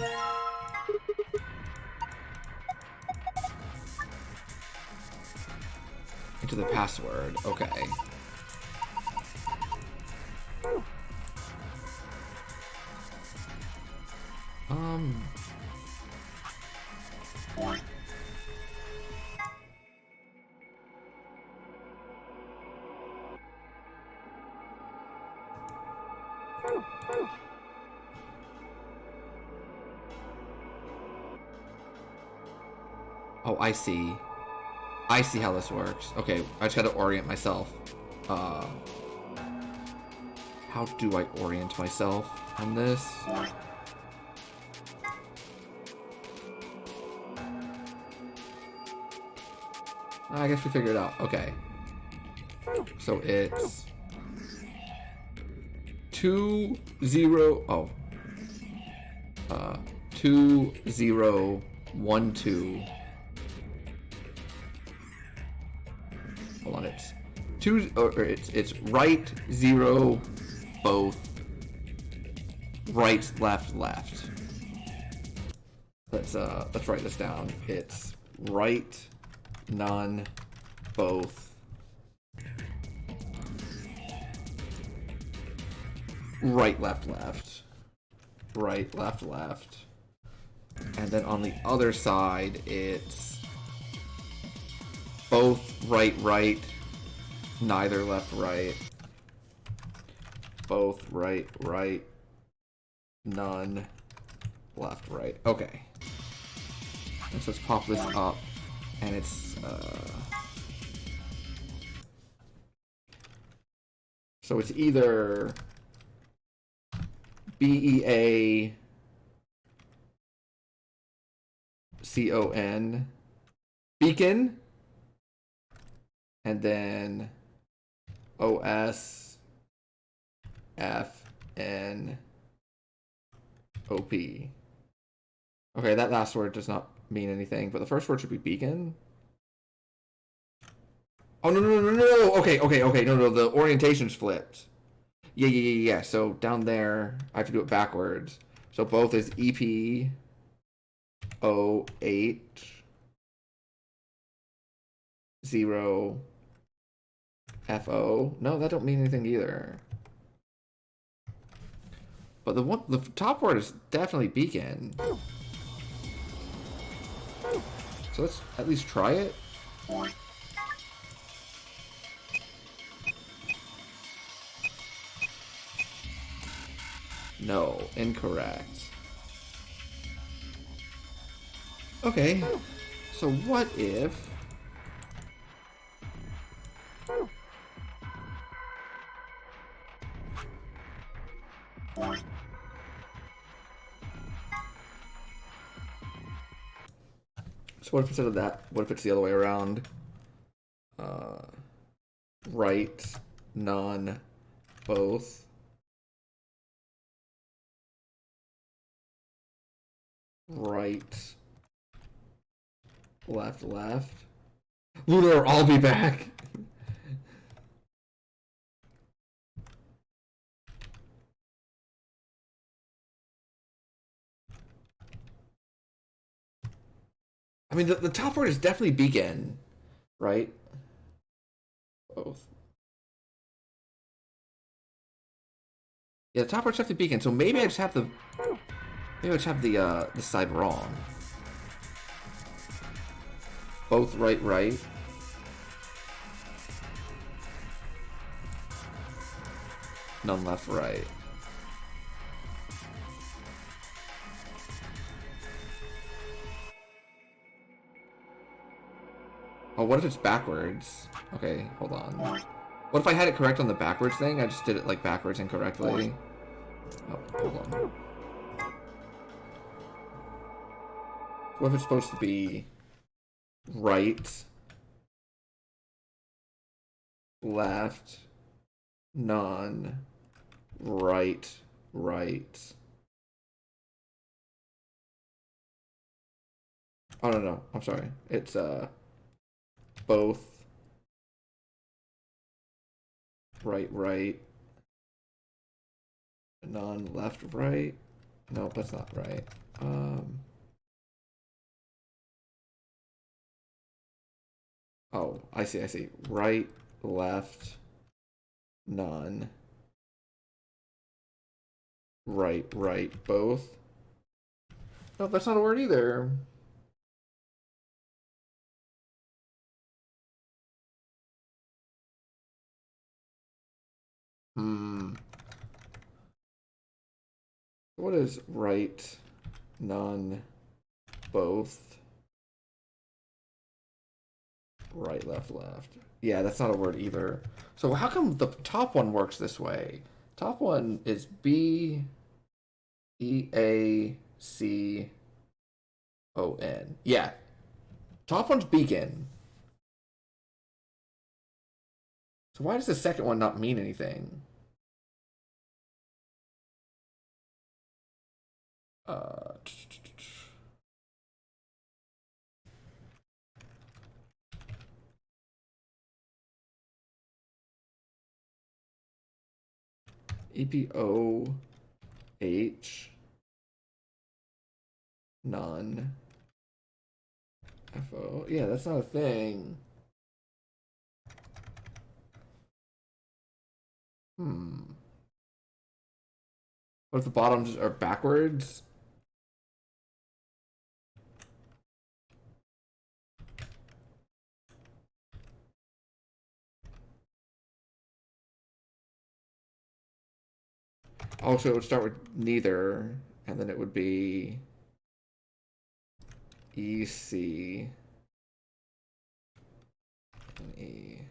Into the password. Okay. Oh, I see. I see how this works. Okay, I just gotta orient myself. How do I orient myself on this? I guess we figured it out. Okay. So it's 2 0 oh 2 0 1 2. Hold on, it's 2 or it's right 0 both, right left left. Let's write this down. It's right none both, right left left, right left left, and then on the other side it's both right right, neither left right, both right right, none left right. Okay, and so let's pop this up, and it's so it's either BEACON, beacon, and then OSFNOP. Okay, that last word does not mean anything, but the first word should be beacon. Oh, no. Okay, no, the orientation's flipped. Yeah. So down there, I have to do it backwards. So both is EP08 0 FO. No, that don't mean anything either. But the top word is definitely beacon. So let's at least try it. No, incorrect. Okay, so what if... So what if instead of that, what if it's the other way around? Right, none, both. Right, left, left. Lunar, I'll be back. I mean, the top word is definitely beacon, right? Both. Yeah, the top word's definitely beacon. So maybe I just have the the side wrong. Both right, right. None left, right. Oh, what if it's backwards? Okay, hold on. What if I had it correct on the backwards thing? I just did it like backwards incorrectly. Oh, hold on. What if it's supposed to be right, left, none, right, right. Oh, no, I'm sorry. It's, both right, right, none, left, right. No, that's not right. Oh, I see. Right, left, none, right, right, both. No, that's not a word either. What is right, none, both, right, left, left? Yeah, that's not a word either. So how come the top one works this way? Top one is B E A C O N. Yeah. Top one's beacon. So why does the second one not mean anything? EPOH none FO. Yeah, that's not a thing. What if the bottoms are backwards? Also, it would start with neither, and then it would be EC and E.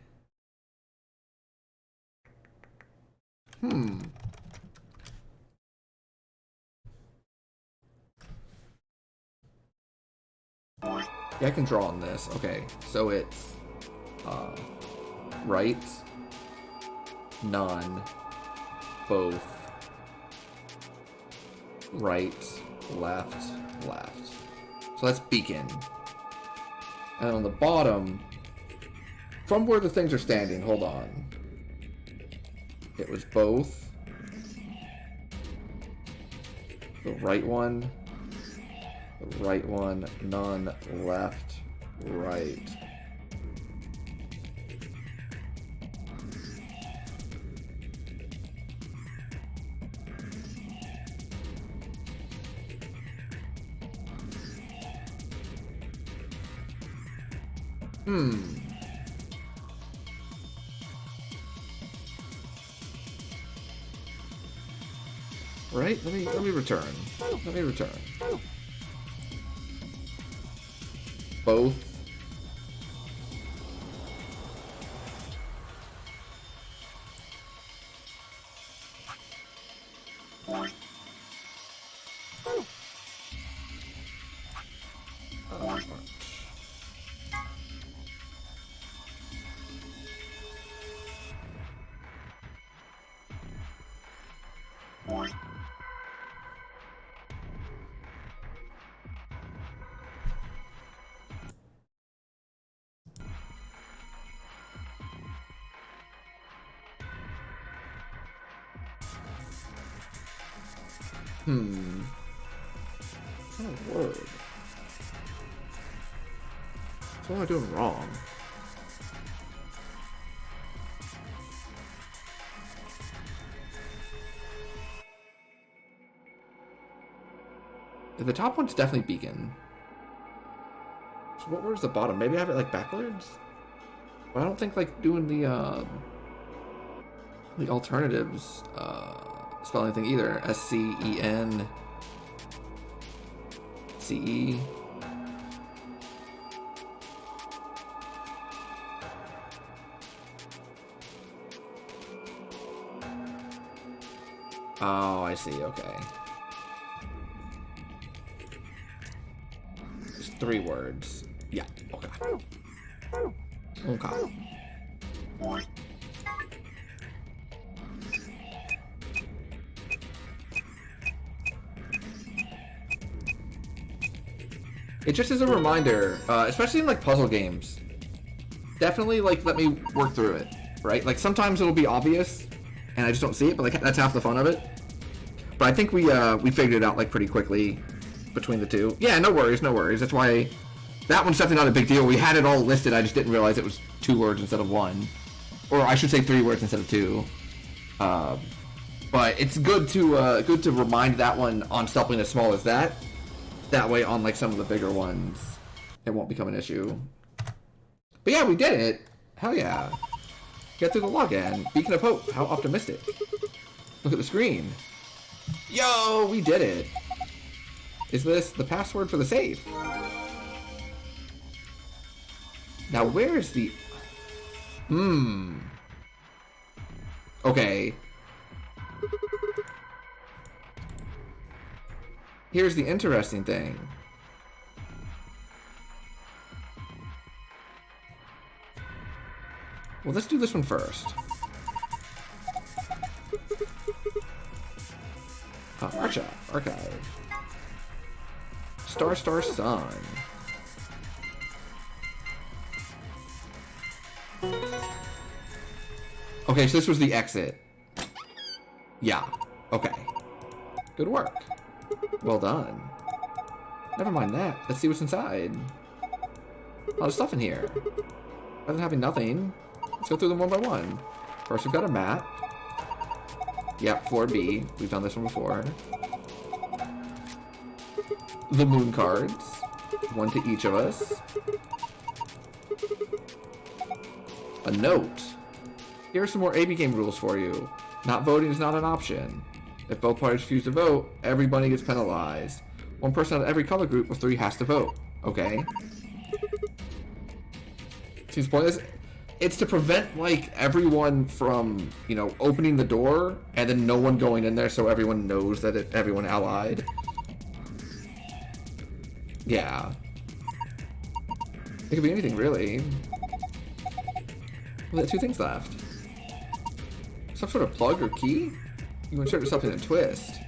Yeah, I can draw on this. Okay, so it's right, none, both, right, left, left. So that's beacon. And on the bottom, from where the things are standing, hold on. It was both. The right one, none, left, right. Right? Let me return. Let me return. Both. What kind of word? What am I doing wrong? The top one's definitely Beacon. So what word's the bottom? Maybe I have it like backwards? But I don't think like doing the alternatives spell anything either. S-C-E-N-C-E. Oh, I see, okay. There's 3 words. Yeah, okay. Okay. It just is a reminder, especially in like puzzle games. Definitely like let me work through it, right? Like sometimes it'll be obvious and I just don't see it, but like that's half the fun of it. But I think we figured it out like pretty quickly between the two. Yeah, no worries, no worries. That's why that one's definitely not a big deal. We had it all listed, I just didn't realize it was 2 words instead of 1. Or I should say 3 words instead of 2. But it's good to remind that one on something as small as that. That way on like some of the bigger ones, it won't become an issue. But yeah, we did it. Hell yeah. Get through the login. Beacon of Hope. How optimistic. Look at the screen. Yo, we did it. Is this the password for the safe? Now where's the... Okay. Here's the interesting thing. Well, let's do this one first. Archive. Star Sun. Okay, so this was the exit. Yeah. Okay. Good work. Well done. Never mind that. Let's see what's inside. A lot of stuff in here. Rather than having nothing, let's go through them one by one. First, we've got a map. Yep, floor B. We've done this one before. The moon cards. 1 to each of us. A note. Here are some more AB game rules for you. Not voting is not an option. If both parties refuse to vote, everybody gets penalized. 1 person out of every color group of 3 has to vote. Okay. Seems pointless. It's to prevent, like, everyone from, you know, opening the door and then no one going in there so everyone knows that everyone allied. Yeah. It could be anything, really. Well, there are 2 things left. Some sort of plug or key? You insert yourself in a twist.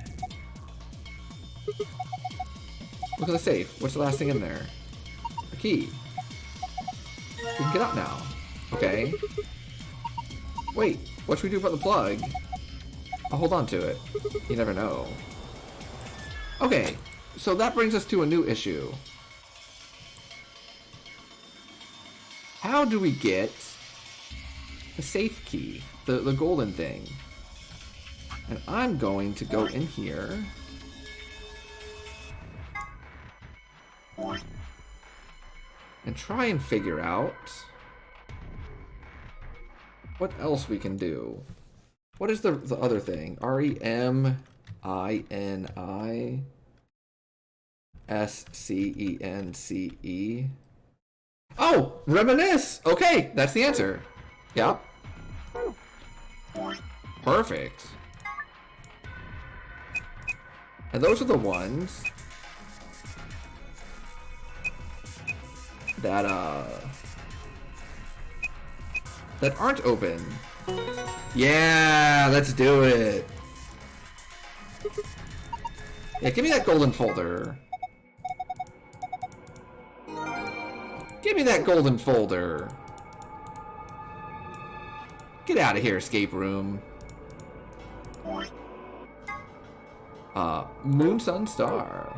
Look at the safe. What's the last thing in there? A key. We can get up now. Okay. Wait, what should we do about the plug? I'll hold on to it. You never know. Okay, so that brings us to a new issue. How do we get the safe key? The golden thing. And I'm going to go in here. And try and figure out what else we can do. What is the other thing? REMINISCENCE. Oh! Reminisce! Okay, that's the answer. Yep. Perfect. And those are the ones that aren't open. Yeah, let's do it. Yeah, give me that golden folder. Give me that golden folder. Get out of here, escape room. Moon, Sun, Star.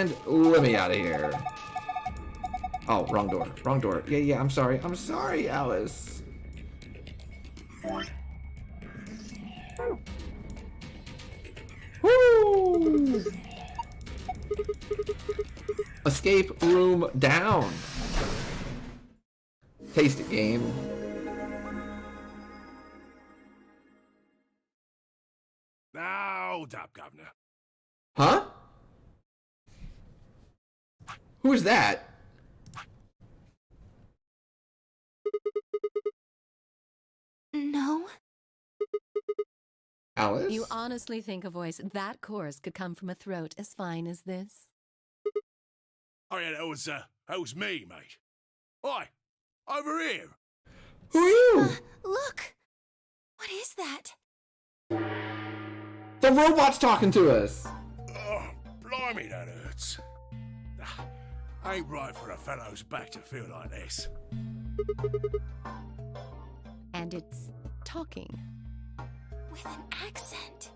And let me out of here. Oh, wrong door. Wrong door. Yeah, I'm sorry. I'm sorry, Alice. Woo! Escape room down. Taste it, game. Now, hold up, Governor. Huh? Who is that? No. Alice? You honestly think a voice that coarse could come from a throat as fine as this? Oh yeah, that was me, mate. Oi, over here. Who are you? Look! What is that? The robot's talking to us. Oh, blimey, that hurts. Ain't right for a fellow's back to feel like this. And it's talking. With an accent.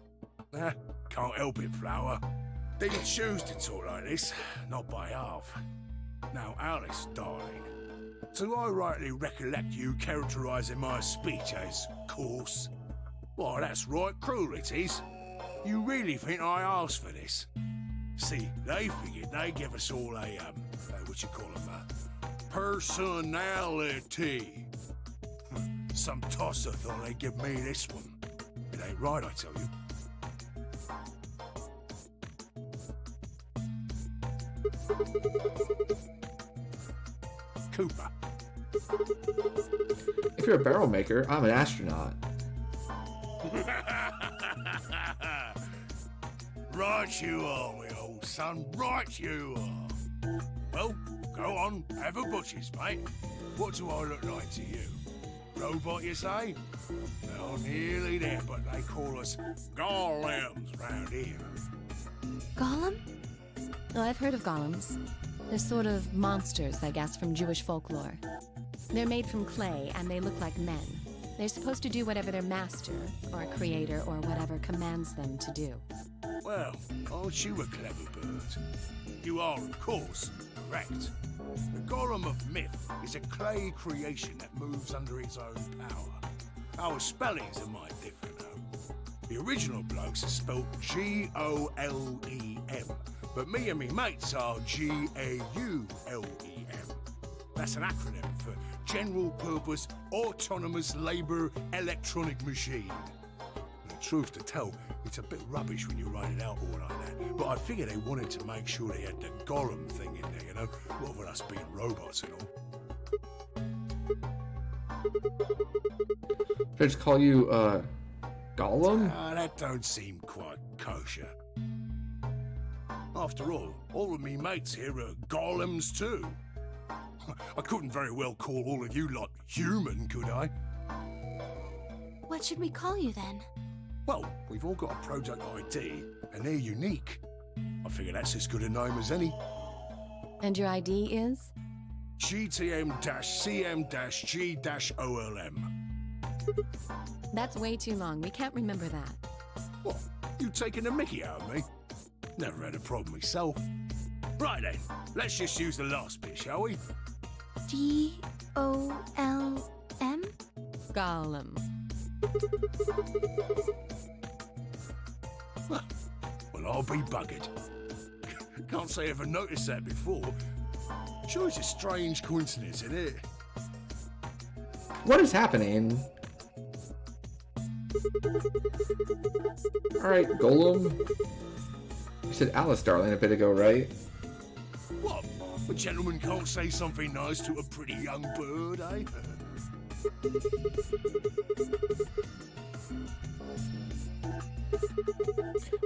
Can't help it, Flower. Didn't choose to talk like this, not by half. Now, Alice, darling, do I rightly recollect you characterising my speech as coarse? Why, that's right cruel it is. You really think I asked for this? See, they figured they'd give us all a, what you call them, personality. Some tosser thought they'd give me this one. It ain't right, I tell you. Cooper. If you're a barrel maker, I'm an astronaut. Right you are, my old son, right you are. Well, go on, have a butcher's, mate. What do I look like to you? Robot, you say? Well, nearly there, but they call us golems round here. Golem? Oh, I've heard of golems. They're sort of monsters, I guess, from Jewish folklore. They're made from clay, and they look like men. They're supposed to do whatever their master, or creator, or whatever commands them to do. Well, aren't you a clever bird? You are, of course, correct. The Golem of Myth is a clay creation that moves under its own power. Our spellings are might different, though. The original blokes are spelt G-O-L-E-M, but me and me mates are G-A-U-L-E-M. That's an acronym for General Purpose Autonomous Labour Electronic Machine. And the truth to tell, it's a bit rubbish when you write it out all like that, but I figure they wanted to make sure they had the Golem thing in there, you know, what with us being robots and all. Should I just call you, Gollum? That don't seem quite kosher. After all of me mates here are golems too. I couldn't very well call all of you lot human, could I? What should we call you then? Well, we've all got a product ID, and they're unique. I figure that's as good a name as any. And your ID is? GTM-CM-G-OLM. That's way too long. We can't remember that. What? You taking a mickey out of me? Never had a problem myself. Right then, let's just use the last bit, shall we? G-O-L-M? Golem. Well, I'll be buggered. Can't say I ever noticed that before. Sure, it's a strange coincidence, isn't it? What is happening? Alright, Golem. You said Alice, darling, a bit ago, right? What? A gentleman can't say something nice to a pretty young bird, eh?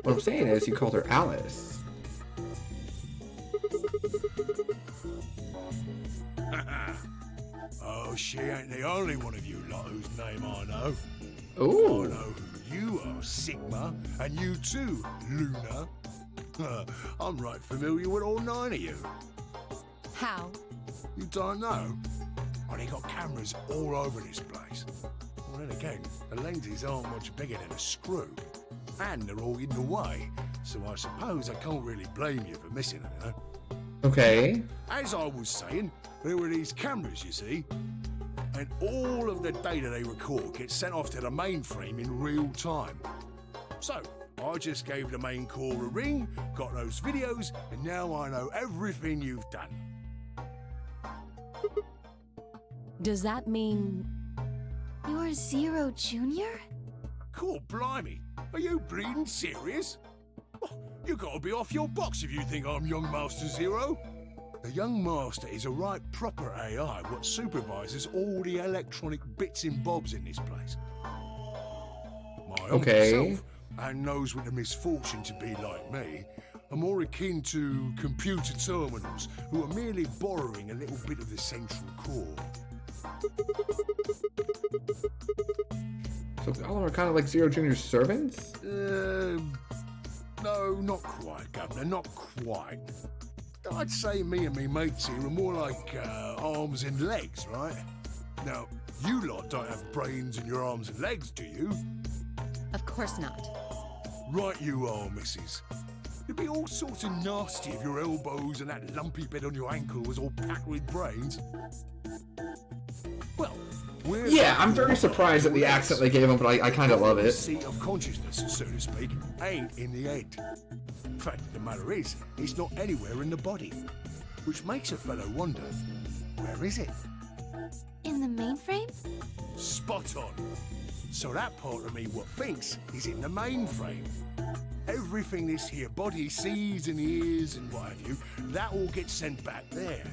What I'm saying is, you called her Alice. Oh, she ain't the only one of you lot whose name I know. Ooh. I know who you are, Sigma, and you too, Luna. I'm right familiar with all 9 of you. How? You don't know? Oh, they got cameras all over this place. Well, then again, the lenses aren't much bigger than a screw. And they're all hidden away, so I suppose I can't really blame you for missing it, you know? Okay. As I was saying, there were these cameras, you see, and all of the data they record gets sent off to the mainframe in real time. So, I just gave the main core a ring, got those videos, and now I know everything you've done. Does that mean... You're Zero Jr.? Cool, blimey. Are you bleeding serious? Oh, you gotta be off your box if you think I'm Young Master Zero. The Young Master is a right proper AI what supervises all the electronic bits and bobs in this place. My own self, and those with the misfortune to be like me, are more akin to computer terminals who are merely borrowing a little bit of the central core. So all of them are kind of like Zero Jr.'s servants? No, not quite, Governor, not quite. I'd say me and me mates here are more like arms and legs, right? Now, you lot don't have brains in your arms and legs, do you? Of course not. Right you are, missus. It'd be all sorts of nasty if your elbows and that lumpy bit on your ankle was all packed with brains. Well, yeah, I'm very surprised at the accent they gave him, but I kind of love The it. seat of consciousness, so to speak, ain't in the head. Fact of the matter is, it's not anywhere in the body. Which makes a fellow wonder, where is it? In the mainframe? Spot on. So that part of me what thinks is in the mainframe. Everything this here body sees and hears and what have you, that all gets sent back there.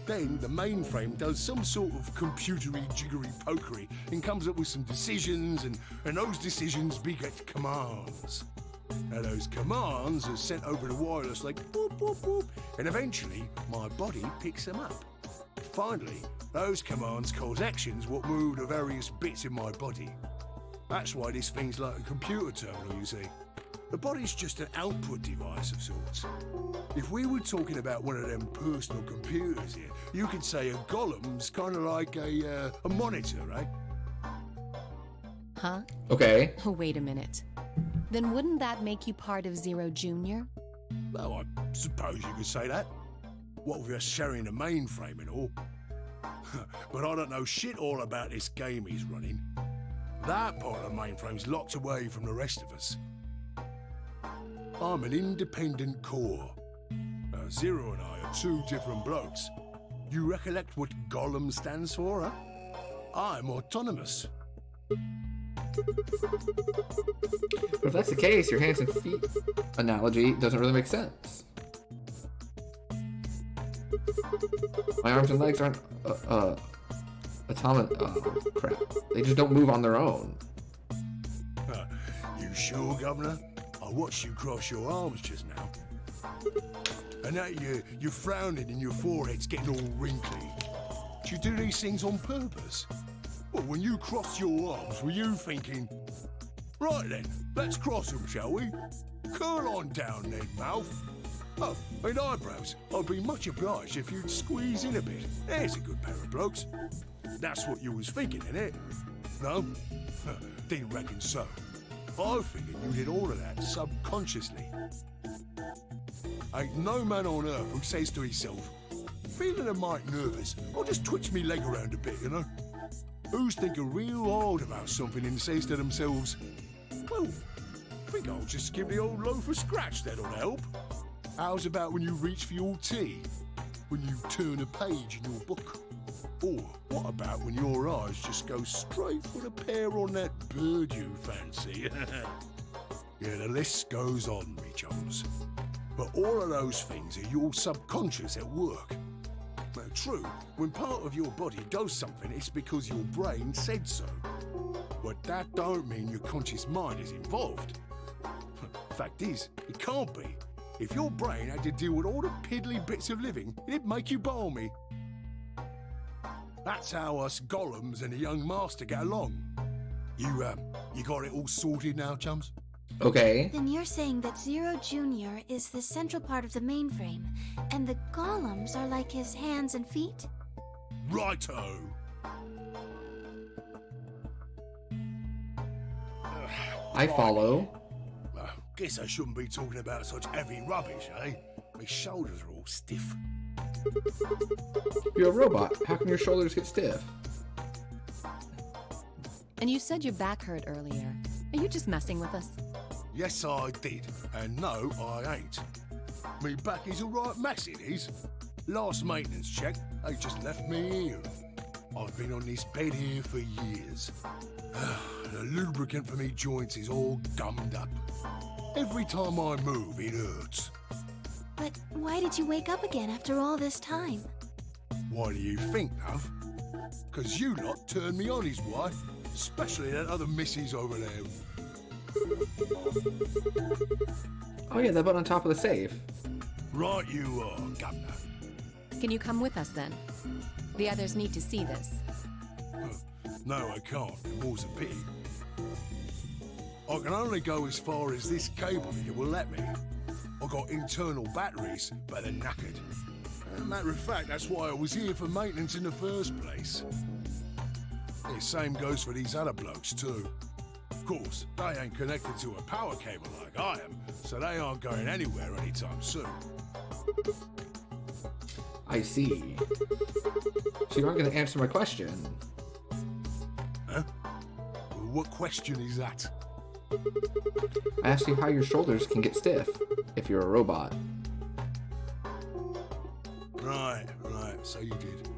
Then the mainframe does some sort of computery jiggery pokery and comes up with some decisions, and those decisions beget commands. Now those commands are sent over the wireless like boop boop boop, and eventually my body picks them up. Finally, those commands cause actions what move the various bits in my body. That's why this thing's like a computer terminal, you see. The body's just an output device of sorts. If we were talking about one of them personal computers here, you could say a golem's kind of like a monitor, right? Huh? Okay. Oh, wait a minute. Then wouldn't that make you part of Zero Jr.? Well, I suppose you could say that. What with us sharing the mainframe and all. But I don't know shit all about this game he's running. That part of the mainframe's locked away from the rest of us. I'm an independent core. Zero and I are two different blokes. You recollect what Golem stands for, huh? I'm autonomous. But if that's the case, your hands and feet analogy doesn't really make sense. My arms and legs aren't autonomous. Oh, crap. They just don't move on their own. You sure, Governor? I watched you cross your arms just now. And now you're frowning and your forehead's getting all wrinkly. Do you do these things on purpose? Well, when you crossed your arms, were you thinking, right then, let's cross them, shall we? Curl on down then, mouth. Oh, and eyebrows. I'd be much obliged if you'd squeeze in a bit. There's a good pair of blokes. That's what you was thinking, innit? No? Didn't reckon so. I figured you did all of that subconsciously. Ain't no man on earth who says to himself, feeling a mite nervous, I'll just twitch me leg around a bit, you know? Who's thinking real hard about something and says to themselves, well, I think I'll just give the old loaf a scratch, that'll help. How's about when you reach for your tea? When you turn a page in your book? Or what about when your eyes just go straight for the pear on that bird you fancy? Yeah, the list goes on, me chums. But all of those things are your subconscious at work. Now, true, when part of your body does something, it's because your brain said so. But that don't mean your conscious mind is involved. Fact is, it can't be. If your brain had to deal with all the piddly bits of living, it'd make you balmy. That's how us golems and the young master get along. You got it all sorted now, chums? Okay. Then you're saying that Zero Jr. is the central part of the mainframe, and the golems are like his hands and feet? Righto! I follow. Guess I shouldn't be talking about such heavy rubbish, eh? My shoulders are all stiff. You're a robot. How can your shoulders get stiff? And you said your back hurt earlier. Are you just messing with us? Yes, I did. And no, I ain't. Me back is a right mess, it is. Last maintenance check, they just left me here. I've been on this bed here for years. The lubricant for me joints is all gummed up. Every time I move, it hurts. But why did you wake up again after all this time? Why do you think, love? 'Cause you lot turned me on his wife, especially that other missus over there. Oh yeah, that button on top of the safe. Right you are, Governor. Can you come with us then? The others need to see this. No, I can't. It was a pity. I can only go as far as this cable here will let me. I've got internal batteries, but they're knackered. Matter of fact, that's why I was here for maintenance in the first place. The same goes for these other blokes too. Of course, they ain't connected to a power cable like I am, so they aren't going anywhere anytime soon. I see. So you aren't going to answer my question. Huh? What question is that? I asked you how your shoulders can get stiff if you're a robot. Right, so you did.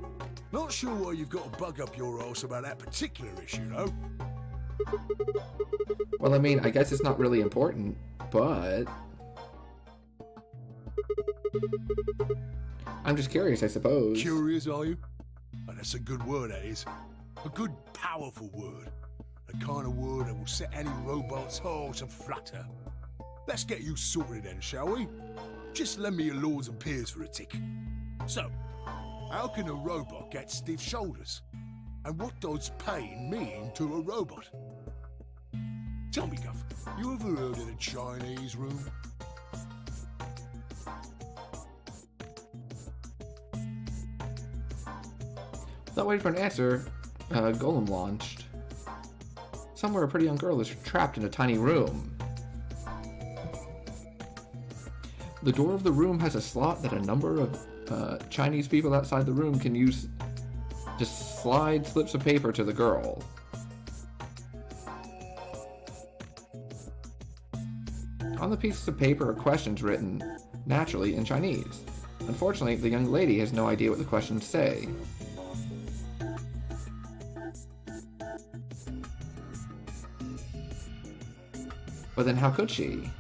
Not sure why you've got to bug up your arse about that particular issue, though. Well, I mean, I guess it's not really important, but... I'm just curious, I suppose. Curious, are you? Oh, that's a good word, that is. A good, powerful word. The kind of word that will set any robot's heart to flutter. Let's get you sorted then, shall we? Just lend me your lords and peers for a tick. So, how can a robot get stiff shoulders? And what does pain mean to a robot? Tell me, Guff, you ever heard of the Chinese room? Without waiting for an answer, Golem launched. Somewhere a pretty young girl is trapped in a tiny room. The door of the room has a slot that a number of Chinese people outside the room can use to slide slips of paper to the girl. On the pieces of paper are questions written, naturally, in Chinese. Unfortunately, the young lady has no idea what the questions say. But then how could she?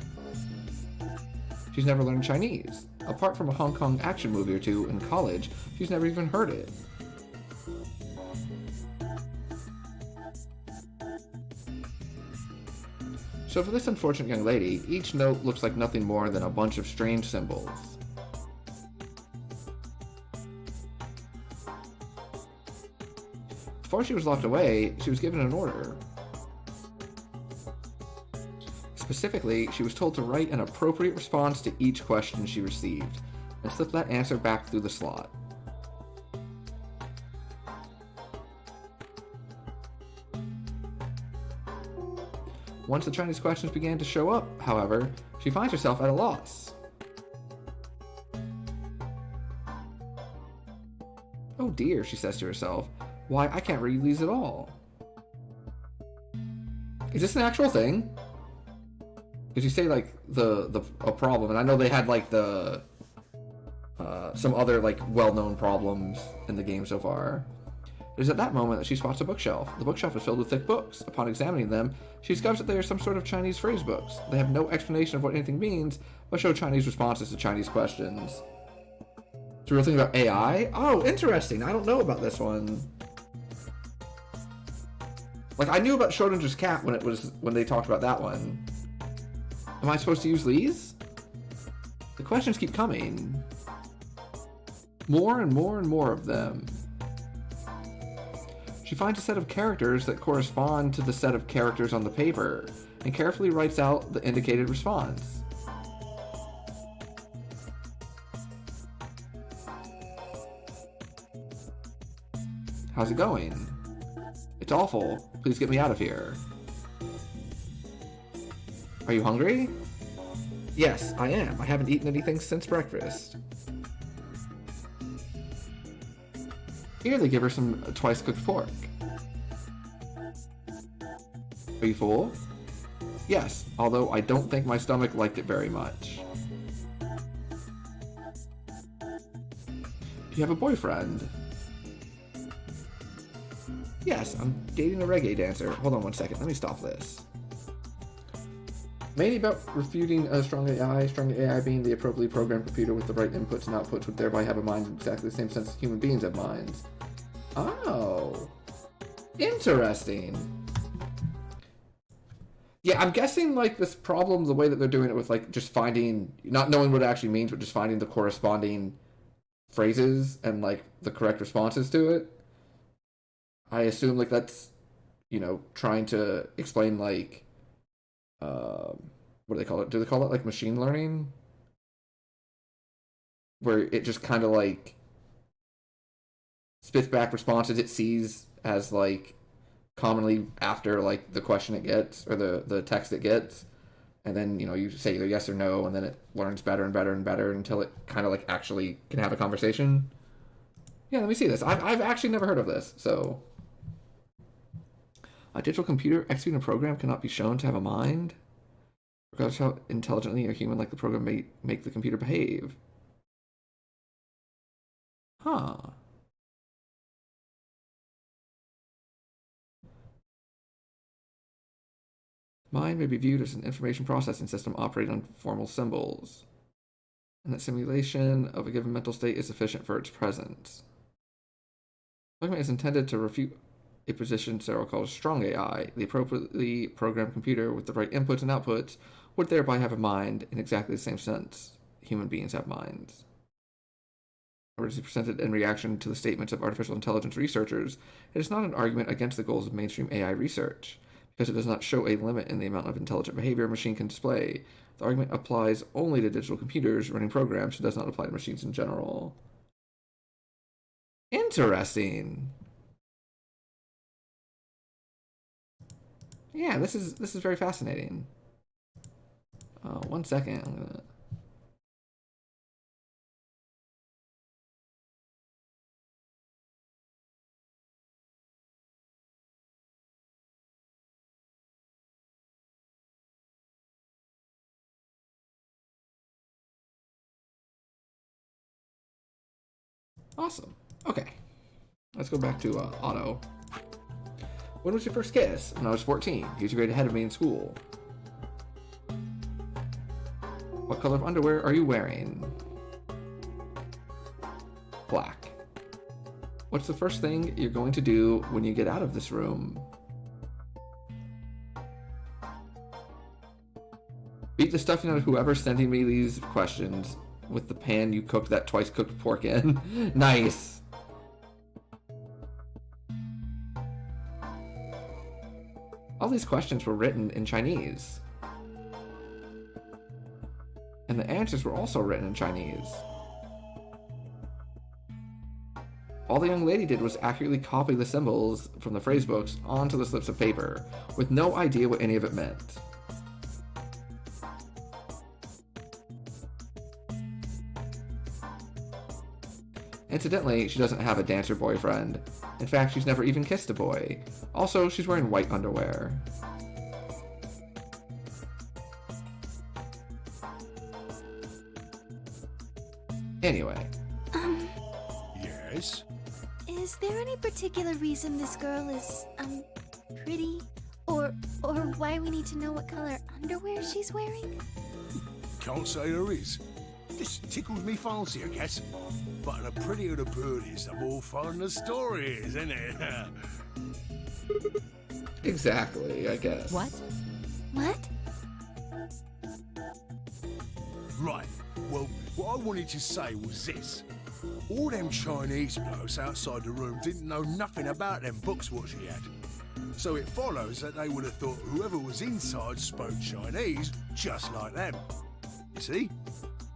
She's never learned Chinese. Apart from a Hong Kong action movie or two in college, she's never even heard it. So for this unfortunate young lady, each note looks like nothing more than a bunch of strange symbols. Before she was locked away, she was given an order. Specifically, she was told to write an appropriate response to each question she received, and slip that answer back through the slot. Once the Chinese questions began to show up, however, she finds herself at a loss. Oh dear, she says to herself. Why, I can't read these at all. Is this an actual thing? Because you say like a problem, and I know they had like the some other like well-known problems in the game so far. It is at that moment that she spots a bookshelf. The bookshelf is filled with thick books. Upon examining them, she discovers that they are some sort of Chinese phrase books. They have no explanation of what anything means, but show Chinese responses to Chinese questions. It's a real thing about AI? Oh, interesting. I don't know about this one. Like I knew about Schrodinger's cat when they talked about that one. Am I supposed to use these? The questions keep coming. More and more and more of them. She finds a set of characters that correspond to the set of characters on the paper, and carefully writes out the indicated response. How's it going? It's awful. Please get me out of here. Are you hungry? Yes, I am. I haven't eaten anything since breakfast. Here they give her some twice-cooked pork. Are you full? Yes, although I don't think my stomach liked it very much. Do you have a boyfriend? Yes, I'm dating a reggae dancer. Hold on one second, let me stop this. Mainly about refuting a strong AI being the appropriately programmed computer with the right inputs and outputs would thereby have a mind in exactly the same sense human beings have minds. Oh. Interesting. Yeah, I'm guessing, like, this problem, the way that they're doing it with, like, just finding, not knowing what it actually means, but just finding the corresponding phrases and, like, the correct responses to it. I assume, like, that's, you know, trying to explain, like, what do they call it? Do they call it, like, machine learning? Where it just kind of, like, spits back responses it sees as, like, commonly after, like, the question it gets, or the text it gets. And then, you know, you say either yes or no, and then it learns better and better and better until it kind of, like, actually can have a conversation. Yeah, let me see this. I've actually never heard of this, so... A digital computer executing a program cannot be shown to have a mind. Regardless how intelligently a human like the program may make the computer behave. Huh. Mind may be viewed as an information processing system operating on formal symbols, and that simulation of a given mental state is sufficient for its presence. The argument is intended to refute a position Searle calls strong AI. The appropriately programmed computer with the right inputs and outputs would thereby have a mind in exactly the same sense human beings have minds. Originally presented in reaction to the statements of artificial intelligence researchers, it is not an argument against the goals of mainstream AI research, because it does not show a limit in the amount of intelligent behavior a machine can display. The argument applies only to digital computers running programs, and does not apply to machines in general. Interesting. Yeah, this is very fascinating. 1 second. I'm gonna... Awesome. Okay. Let's go back to Otto. When was your first kiss? When I was 14. He was a grade ahead of me in school. What color of underwear are you wearing? Black. What's the first thing you're going to do when you get out of this room? Beat the stuffing out of whoever's sending me these questions with the pan you cooked that twice-cooked pork in. Nice. All these questions were written in Chinese. And the answers were also written in Chinese. All the young lady did was accurately copy the symbols from the phrase books onto the slips of paper, with no idea what any of it meant. Incidentally, she doesn't have a dancer boyfriend. In fact, she's never even kissed a boy. Also, she's wearing white underwear. Anyway. Yes? Is there any particular reason this girl is, pretty? Or why we need to know what color underwear she's wearing? Can't say there is. This tickles me fancy, I guess. But the prettier the bird is, the more fun the story is, isn't it? Exactly, I guess. What? What? Right. Well, what I wanted to say was this. All them Chinese blokes outside the room didn't know nothing about them books what she had. So it follows that they would have thought whoever was inside spoke Chinese just like them. You see?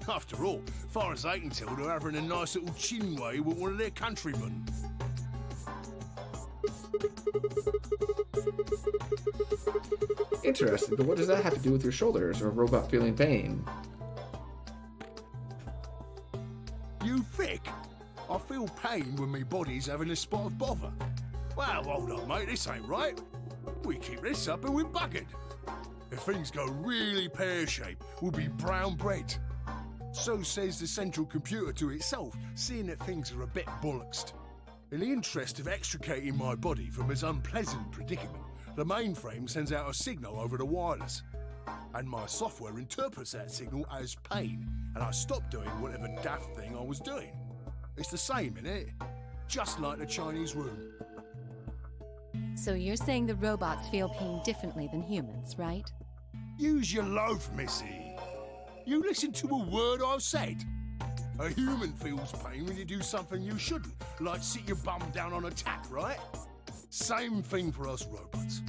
After all, far as they can tell, they're having a nice little chinway with one of their countrymen. Interesting, but what does that have to do with your shoulders or a robot feeling pain? You thick? I feel pain when my body's having a spot of bother. Well, hold on, mate, this ain't right. We keep this up and we're buggered. If things go really pear-shaped, we'll be brown bread. So says the central computer to itself, seeing that things are a bit bollocksed. In the interest of extricating my body from its unpleasant predicament, the mainframe sends out a signal over the wireless. And my software interprets that signal as pain, and I stop doing whatever daft thing I was doing. It's the same, innit? Just like the Chinese room. So you're saying the robots feel pain differently than humans, right? Use your loaf, missy. You listen to a word I've said. A human feels pain when you do something you shouldn't, like sit your bum down on a tap, right? Same thing for us robots.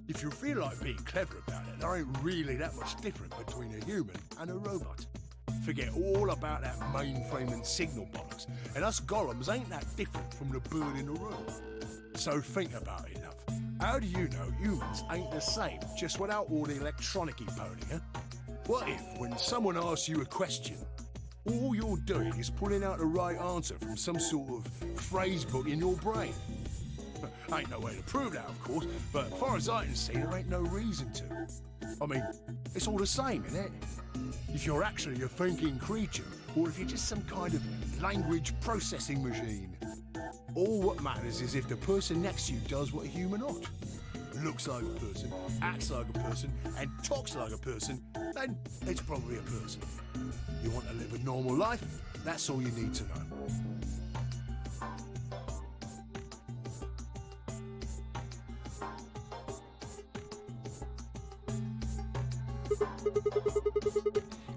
If you feel like being clever about it, there ain't really that much different between a human and a robot. Forget all about that mainframe and signal bollocks, and us golems ain't that different from the bird in the room. So think about it, love. How do you know humans ain't the same, just without all the electronic-y pony, huh? What if, when someone asks you a question, all you're doing is pulling out the right answer from some sort of phrase book in your brain? Ain't no way to prove that, of course, but as far as I can see, there ain't no reason to. I mean, it's all the same, innit? If you're actually a thinking creature, or if you're just some kind of language processing machine. All what matters is if the person next to you does what a human ought. Looks like a person, acts like a person, and talks like a person, then it's probably a person. You want to live a normal life? That's all you need to know.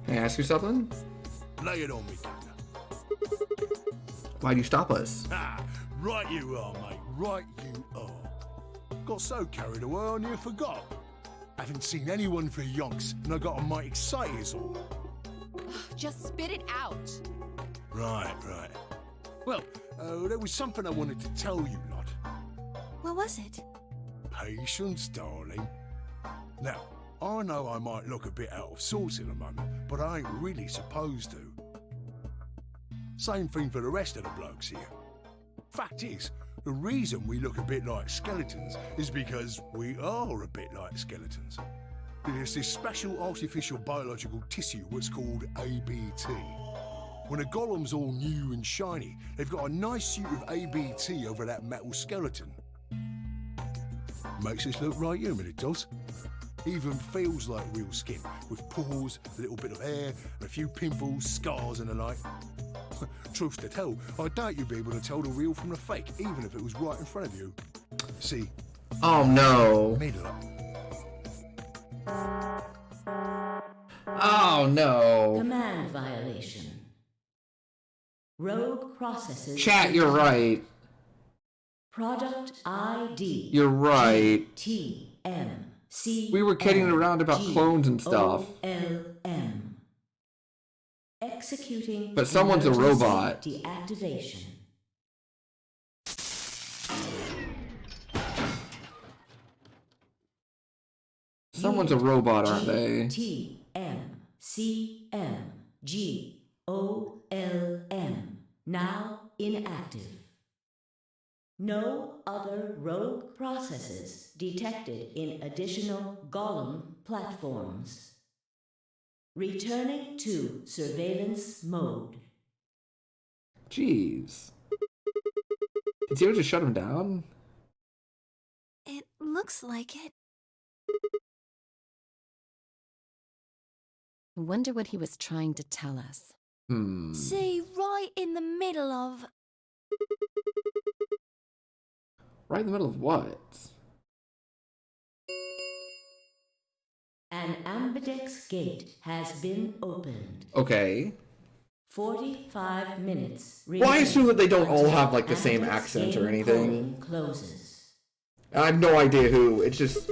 Can I ask you something? Lay it on me, Dana. Why'd you stop us? Ah, right you are, mate. Right you are. Got so carried away I near forgot. Haven't seen anyone for yonks, and I got a mite excited as all. Just spit it out. Right. Well, there was something I wanted to tell you, lot. What was it? Patience, darling. Now, I know I might look a bit out of sorts in a moment, but I ain't really supposed to. Same thing for the rest of the blokes here. Fact is, the reason we look a bit like skeletons is because we are a bit like skeletons. There's this special artificial biological tissue what's called ABT. When a golem's all new and shiny, they've got a nice suit of ABT over that metal skeleton. Makes us look right human, it does. Even feels like real skin, with pores, a little bit of hair, and a few pimples, scars and the like. Truth to tell, I doubt you'd be able to tell the real from the fake, even if it was right in front of you. See? Oh no. Middle up. Oh no. Command violation. Rogue processes. Chat, you're right. Product ID. You're right. TMC. We were kidding around about clones and stuff. OLM. Executing. But someone's a robot. Deactivation. Someone's a robot, aren't they? TMCMGOLM. Now inactive. No other rogue processes detected in additional Golem platforms. Returning to surveillance mode. Jeez. Did Zero just shut him down? It looks like it. I wonder what he was trying to tell us. See, right in the middle of... Right in the middle of what? An ambidex gate has been opened. Okay. 45 minutes. Well, I assume that they don't all have like the same accent or anything. Closes. I have no idea who. It's just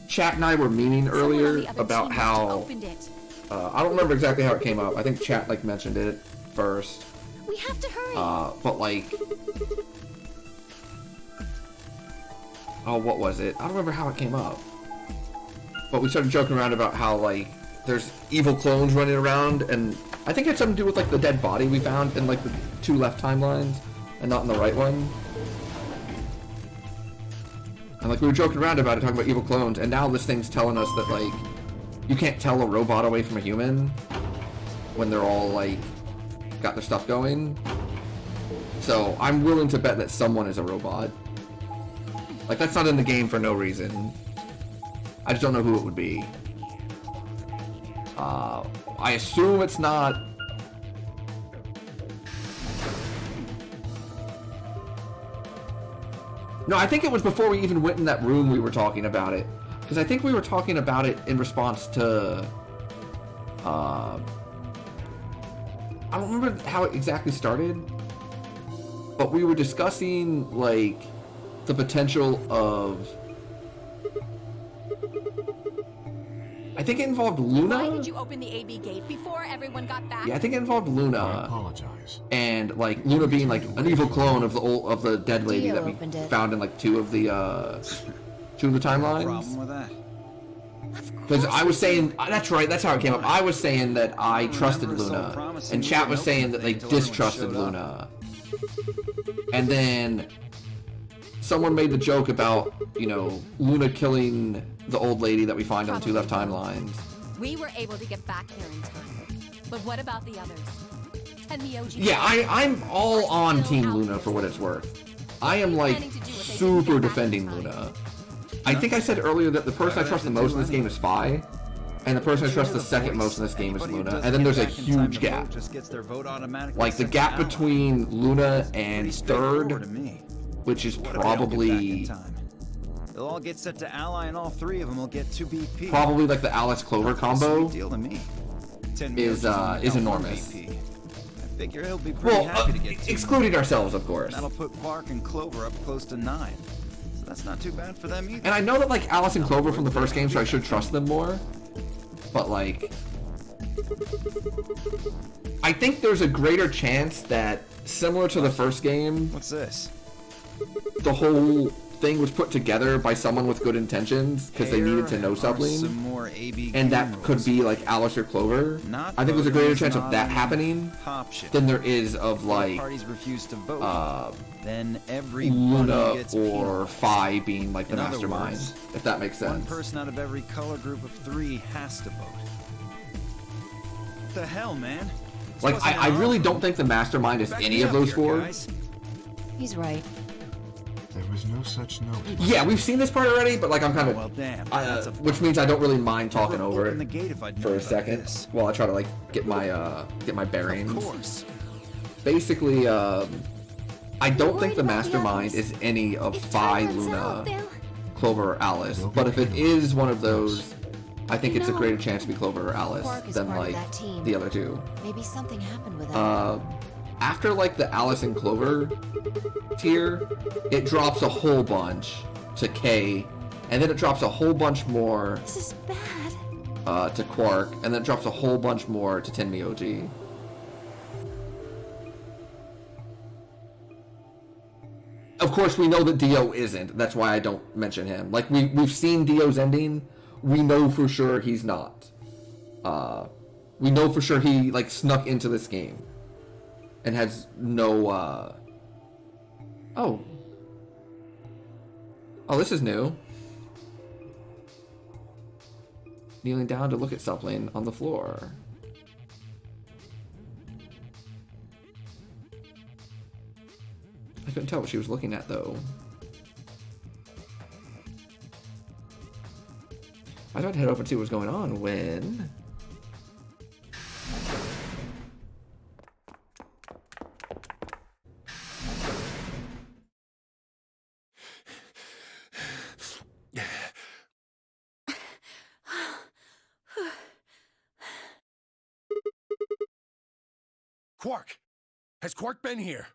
Chat and I were memeing earlier about how I don't remember exactly how it came up. I think Chat like mentioned it first. We have to hurry. But like Oh, what was it? I don't remember how it came up. But we started joking around about how, like, there's evil clones running around, and I think it had something to do with, like, the dead body we found in, like, the 2 left timelines, and not in the right one. And, like, we were joking around about it, talking about evil clones, and now this thing's telling us that, like, you can't tell a robot away from a human when they're all, like, got their stuff going. So, I'm willing to bet that someone is a robot. Like, that's not in the game for no reason. I just don't know who it would be. I assume it's not... No, I think it was before we even went in that room we were talking about it. Because I think we were talking about it in response to... I don't remember how it exactly started. But we were discussing, like, the potential of... I think it involved Luna. Why did you open the AB gate before everyone got back? Yeah, I think it involved Luna. I apologize. And like Luna being like an evil clone of the dead lady Dio that we opened it. found in like two of the timelines. Problem with that? Because I was saying that's right. That's how it came up. I was saying that I trusted Luna, and chat was saying that they distrusted Luna. And then someone made the joke about, you know, Luna killing the old lady that we find on the 2 left timelines. We were able to get back there in time. But what about the others? Tenmyoji. Yeah, I'm all on Team Luna for what it's worth. I am like super defending Luna. I think I said earlier that the person I trust the most in this game is Spy, and the person I trust the second most in this game is Luna, and then there's a huge gap. Like the gap between Luna and third, which is probably They'll all get set to ally, and all 3 of them will get 2 BP. probably like the Alice Clover combo Deal to me. is enormous. I figure he'll be pretty Well, happy to get 2 excluding ourselves, of course. That'll put Quark and Clover up close to 9. So that's not too bad for them either. And I know that like Alice and Clover from the first game, so I should trust them more. But like, I think there's a greater chance that, similar to the first game, What's this? the whole thing was put together by someone with good intentions because they needed to know something, Some more AB and that could be like Alice or Clover. I think there's a greater chance of that happening than there is of like parties refuse to vote. Then every Luna gets or Phi being like the In other mastermind, words, if that makes One sense. person out of every color group of 3 has to vote. What the hell, man? This Like, wasn't I an really offer. don't think the mastermind is Back any me of up those here, 4. guys. He's right. There was no such note. Yeah, we've seen this part already, but like I'm kind of, Well, damn. which means I don't really mind talking over open it the gate if I'd for known a about second this. while I try to like get my bearings. Of course. Basically, I don't think the Worried about the mastermind others. is any of If Phi, time runs Luna, out, they'll- Clover, or Alice. But if it is one of those, I think it's a No. greater chance to be Clover or Alice Quark is than part of like that team. the other 2. Maybe something happened with him. After like the Alice and Clover tier, it drops a whole bunch to K, and then it drops a whole bunch more This is bad. to Quark, and then it drops a whole bunch more to Tenmyoji. Of course, we know that Dio isn't. That's why I don't mention him. Like we've seen Dio's ending. We know for sure he's not. We know for sure he like snuck into this game and has no. Oh, this is new. Kneeling down to look at something on the floor. I couldn't tell what she was looking at, though. I tried to head over and see what was going on when... Quark! Has Quark been here?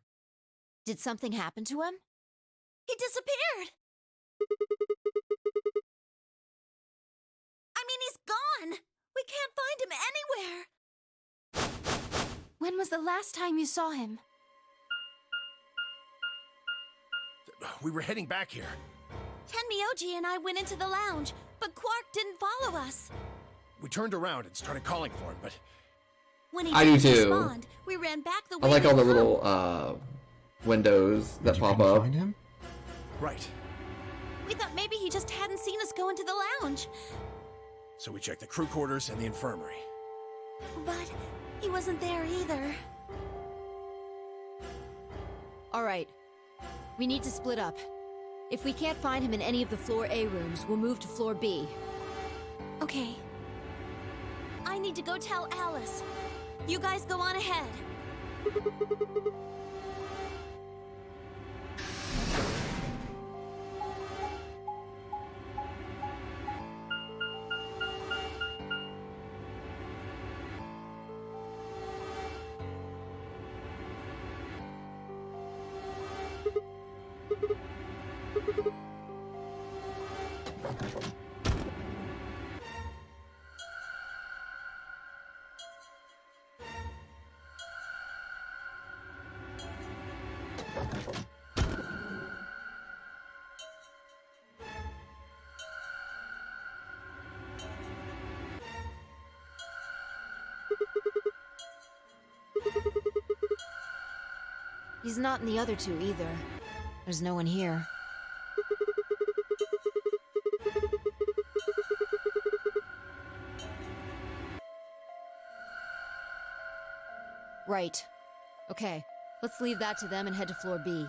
Did something happen to him? He disappeared. I mean, he's gone. We can't find him anywhere. When was the last time you saw him? We were heading back here. Tenmyoji and I went into the lounge, but Quark didn't follow us. We turned around and started calling for him, but When he I do didn't too. respond, we ran back the way I like we all the come. little windows that pop up. Find him? right. We thought maybe he just hadn't seen us go into the lounge. So we checked the crew quarters and the infirmary. But he wasn't there either. All right. We need to split up. If we can't find him in any of the floor A rooms, we'll move to floor B. Okay. I need to go tell Alice. You guys go on ahead. He's not in the other two either. There's no one here. Right. Okay, let's leave that to them and head to floor B.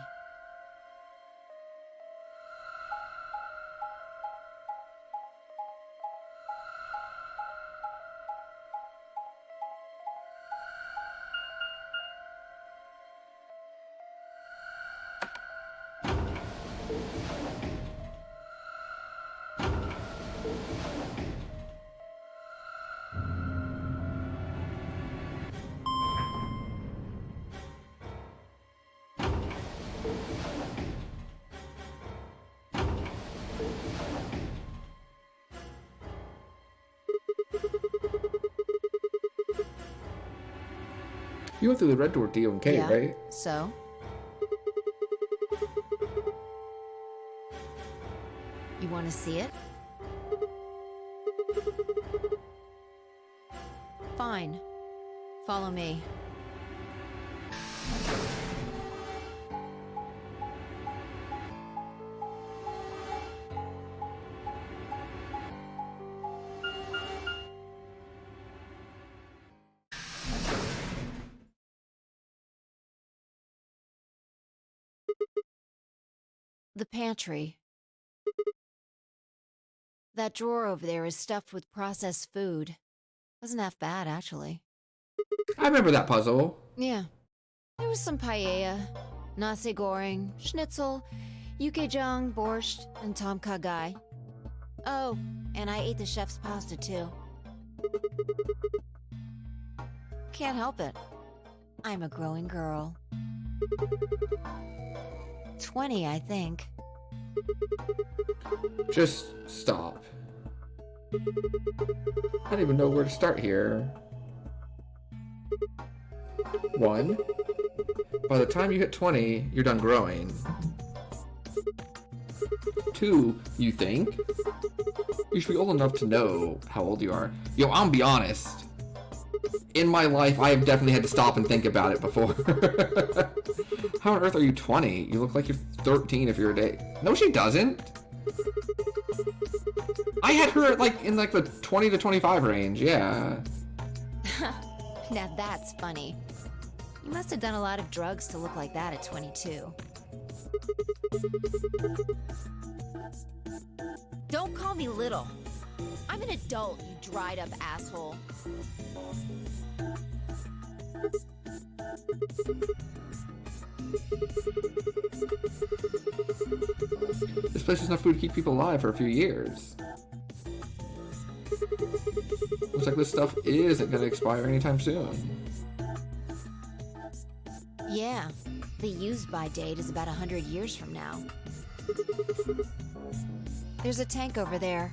You went through the red door D&K, Yeah, right? so? You want to see it? Fine. Follow me. The pantry. That drawer over there is stuffed with processed food. Wasn't half bad, actually. I remember that puzzle. Yeah. There was some paella, nasi goreng, schnitzel, yukejang, borscht, and tom kha gai. Oh, and I ate the chef's pasta, too. Can't help it. I'm a growing girl. 20, I think. Just stop. I don't even know where to start here. 1. By the time you hit 20, you're done growing. 2. You think? You should be old enough to know how old you are. Yo, I'm gonna be honest. In my life, I have definitely had to stop and think about it before. How on earth are you 20? You look like you're 13 if you're a day. No, she doesn't. I had her in the 20 to 25 range, yeah. Now that's funny. You must have done a lot of drugs to look like that at 22. Don't call me little. I'm an adult, you dried up asshole. This place has enough food to keep people alive for a few years. Looks like this stuff isn't gonna expire anytime soon. Yeah, the use-by date is about 100 years from now. There's a tank over there.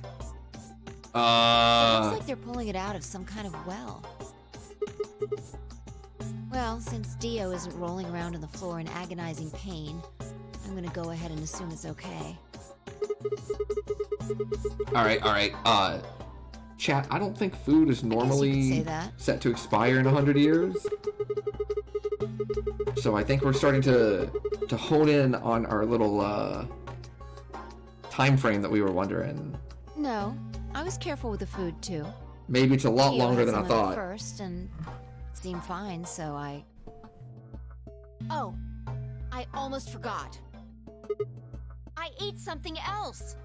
It looks like they're pulling it out of some kind of well. Well, since Dio isn't rolling around on the floor in agonizing pain, I'm gonna go ahead and assume it's okay. Alright. Chat, I don't think food is say normally that. set to expire in 100 years. So I think we're starting to hone in on our little time frame that we were wondering. No, I was careful with the food too. Maybe it's a lot Theo longer had than I some of it thought. first, and it seemed fine, so I. Oh, I almost forgot. I ate something else.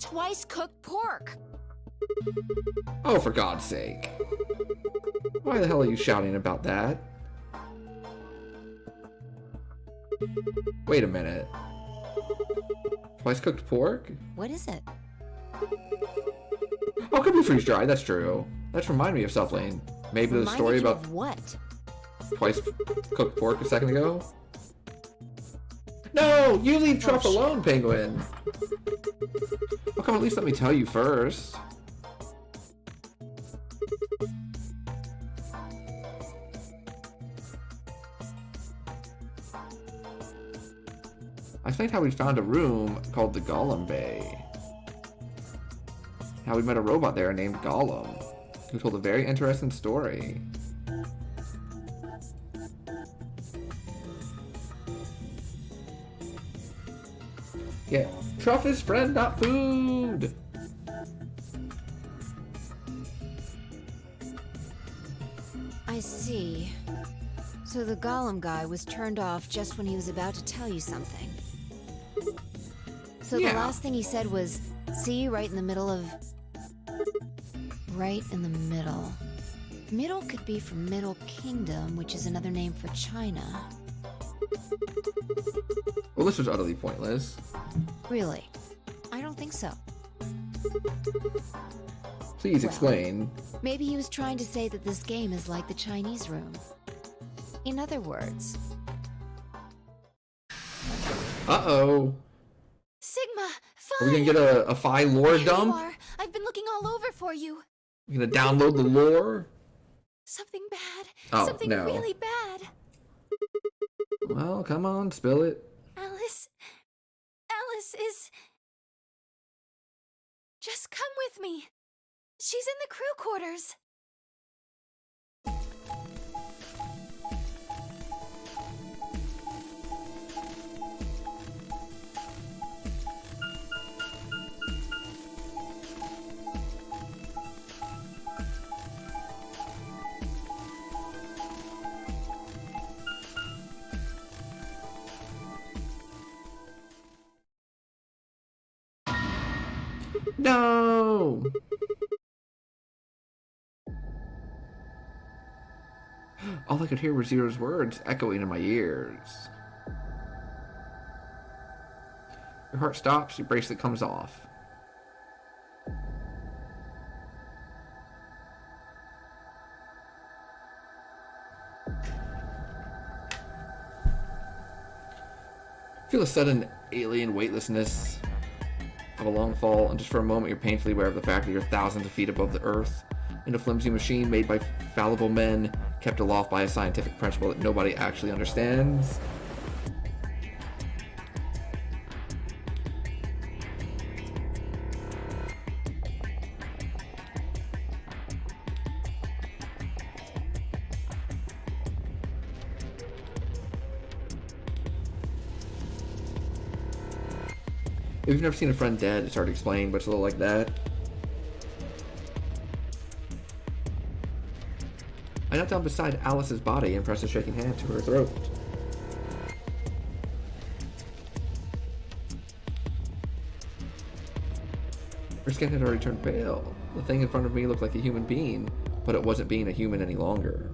Twice cooked pork. Oh, for God's sake. Why the hell are you shouting about that? Wait a minute. Twice cooked pork? What is it? Oh, it could be freeze dried, that's true. That reminded me of Southland. Maybe the Reminded story you about of what? twice cooked pork a second ago? No! You leave Truff alone, Penguin! Oh, come on, at least let me tell you first. I explained how we found a room called the Golem Bay. How we met a robot there named Gollum, who told a very interesting story. Yeah, Truff is friend, not food! I see. So the Golem guy was turned off just when he was about to tell you something. So Yeah. the last thing he said was, see you right in the middle of... Right in the middle. Middle could be from Middle Kingdom, which is another name for China. Well, this was utterly pointless. Really? I don't think so. Please Well. explain. Maybe he was trying to say that this game is like the Chinese room. In other words... Uh-oh. Sigma, Are we fine. gonna get a Phi lore Here you dump? are. I've been looking all over for you. We gonna download the lore? Something bad. Oh, Something no. really bad. Well, come on, spill it. Alice is... Just come with me. She's in the crew quarters. No! All I could hear were Zero's words echoing in my ears. Your heart stops, your bracelet comes off. Feel a sudden alien weightlessness of a long fall, and just for a moment you're painfully aware of the fact that you're thousands of feet above the earth, in a flimsy machine made by fallible men, kept aloft by a scientific principle that nobody actually understands. If you've never seen a friend dead, it's hard to explain, but it's a little like that. I knelt down beside Alice's body and pressed a shaking hand to her throat. Her skin had already turned pale. The thing in front of me looked like a human being, but it wasn't being a human any longer.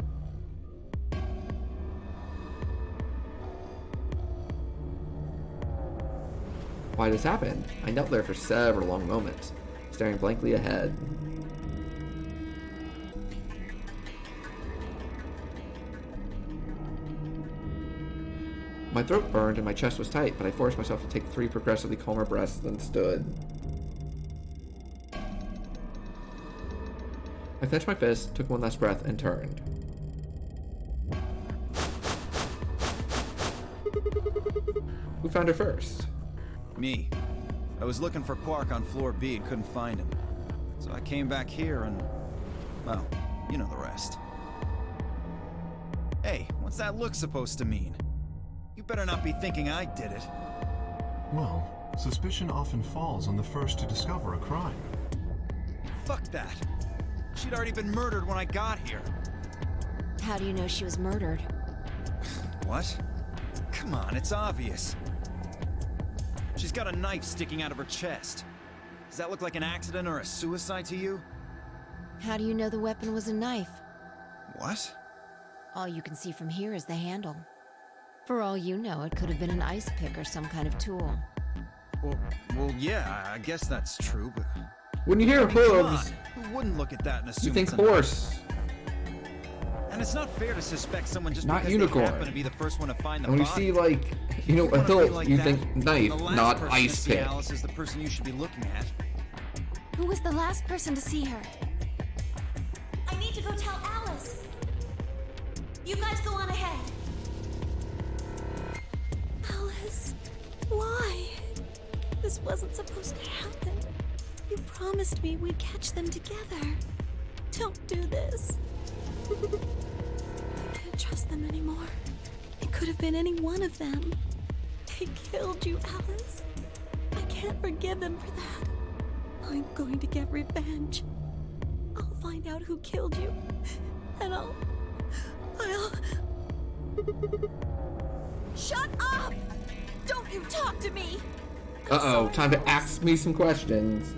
Why had this happened? I knelt there for several long moments, staring blankly ahead. My throat burned and my chest was tight, but I forced myself to take 3 progressively calmer breaths, then stood. I clenched my fist, took one last breath, and turned. Who found her first? Me. I was looking for Quark on floor B and couldn't find him. So I came back here and... well, you know the rest. Hey, what's that look supposed to mean? You better not be thinking I did it. Well, suspicion often falls on the first to discover a crime. Fuck that. She'd already been murdered when I got here. How do you know she was murdered? What? Come on, it's obvious. She's got a knife sticking out of her chest. Does that look like an accident or a suicide to you? How do you know the weapon was a knife? What? All you can see from here is the handle. For all you know, it could have been an ice pick or some kind of tool. Well, yeah, I guess that's true, but... When you hear hooves, who wouldn't look at that and assume you think it's a horse. knife? And it's not fair to suspect someone just Not because unicorn. they happen to be the first one to find the And when you body. see, like, you know, If you wanna a be hilt, like you that, think knife, the last not person to ice see pick. Alice is the person you should be looking at. Who was the last person to see her? I need to go tell Alice. You guys go on ahead. Alice, why? This wasn't supposed to happen. You promised me we'd catch them together. Don't do this. I can't trust them anymore. It could have been any one of them. They killed you, Alice. I can't forgive them for that. I'm going to get revenge. I'll find out who killed you. And I'll... Shut up! Don't you talk to me! Uh-oh, time to ask me some questions.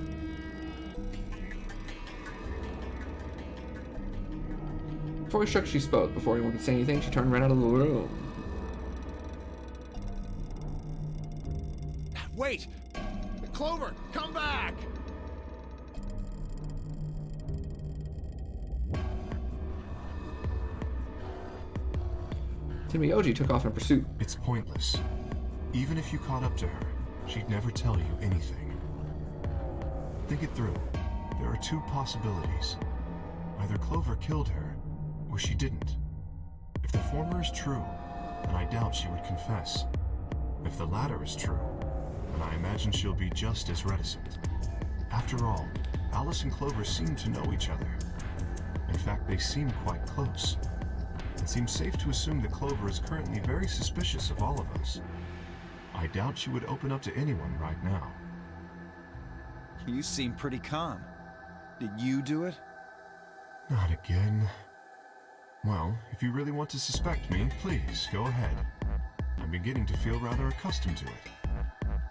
Before she spoke. Before anyone could say anything, she turned right out of the room. Wait! Clover, come back! Timioji took off in pursuit. It's pointless. Even if you caught up to her, she'd never tell you anything. Think it through. There are two possibilities. Either Clover killed her, or she didn't. If the former is true, then I doubt she would confess. If the latter is true, then I imagine she'll be just as reticent. After all, Alice and Clover seem to know each other. In fact, they seem quite close. It seems safe to assume that Clover is currently very suspicious of all of us. I doubt she would open up to anyone right now. You seem pretty calm. Did you do it? Not again. Well, if you really want to suspect me, please, go ahead. I'm beginning to feel rather accustomed to it.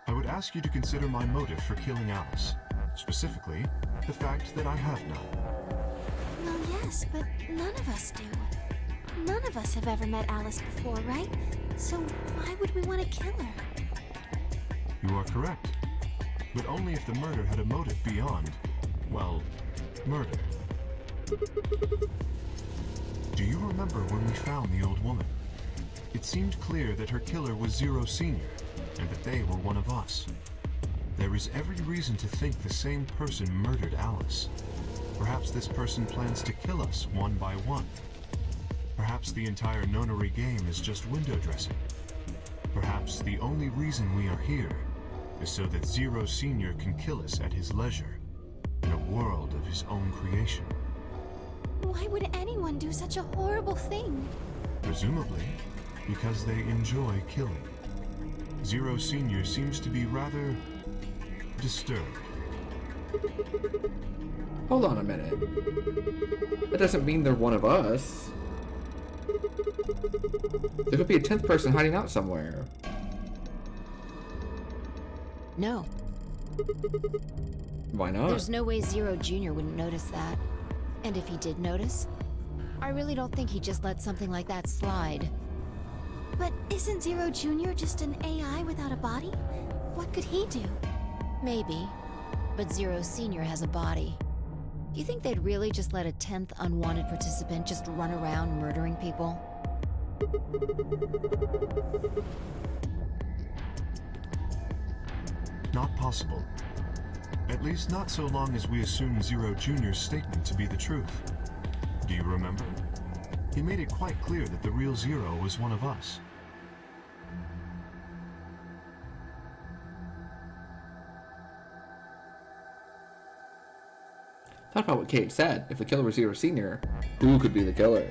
I would ask you to consider my motive for killing Alice. Specifically, the fact that I have none. Well, yes, but none of us do. None of us have ever met Alice before, right? So why would we want to kill her? You are correct. But only if the murder had a motive beyond, well, murder. Do you remember when we found the old woman? It seemed clear that her killer was Zero Senior, and that they were one of us. There is every reason to think the same person murdered Alice. Perhaps this person plans to kill us one by one. Perhaps the entire Nonary game is just window dressing. Perhaps the only reason we are here is so that Zero Senior can kill us at his leisure, in a world of his own creation. Why would anyone do such a horrible thing? Presumably, because they enjoy killing. Zero Senior seems to be rather disturbed. Hold on a minute. That doesn't mean they're one of us. There could be a 10th person hiding out somewhere. No. Why not? There's no way Zero Jr. wouldn't notice that. And if he did notice, I really don't think he'd just let something like that slide. But isn't Zero Jr. just an AI without a body? What could he do? Maybe. But Zero Senior has a body. Do you think they'd really just let a 10th unwanted participant just run around murdering people? Not possible. At least not so long as we assume Zero Jr.'s statement to be the truth. Do you remember? He made it quite clear that the real Zero was one of us. Thought about what Kate said. If the killer was Zero Senior, who could be the killer?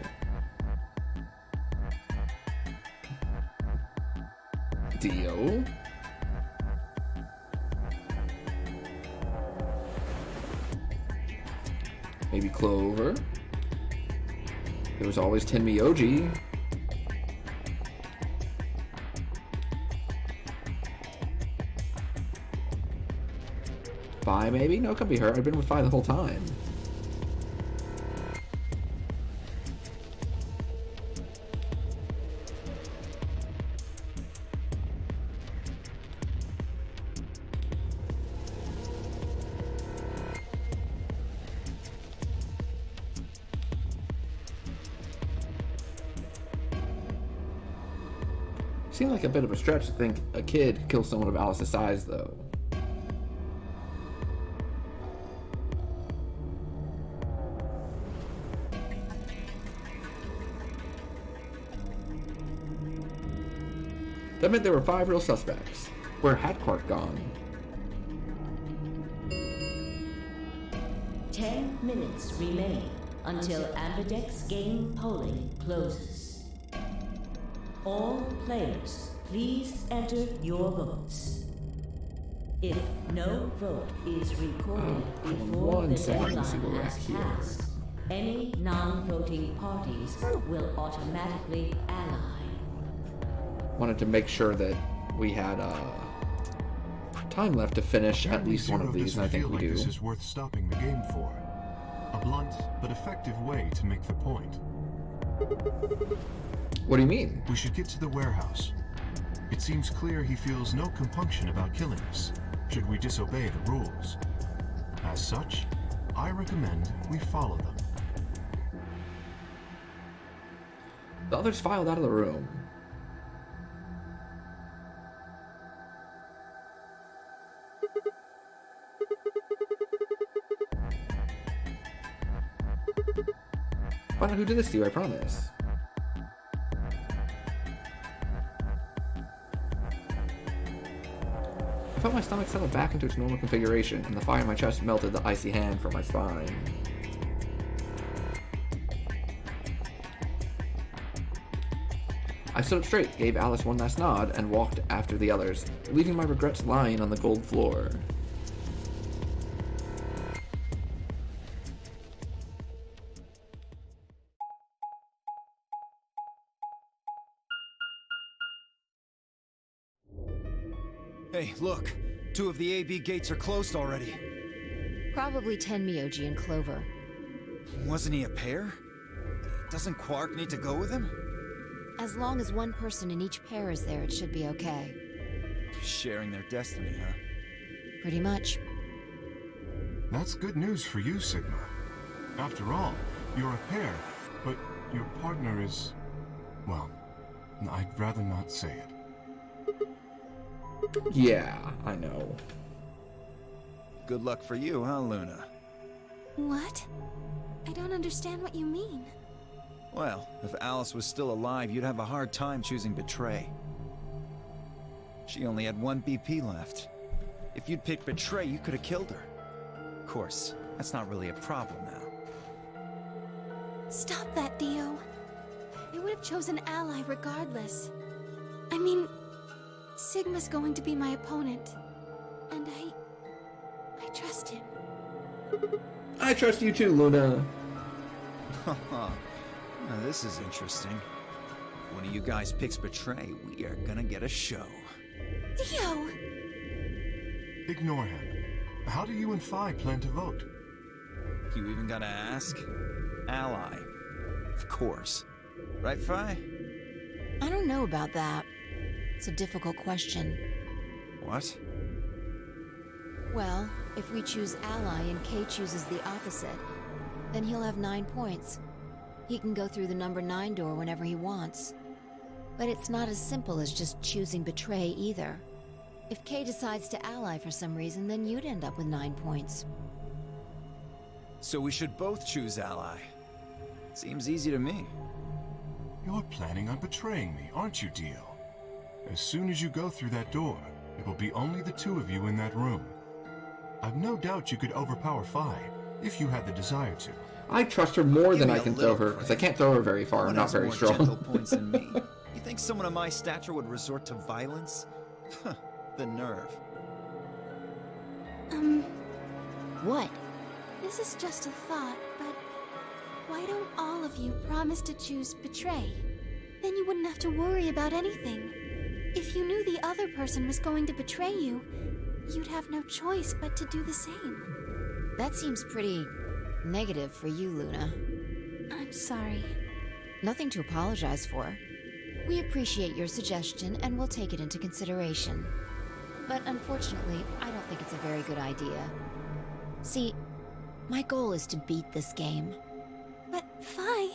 Dio? Maybe Clover? There was always Tenmyoji. Vi, maybe? No, it could be her. I've been with Vi the whole time. Seemed like a bit of a stretch to think a kid could kill someone of Alice's size, though. That meant there were 5 real suspects. Where had Quark gone? 10 minutes remain until Ambidex game polling closes. All players, please enter your votes. If no vote is recorded before the deadline has passed, any non-voting parties will automatically ally. Wanted to make sure that we had time left to finish at least one of these, and I think we do. This is worth stopping the game for. A blunt but effective way to make the point. What do you mean? We should get to the warehouse. It seems clear he feels no compunction about killing us, should we disobey the rules. As such, I recommend we follow them. The others filed out of the room. Find out who did this to you, I promise. I felt my stomach settle back into its normal configuration, and the fire in my chest melted the icy hand from my spine. I stood up straight, gave Alice one last nod, and walked after the others, leaving my regrets lying on the gold floor. Hey, look! 2 of the AB gates are closed already. Probably Tenmyoji and Clover. Wasn't he a pair? Doesn't Quark need to go with him? As long as one person in each pair is there, it should be okay. Sharing their destiny, huh? Pretty much. That's good news for you, Sigma. After all, you're a pair, but your partner is... well, I'd rather not say it. Yeah, I know. Good luck for you, huh, Luna? What? I don't understand what you mean. Well, if Alice was still alive, you'd have a hard time choosing Betray. She only had 1 BP left. If you'd picked Betray, you could have killed her. Of course, that's not really a problem now. Stop that, Dio. I would have chosen Ally regardless. I mean, Sigma's going to be my opponent. And I trust him. I trust you too, Luna. Now, this is interesting. If one of you guys picks Betray, we are gonna get a show. Dio! Ignore him. How do you and Phi plan to vote? You even gotta ask? Ally. Of course. Right, Phi? I don't know about that. It's a difficult question. What? Well, if we choose Ally and Kay chooses the opposite, then he'll have 9 points. He can go through the number 9 door whenever he wants. But it's not as simple as just choosing Betray either. If Kay decides to ally for some reason, then you'd end up with 9 points. So we should both choose Ally. Seems easy to me. You're planning on betraying me, aren't you, Dio? As soon as you go through that door, it will be only the 2 of you in that room. I've no doubt you could overpower Phi, if you had the desire to. I trust her more Give than me I a can little throw her, because I can't throw her very far. No I'm one not has very more strong. gentle points than me. You think someone of my stature would resort to violence? The nerve. What? This is just a thought, but why don't all of you promise to choose betray? Then you wouldn't have to worry about anything. If you knew the other person was going to betray you, you'd have no choice but to do the same. That seems pretty negative for you, Luna. I'm sorry. Nothing to apologize for. We appreciate your suggestion and we'll take it into consideration. But unfortunately, I don't think it's a very good idea. See, my goal is to beat this game. But, Vi...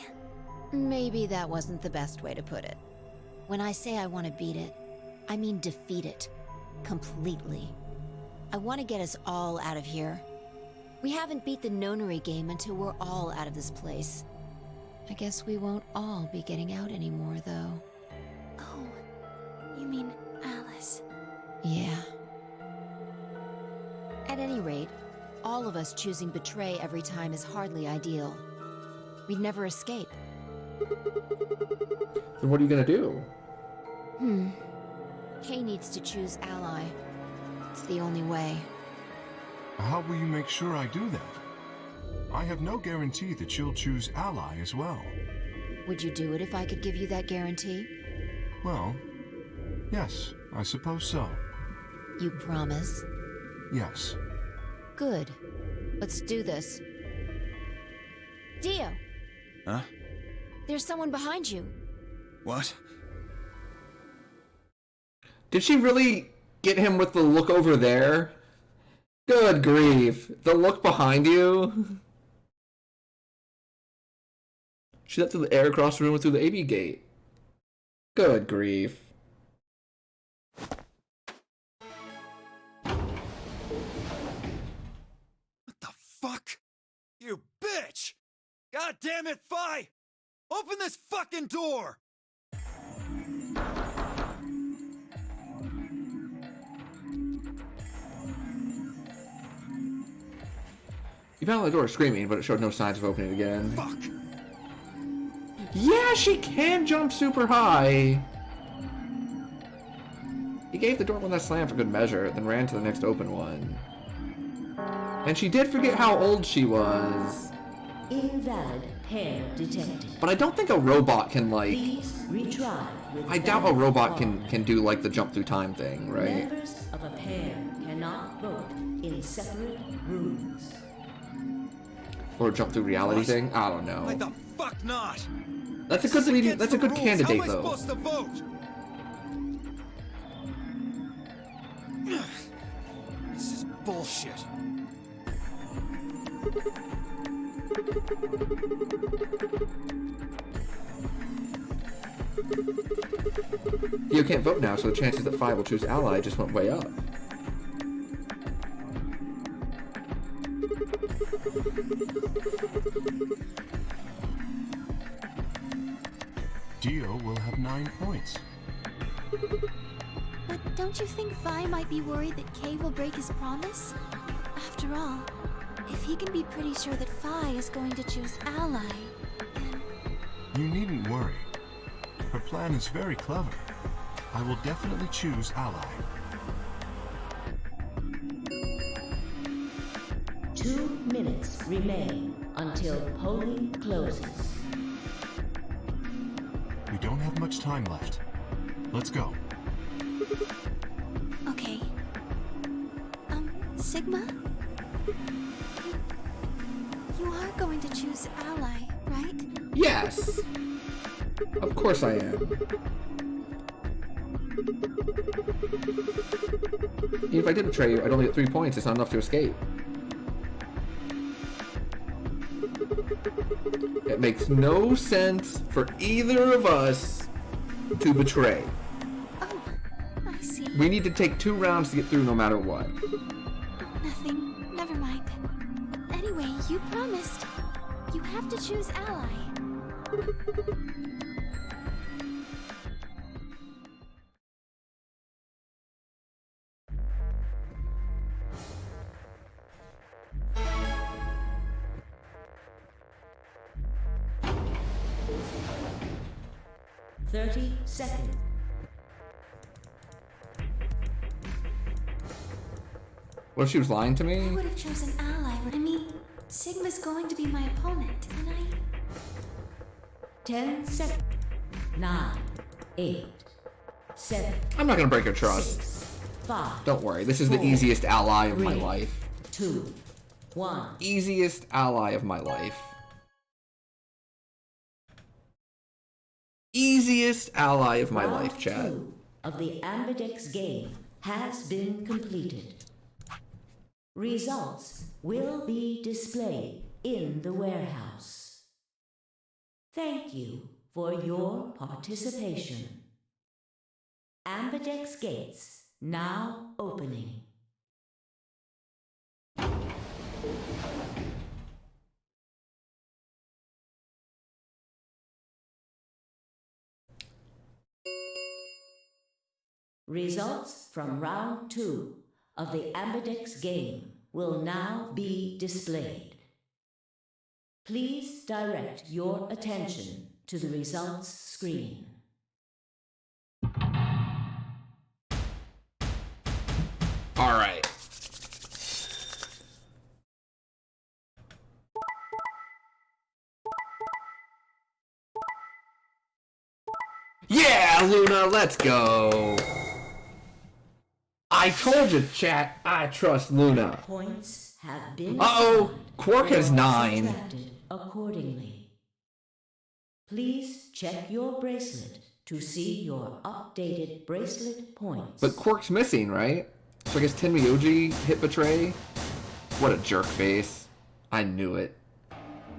Maybe that wasn't the best way to put it. When I say I want to beat it, I mean defeat it. Completely. I want to get us all out of here. We haven't beat the Nonary game until we're all out of this place. I guess we won't all be getting out anymore, though. Oh, you mean Alice? Yeah. At any rate, all of us choosing betray every time is hardly ideal. We'd never escape. Then what are you gonna do? Kay needs to choose ally. It's the only way. How will you make sure I do that? I have no guarantee that she'll choose ally as well. Would you do it if I could give you that guarantee? Well, yes, I suppose so. You promise? Yes. Good. Let's do this. Dio! Huh? There's someone behind you. What? Did she really get him with the look over there? Good grief. The look behind you? She let through the air across the room and through the AV gate. Good grief. What the fuck? You bitch! God damn it, Fi! Open this fucking door! You found the door screaming, but it showed no signs of opening again. Fuck! Yeah, she can jump super high! He gave the door one last slam for good measure, then ran to the next open one. And she did forget how old she was. Invalid pair detected. But I don't think a robot can, like... Please retry with I doubt a valid robot form. can do, like, the jump through time thing, right? Members of a pair cannot vote in separate rooms. Or jump through reality What? thing? I don't know. Why the fuck not? That's a This good is leading, against that's a the good rules. candidate, How am I though. supposed to vote? This is bullshit. You can't vote now, so the chances that 5 will choose ally just went way up. Dio will have 9 points. But don't you think Vi might be worried that Kay will break his promise? After all, if he can be pretty sure that Vi is going to choose ally, then... You needn't worry. Her plan is very clever. I will definitely choose ally. 2 minutes remain until polling closes. We don't have much time left. Let's go. Okay. Sigma? You are going to choose ally, right? Yes! Of course I am. Even if I did betray you, I'd only get 3 points. It's not enough to escape. It makes no sense for either of us to betray. Oh, I see. We need to take 2 rounds to get through no matter what. Nothing. Never mind. Anyway, you promised. You have to choose ally. 30 seconds. What if she was lying to I me? would have chosen Ally. I mean, Sigma's going to be my opponent, and 10 seconds. 9, 8, 7. I'm not gonna break her trust. 5. Don't worry, this is the 4, easiest ally of my 3, life. 2, 1. Easiest ally of my life. Easiest ally of my life, chat. Round 2 of the Ambidex game has been completed. Results will be displayed in the warehouse. Thank you for your participation. Ambidex gates now opening. Results from round 2 of the Ambidex game will now be displayed. Please direct your attention to the results screen. All right. Yeah, Luna, let's go. I told you, chat, I trust Luna. Points have been Uh-oh, Quark has or 9. subtracted accordingly. Please check your bracelet to see your updated bracelet points. But Quark's missing, right? So I guess Tenmyoji hit Betray? What a jerk face. I knew it.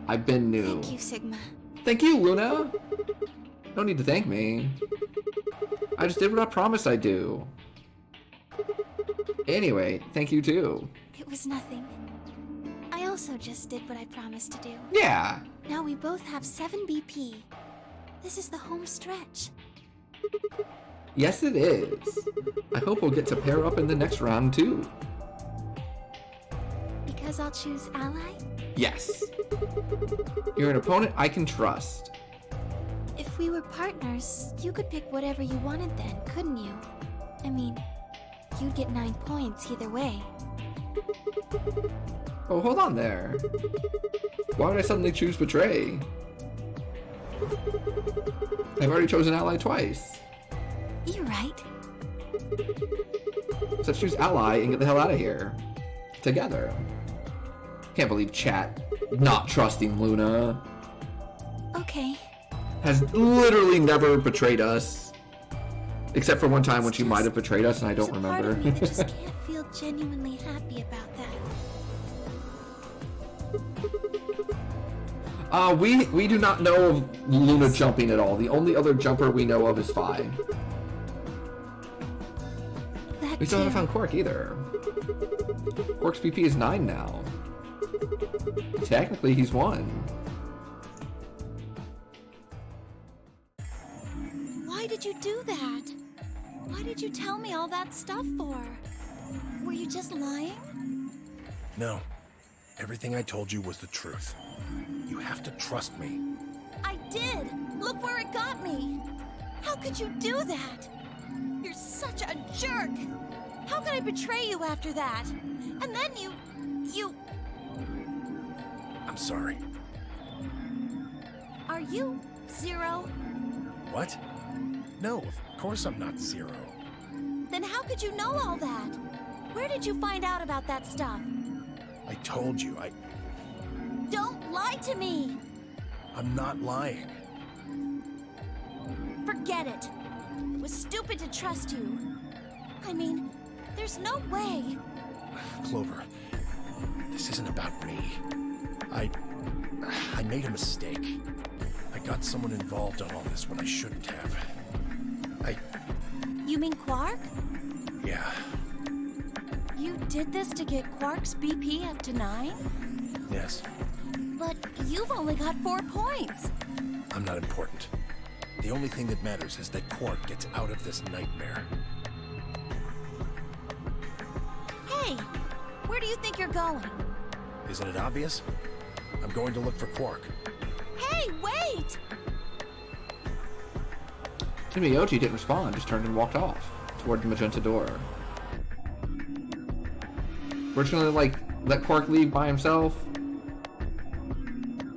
I've been new. Thank you, Sigma. Thank you, Luna. No need to thank me. I just did what I promised I'd do. Anyway, thank you too. It was nothing. I also just did what I promised to do. Yeah. Now we both have 7 BP. This is the home stretch. Yes, it is. I hope we'll get to pair up in the next round too. Because I'll choose Ally? Yes. You're an opponent I can trust. If we were partners, you could pick whatever you wanted then, couldn't you? I mean, you'd get 9 points either way. Oh, hold on there. Why would I suddenly choose Betray? I've already chosen Ally twice. You're right. So let's choose Ally and get the hell out of here. Together. Can't believe chat not trusting Luna. Okay. Has literally never betrayed us. Except for one time when she might have betrayed us and I don't Part remember. of me that just can't feel genuinely happy about that. We do not know of Luna jumping at all. The only other jumper we know of is Phi. That We still haven't too. found Quark either. Quark's BP is 9 now. Technically, he's 1. Why did you do that? Why did you tell me all that stuff for? Were you just lying? No. Everything I told you was the truth. You have to trust me. I did! Look where it got me! How could you do that? You're such a jerk! How could I betray you after that? And then you... I'm sorry. Are you Zero? What? No, of course I'm not Zero. Then how could you know all that? Where did you find out about that stuff? I told you, Don't lie to me! I'm not lying. Forget it. It was stupid to trust you. I mean, there's no way. Clover, this isn't about me. I made a mistake. I got someone involved on all this when I shouldn't have. You mean Quark? Yeah, You did this to get Quark's BP up to 9? yes, But you've only got 4 points. I'm not important. The only thing that matters is that Quark gets out of this nightmare. Hey, where do you think you're going? Isn't it obvious? I'm going to look for Quark. Hey, wait! Miyoji didn't respond, just turned and walked off toward the magenta door. We're just gonna, like, let Quark leave by himself?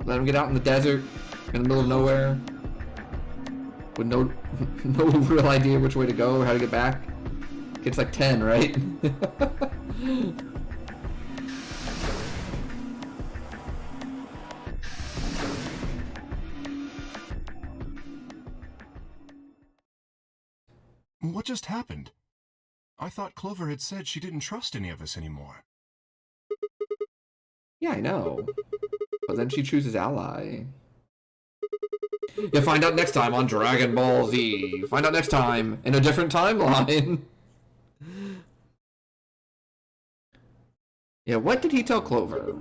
Let him get out in the desert, in the middle of nowhere? With no real idea which way to go or how to get back? It's like 10, right? What just happened? I thought Clover had said she didn't trust any of us anymore. Yeah, I know. But then she chooses Ally. You'll find out next time on Dragon Ball Z. Find out next time in a different timeline. Yeah, what did he tell Clover?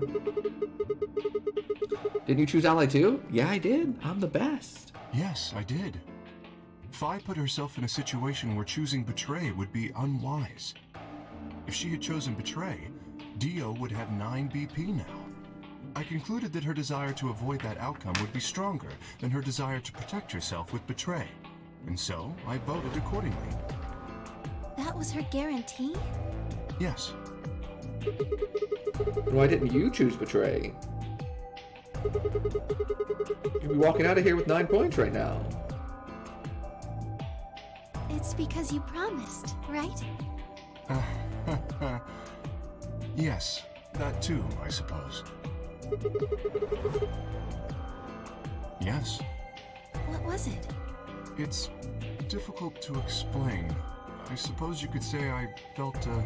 Didn't you choose Ally too? Yeah, I did. I'm the best. Yes, I did. Fi put herself in a situation where choosing Betray would be unwise. If she had chosen Betray, Dio would have 9 BP now. I concluded that her desire to avoid that outcome would be stronger than her desire to protect herself with Betray, and so I voted accordingly. That was her guarantee? Yes. Why didn't you choose Betray? You'd be walking out of here with 9 points right now. It's because you promised, right? Yes, that too, I suppose. Yes. What was it? It's difficult to explain. I suppose you could say I felt a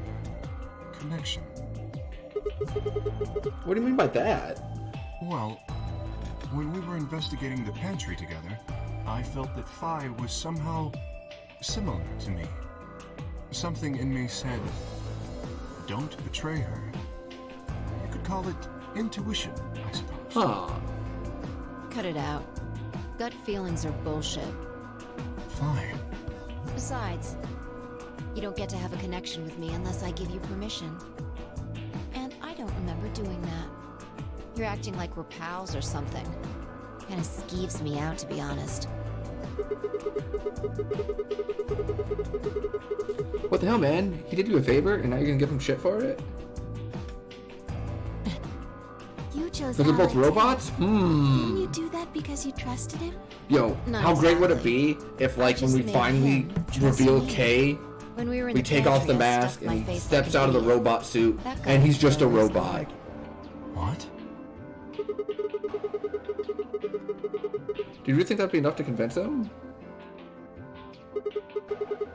connection. What do you mean by that? Well, when we were investigating the pantry together, I felt that Fi was somehow similar to me. Something in me said, don't betray her. You could call it intuition, I suppose. Huh. Cut it out. Gut feelings are bullshit. Fine. Besides, you don't get to have a connection with me unless I give you permission. And I don't remember doing that. You're acting like we're pals or something. Kinda skeeves me out, to be honest. What the hell, man? He did you a favor, and now you're gonna give him shit for it? You chose Because they're both Ally, too. robots? Didn't you do that because you trusted him? Yo, Not how great would it exactly. be if, like, when just we made finally him trust reveal me. Kay, When we were in we the take off the pantry, I mask stuffed my and he face steps like an out of the idiot. robot suit, That guy and he's was just a always robot. What? Do you really think that'd be enough to convince him?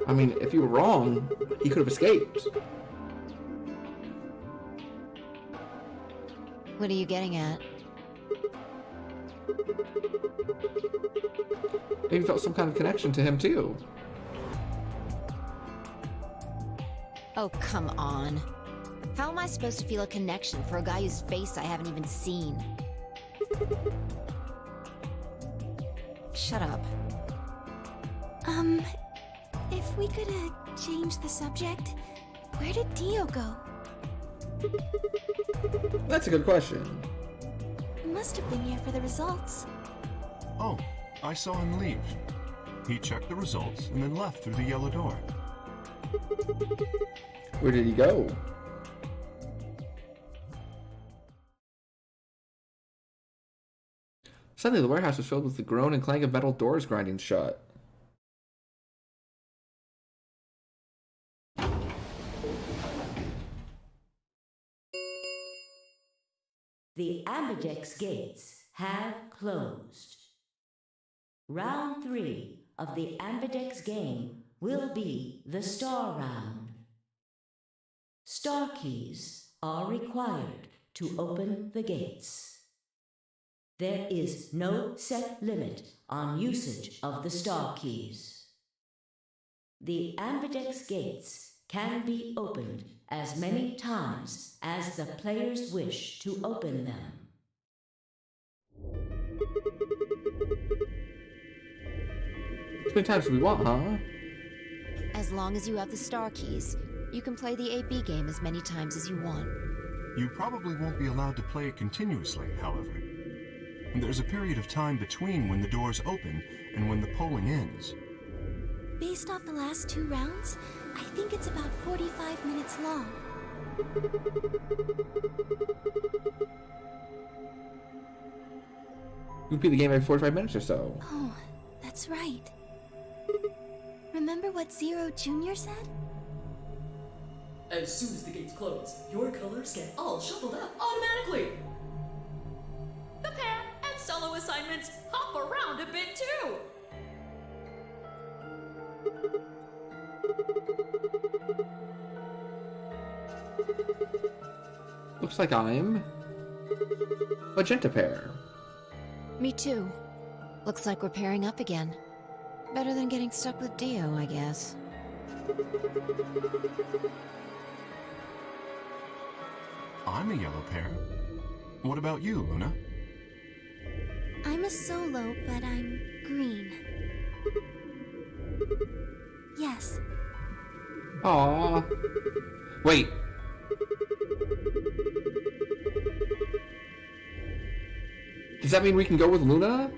I mean, if you were wrong, he could have escaped. What are you getting at? Maybe felt some kind of connection to him too. Oh, come on. How am I supposed to feel a connection for a guy whose face I haven't even seen? Shut up. If we could, change the subject, where did Dio go? That's a good question. He must have been here for the results. Oh, I saw him leave. He checked the results and then left through the yellow door. Where did he go? Suddenly the warehouse was filled with the groan and clang of metal doors grinding shut. The Ambidex gates have closed. Round 3 of the Ambidex game will be the Star Round. Star keys are required to open the gates. There is no set limit on usage of the Star keys. The Ambidex gates can be opened as many times as the players wish to open them. As many times as we want, huh? As long as you have the star keys, you can play the AB game as many times as you want. You probably won't be allowed to play it continuously, however. There's a period of time between when the doors open and when the polling ends. Based off the last 2 rounds, I think it's about 45 minutes long. You beat the game every 45 minutes or so. Oh, that's right. Remember what Zero Jr. said? As soon as the gates close, your colors get all shuffled up automatically. The pair and solo assignments hop around a bit too. Looks like I'm magenta pair. Me too. Looks like we're pairing up again. Better than getting stuck with Dio, I guess. I'm a yellow pair. What about you, Luna? I'm a solo, but I'm green. Yes. Aww. Wait. Does that mean we can go with Luna?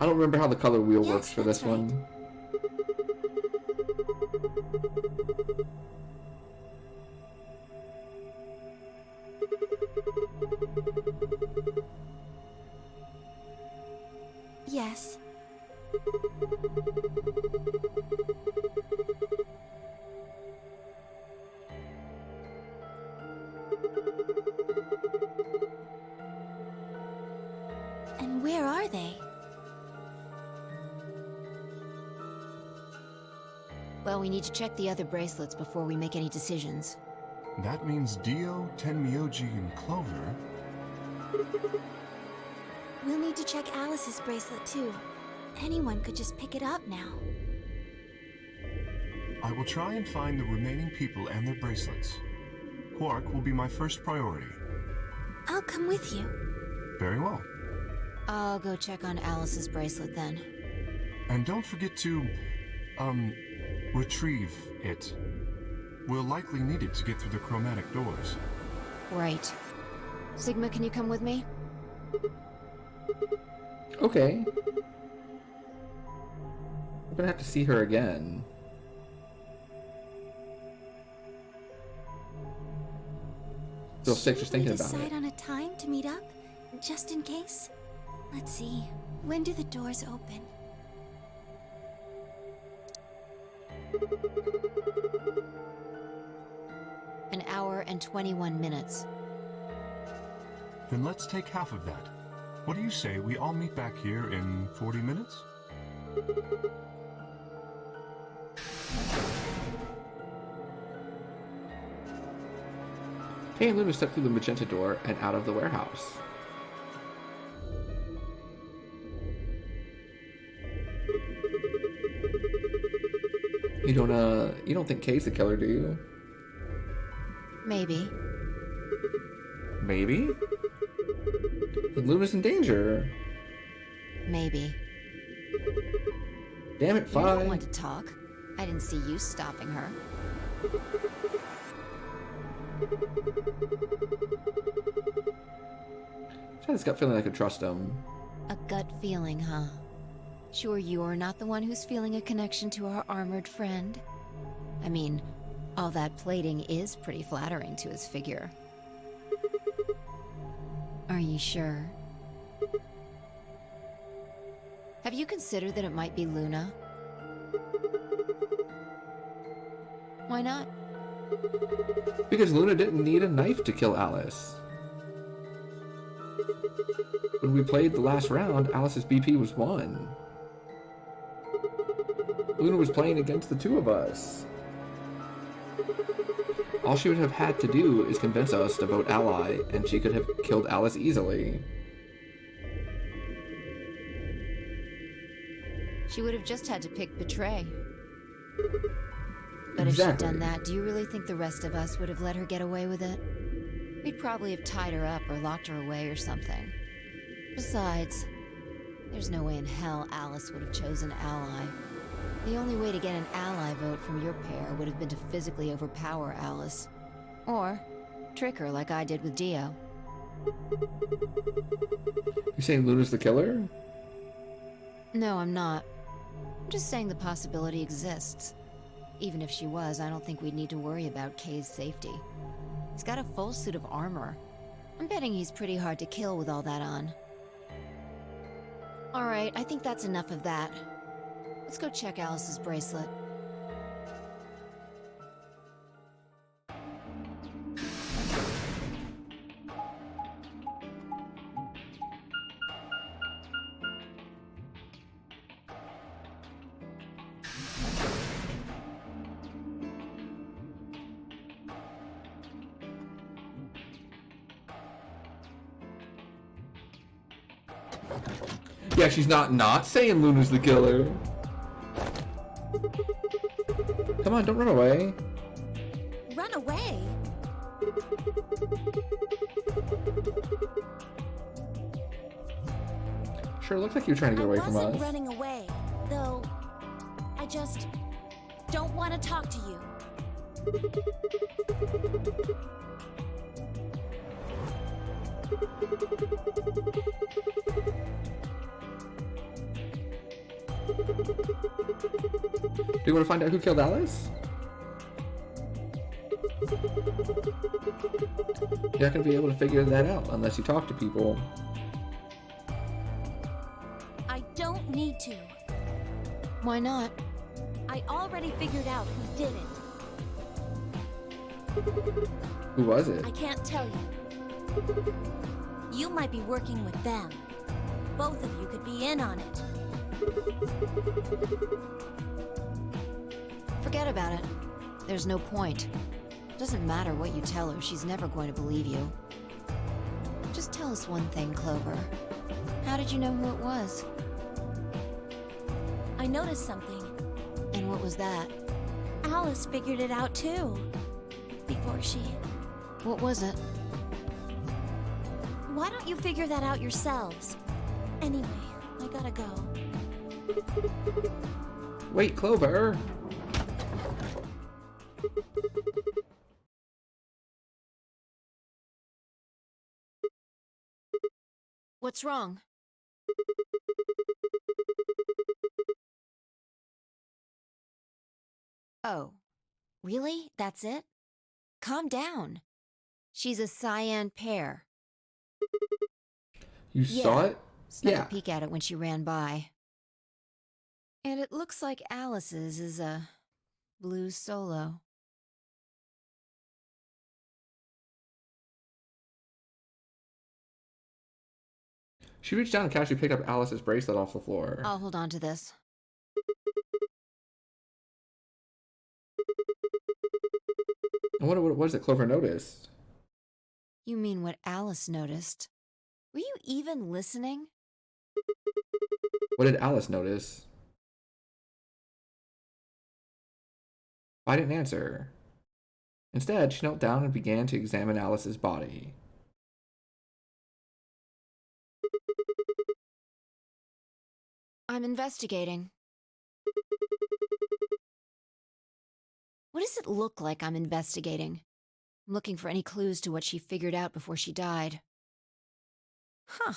I don't remember how the color wheel works for this one. Yes. And where are they? Well, we need to check the other bracelets before we make any decisions. That means Dio, Tenmyoji, and Clover. We'll need to check Alice's bracelet too. Anyone could just pick it up now. I will try and find the remaining people and their bracelets. Quark will be my first priority. I'll come with you. Very well. I'll go check on Alice's bracelet then. And don't forget to, retrieve it. We'll likely need it to get through the chromatic doors. Right. Sigma, can you come with me? Okay. We're gonna have to see her again. Feel sick just thinking about it. Decide on a time to meet up, just in case. Let's see. When do the doors open? An hour and 21 minutes. Then let's take half of that. What do you say we all meet back here in 40 minutes? Hey, Luna stepped through the magenta door and out of the warehouse. You don't think Kay's the killer, do you? Maybe. Maybe? Then Luna's in danger. Maybe. Damn it, You Fi. don't want to talk. I didn't see you stopping her. I just got feeling I could trust him. A gut feeling, huh? Sure you're not the one who's feeling a connection to our armored friend? I mean, all that plating is pretty flattering to his figure. Are you sure? Have you considered that it might be Luna? Why not? Because Luna didn't need a knife to kill Alice. When we played the last round, Alice's BP was 1. Luna was playing against the two of us. All she would have had to do is convince us to vote Ally, and she could have killed Alice easily. She would have just had to pick Betray. But if Exactly. she'd done that, do you really think the rest of us would have let her get away with it? We'd probably have tied her up or locked her away or something. Besides, there's no way in hell Alice would have chosen Ally. The only way to get an ally vote from your pair would have been to physically overpower Alice. Or trick her like I did with Dio. You saying Luna's the killer? No, I'm not. I'm just saying the possibility exists. Even if she was, I don't think we'd need to worry about Kay's safety. He's got a full suit of armor. I'm betting he's pretty hard to kill with all that on. Alright, I think that's enough of that. Let's go check Alice's bracelet. Yeah, she's not saying Luna's the killer. Come on, don't run away. Run away? Sure, looks like you're trying to get away from I wasn't us. running away, though. I just don't want to talk to you. Do you want to find out who killed Alice? You're not going to be able to figure that out unless you talk to people. I don't need to. Why not? I already figured out who did it. Who was it? I can't tell you. You might be working with them. Both of you could be in on it. Forget about it. There's no point. Doesn't matter what you tell her, she's never going to believe you. Just tell us one thing, Clover. How did you know who it was? I noticed something. And what was that? Alice figured it out too. Before she... What was it? Why don't you figure that out yourselves? Anyway, I gotta go. Wait, Clover. What's wrong? Oh, really? That's it? Calm down. She's a cyan pear. You saw it? Snuck Yeah. a peek at it when she ran by. And it looks like Alice's is a blue solo. She reached down and casually picked up Alice's bracelet off the floor. I'll hold on to this. I wonder what it was that Clover noticed. You mean what Alice noticed? Were you even listening? What did Alice notice? I didn't answer. Instead, she knelt down and began to examine Alice's body. I'm investigating. What does it look like I'm investigating? I'm looking for any clues to what she figured out before she died. Huh.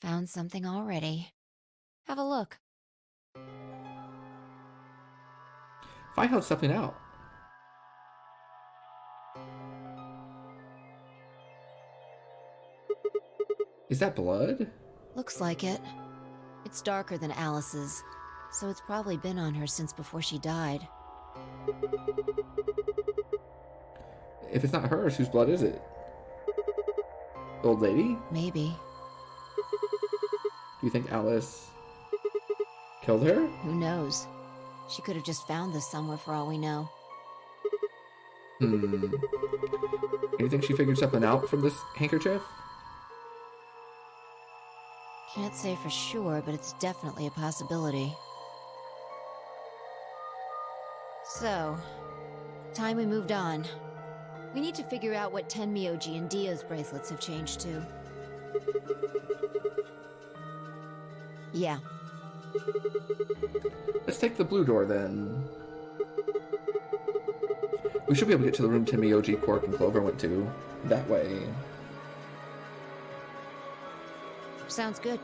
Found something already. Have a look. If I held something out. Is that blood? Looks like it. It's darker than Alice's, so it's probably been on her since before she died. If it's not hers, whose blood is it? The old lady? Maybe. Do you think Alice killed her? Who knows? She could have just found this somewhere for all we know. You think she figured something out from this handkerchief? Can't say for sure, but it's definitely a possibility. So, time we moved on. We need to figure out what Tenmyoji and Dio's bracelets have changed to. Yeah. Let's take the blue door then. We should be able to get to the room Tenmyoji, Quark, and Clover went to. That way. Sounds good.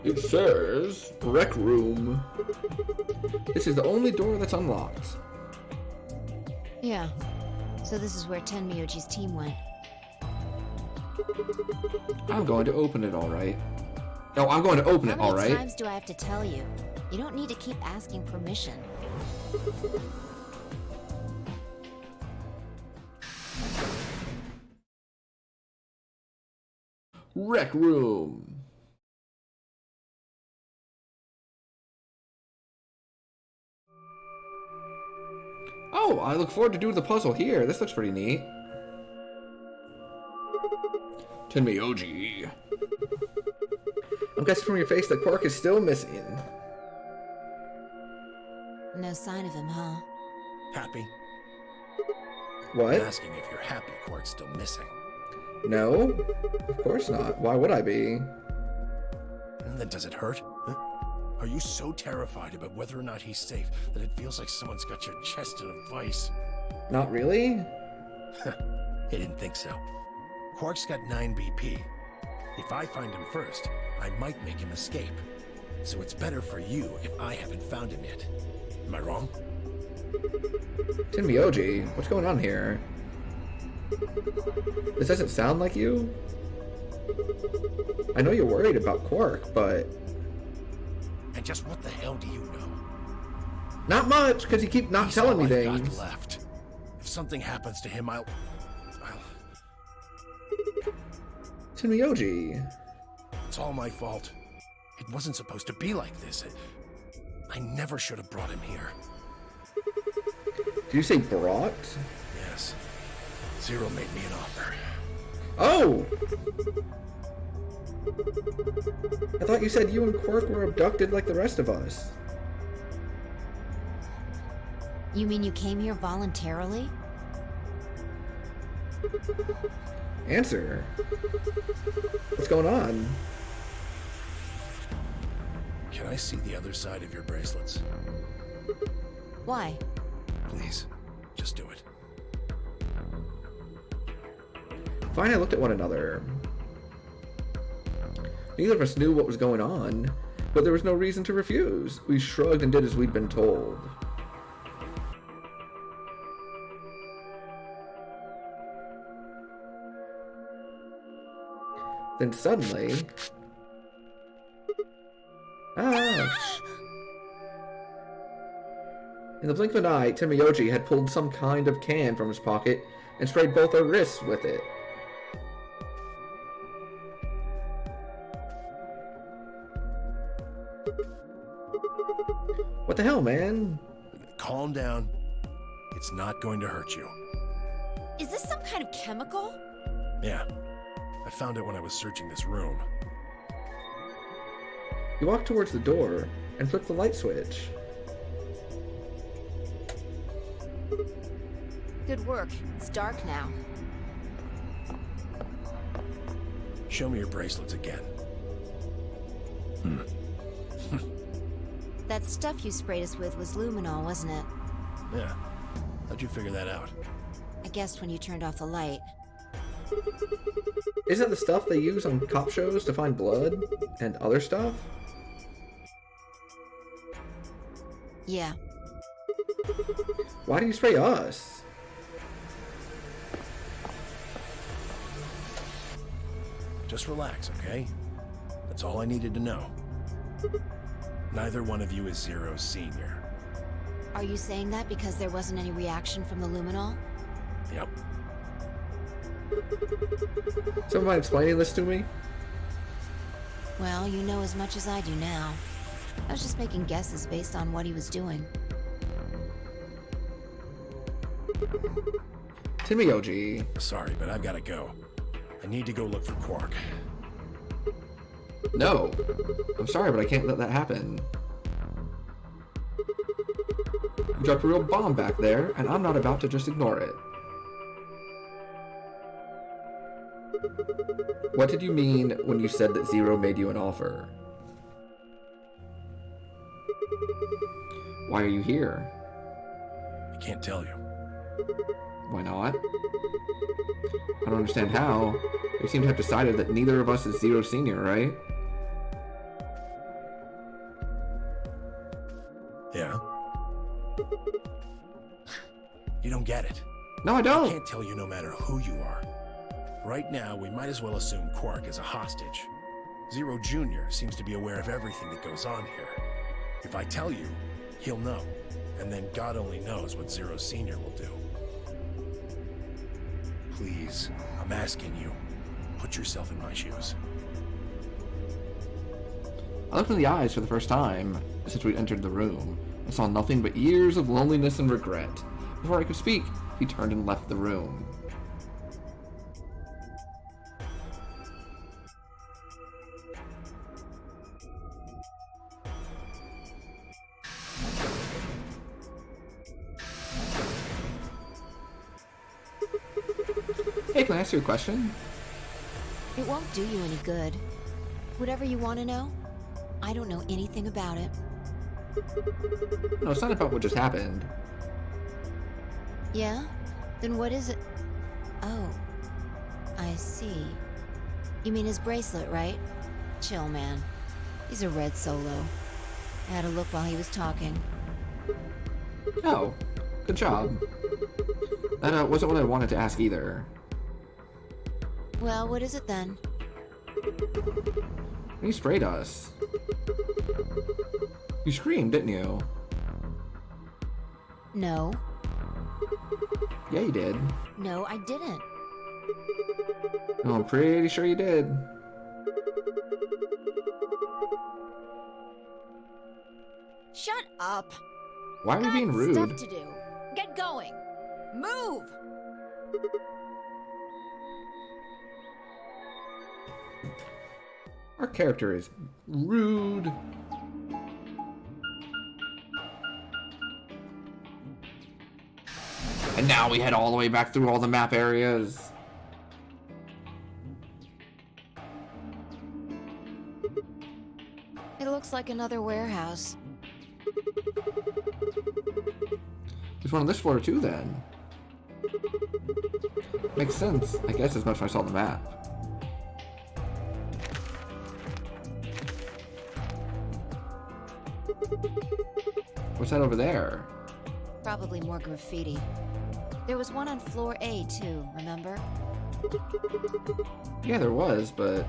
It says Rec Room. This is the only door that's unlocked. Yeah. So this is where Tenmyoji's team went. I'm going to open it, alright. No, I'm going to open it, How many alright. times do I have to tell you? You don't need to keep asking permission. Rec Room. Oh, I look forward to doing the puzzle here. This looks pretty neat. Tenmyoji. I'm guessing from your face that Quark is still missing. No sign of him, huh? Happy? What? I'm asking if you're happy Quark's still missing. No, of course not. Why would I be? And then does it hurt? Huh? Are you so terrified about whether or not he's safe that it feels like someone's got your chest in a vice? Not really? I didn't think so. Quark's got 9 BP. If I find him first, I might make him escape. So it's better for you if I haven't found him yet. Am I wrong? Tenmyoji, what's going on here? This doesn't sound like you? I know you're worried about Quark, but... And just what the hell do you know? Not much, because you keep not He's telling me all I've things. got left. If something happens to him, I'll... Tenmyoji. It's all my fault. It wasn't supposed to be like this. I never should have brought him here. Did you say brought? Yes. Zero made me an offer. Oh! I thought you said you and Quark were abducted like the rest of us. You mean you came here voluntarily? Answer. What's going on? Can I see the other side of your bracelets? Why? Please, just do it. Fine, I looked at one another. Neither of us knew what was going on, but there was no reason to refuse. We shrugged and did as we'd been told. Then suddenly... Ah! In the blink of an eye, Tenmyoji had pulled some kind of can from his pocket and sprayed both our wrists with it. What the hell, man? Calm down. It's not going to hurt you. Is this some kind of chemical? Yeah. I found it when I was searching this room. He walked towards the door and flipped the light switch. Good work. It's dark now. Show me your bracelets again. That stuff you sprayed us with was luminol, wasn't it? Yeah. How'd you figure that out? I guessed when you turned off the light. Isn't that the stuff they use on cop shows to find blood and other stuff? Yeah. Why do you spray us? Just relax, okay? That's all I needed to know. Neither one of you is Zero Senior. Are you saying that because there wasn't any reaction from the luminol? Yep. Somebody explaining this to me? Well, you know as much as I do now. I was just making guesses based on what he was doing. Timmy OG. Sorry, but I've got to go. I need to go look for Quark. No. I'm sorry, but I can't let that happen. You dropped a real bomb back there, and I'm not about to just ignore it. What did you mean when you said that Zero made you an offer? Why are you here? I can't tell you. Why not? I don't understand how. We seem to have decided that neither of us is Zero Senior, right? Yeah? You don't get it. No, I don't. I can't tell you no matter who you are. Right now, we might as well assume Quark is a hostage. Zero Jr. seems to be aware of everything that goes on here. If I tell you, he'll know. And then God only knows what Zero Senior will do. Please, I'm asking you, put yourself in my shoes. I looked in the eyes for the first time since we entered the room. I saw nothing but years of loneliness and regret. Before I could speak, he turned and left the room. Hey, can I ask you a question? It won't do you any good. Whatever you want to know, I don't know anything about it. No, it's not about what just happened. Yeah? Then what is it? Oh, I see. You mean his bracelet, right? Chill, man. He's a red Solo. I had a look while he was talking. Oh, good job. That wasn't what I wanted to ask either. Well, what is it then? You sprayed us. You screamed, didn't you? No. Yeah, you did. No, I didn't. No, I'm pretty sure you did. Shut up. Why are we being rude? Stuff to do. Get going. Move. Our character is rude. And now we head all the way back through all the map areas. It looks like another warehouse. There's one on this floor too, then. Makes sense, I guess, as much as I saw the map. What's that over there? Probably more graffiti. There was one on floor A too, remember? Yeah, there was, but...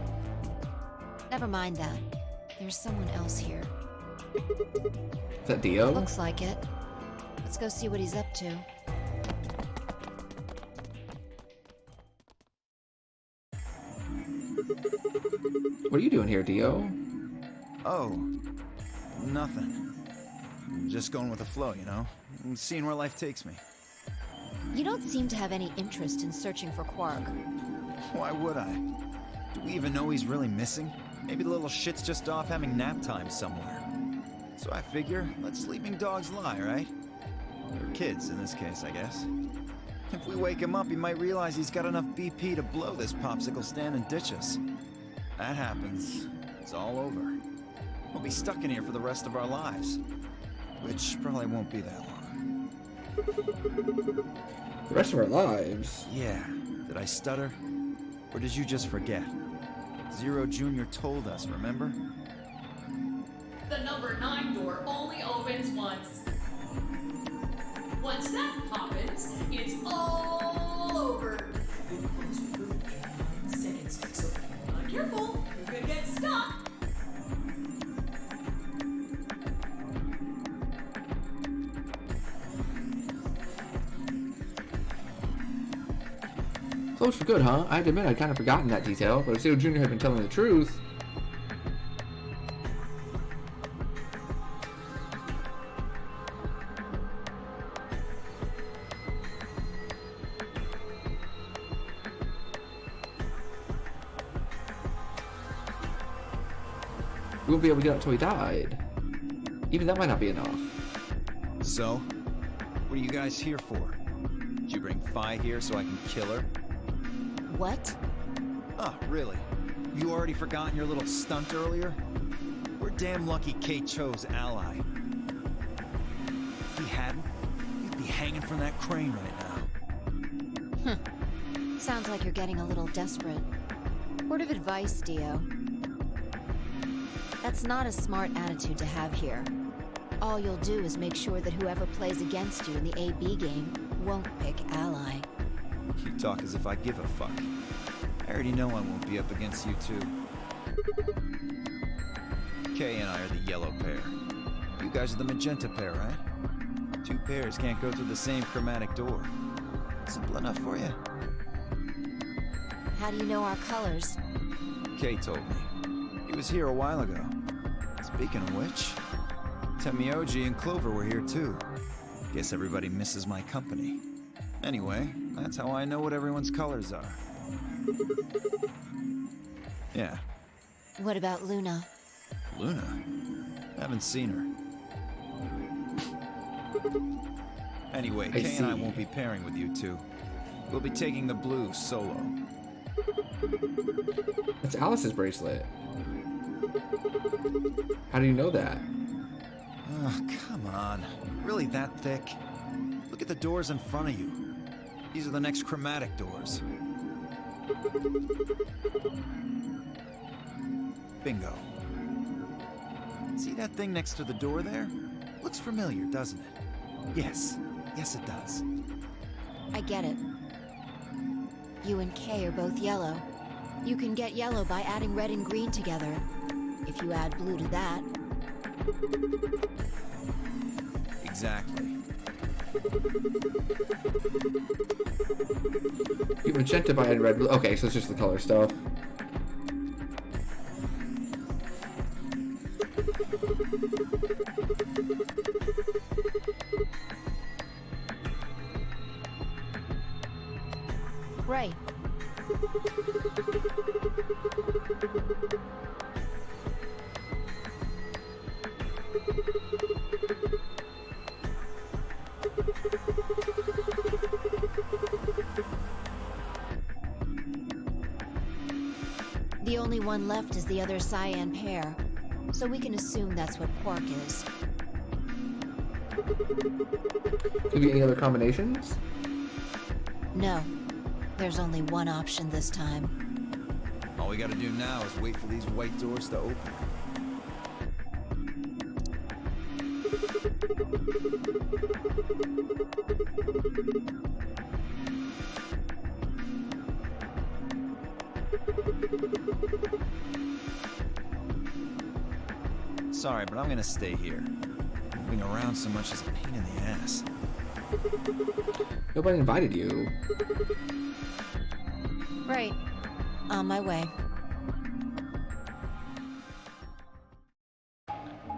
Never mind that. There's someone else here. Is that Dio? Looks like it. Let's go see what he's up to. What are you doing here, Dio? Oh, nothing. Just going with the flow, you know? And seeing where life takes me. You don't seem to have any interest in searching for Quark. Why would I? Do we even know he's really missing? Maybe the little shit's just off having nap time somewhere. So I figure, let sleeping dogs lie, right? Or kids, in this case, I guess. If we wake him up, he might realize he's got enough BP to blow this popsicle stand and ditch us. That happens, it's all over. We'll be stuck in here for the rest of our lives. Which probably won't be that long. The rest of our lives? Yeah. Did I stutter? Or did you just forget? Zero Jr. told us, remember? The number 9 door only opens once. Once that happens, it's all over. Second stick, so careful, you're gonna get stuck. Closed for good, huh? I had to admit I'd kind of forgotten that detail, but if Zero Jr. had been telling the truth... we won't be able to get out until he died. Even that might not be enough. So, what are you guys here for? Did you bring Fi here so I can kill her? What? Oh, really? You already forgotten your little stunt earlier? We're damn lucky Kate chose Ally. If he hadn't, you'd be hanging from that crane right now. Sounds like you're getting a little desperate. Word of advice, Dio. That's not a smart attitude to have here. All you'll do is make sure that whoever plays against you in the AB game won't pick Ally. You talk as if I give a fuck. I already know I won't be up against you two. Kay and I are the yellow pair. You guys are the magenta pair, right? Two pairs can't go through the same chromatic door. Simple enough for you. How do you know our colors? Kay told me. He was here a while ago. Speaking of which, Temioji and Clover were here too. Guess everybody misses my company. Anyway, that's how I know what everyone's colors are. Yeah. What about Luna? Luna? Haven't seen her. Anyway, Kay and I won't be pairing with you two. We'll be taking the blue solo. That's Alice's bracelet. How do you know that? Oh, come on. Really that thick? Look at the doors in front of you. These are the next chromatic doors. Bingo. See that thing next to the door there? Looks familiar, doesn't it? Yes. Yes, it does. I get it. You and Kay are both yellow. You can get yellow by adding red and green together. If you add blue to that. Exactly. You magenta by adding red, blue. Okay, so it's just the color stuff. Right. The only one left is the other cyan pair, so we can assume that's what Quark is. Could be any other combinations? No. There's only one option this time. All we gotta do now is wait for these white doors to open. Sorry, but I'm gonna stay here. Moving around so much is a pain in the ass. Nobody invited you. Right. On my way.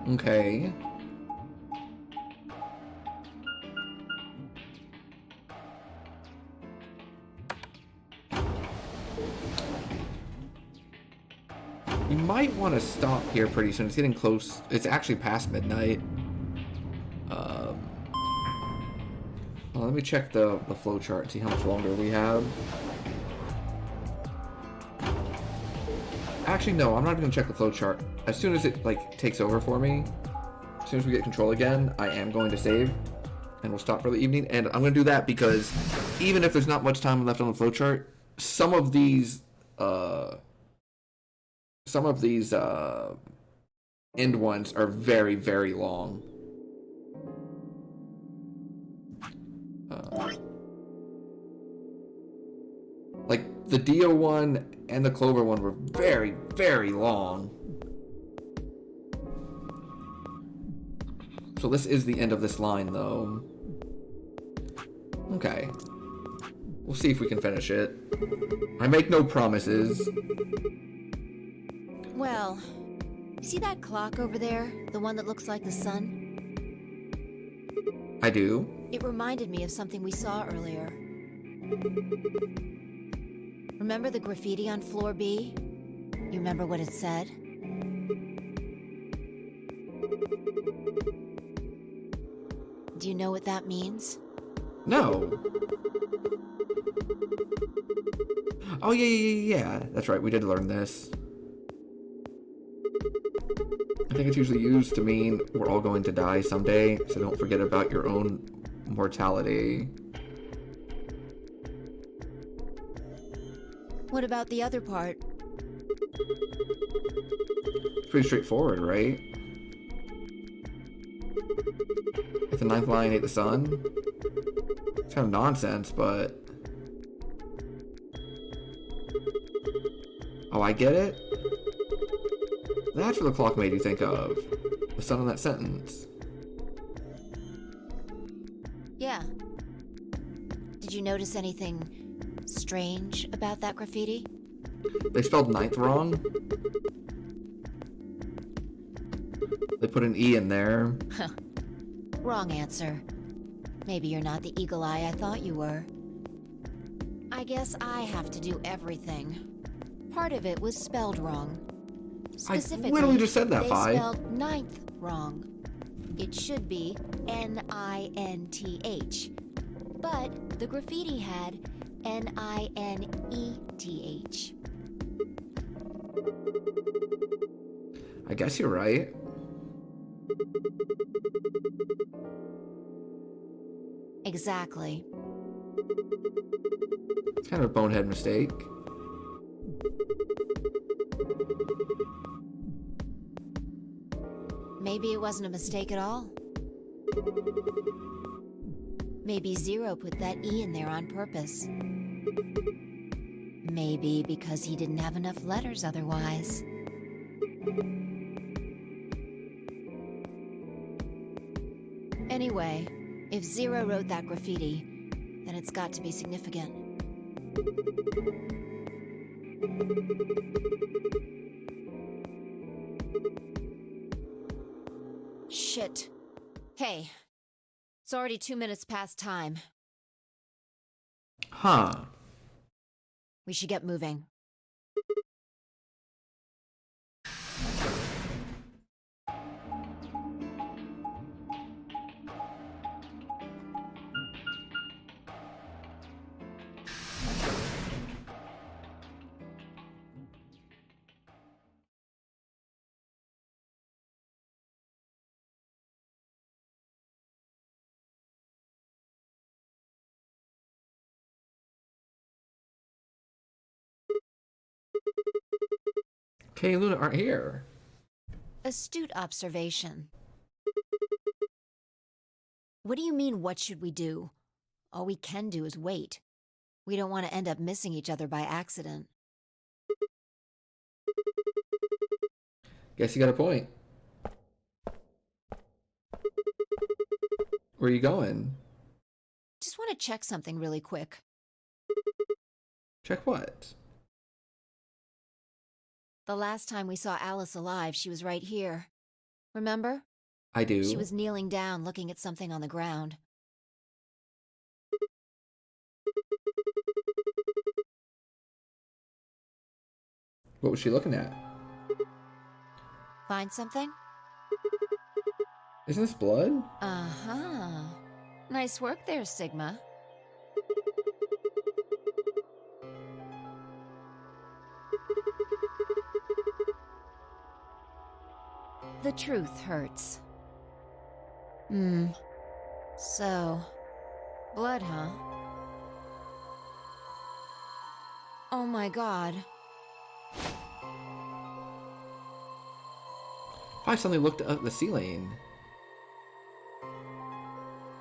Okay. You might want to stop here pretty soon. It's getting close. It's actually past midnight. Well, let me check the flow chart and see how much longer we have. Actually, no, I'm not even gonna check the flow chart. As soon as it takes over for me, as soon as we get control again, I am going to save, and we'll stop for the evening. And I'm gonna do that because even if there's not much time left on the flow chart, some of these end ones are very, very long. Like the Dio one and the Clover one were very, very long. So this is the end of this line, though. Okay. We'll see if we can finish it. I make no promises. Well, see that clock over there? The one that looks like the sun? I do. It reminded me of something we saw earlier. Remember the graffiti on floor B? You remember what it said? Do you know what that means? No. Oh, yeah. That's right, we did learn this. I think it's usually used to mean we're all going to die someday, so don't forget about your own mortality. What about the other part? It's pretty straightforward, right? If the ninth line ate the sun? It's kind of nonsense, but... Oh, I get it? That's what the clock made you think of. The sun in that sentence. Yeah. Did you notice anything strange about that graffiti? They spelled ninth wrong. They put an E in there. Huh. Wrong answer. Maybe you're not the eagle eye I thought you were. I guess I have to do everything. Part of it was spelled wrong. Specifically, I literally just said that, they Vi. spelled ninth wrong. It should be N-I-N-T-H. But the graffiti had N-I-N-E-T-H. I guess you're right. Exactly. It's kind of a bonehead mistake. Maybe it wasn't a mistake at all. Maybe Zero put that E in there on purpose. Maybe because he didn't have enough letters otherwise. Anyway, if Zero wrote that graffiti, then it's got to be significant. Shit. Hey, it's already 2 minutes past time. Huh. We should get moving. Kay and Luna aren't here. Astute observation. What do you mean, what should we do? All we can do is wait. We don't want to end up missing each other by accident. Guess you got a point. Where are you going? Just want to check something really quick. Check what? The last time we saw Alice alive, she was right here. Remember? I do. She was kneeling down, looking at something on the ground. What was she looking at? Find something? Isn't this blood? Uh-huh. Nice work there, Sigma. The truth hurts. So, blood, huh? Oh my god. I suddenly looked up the ceiling.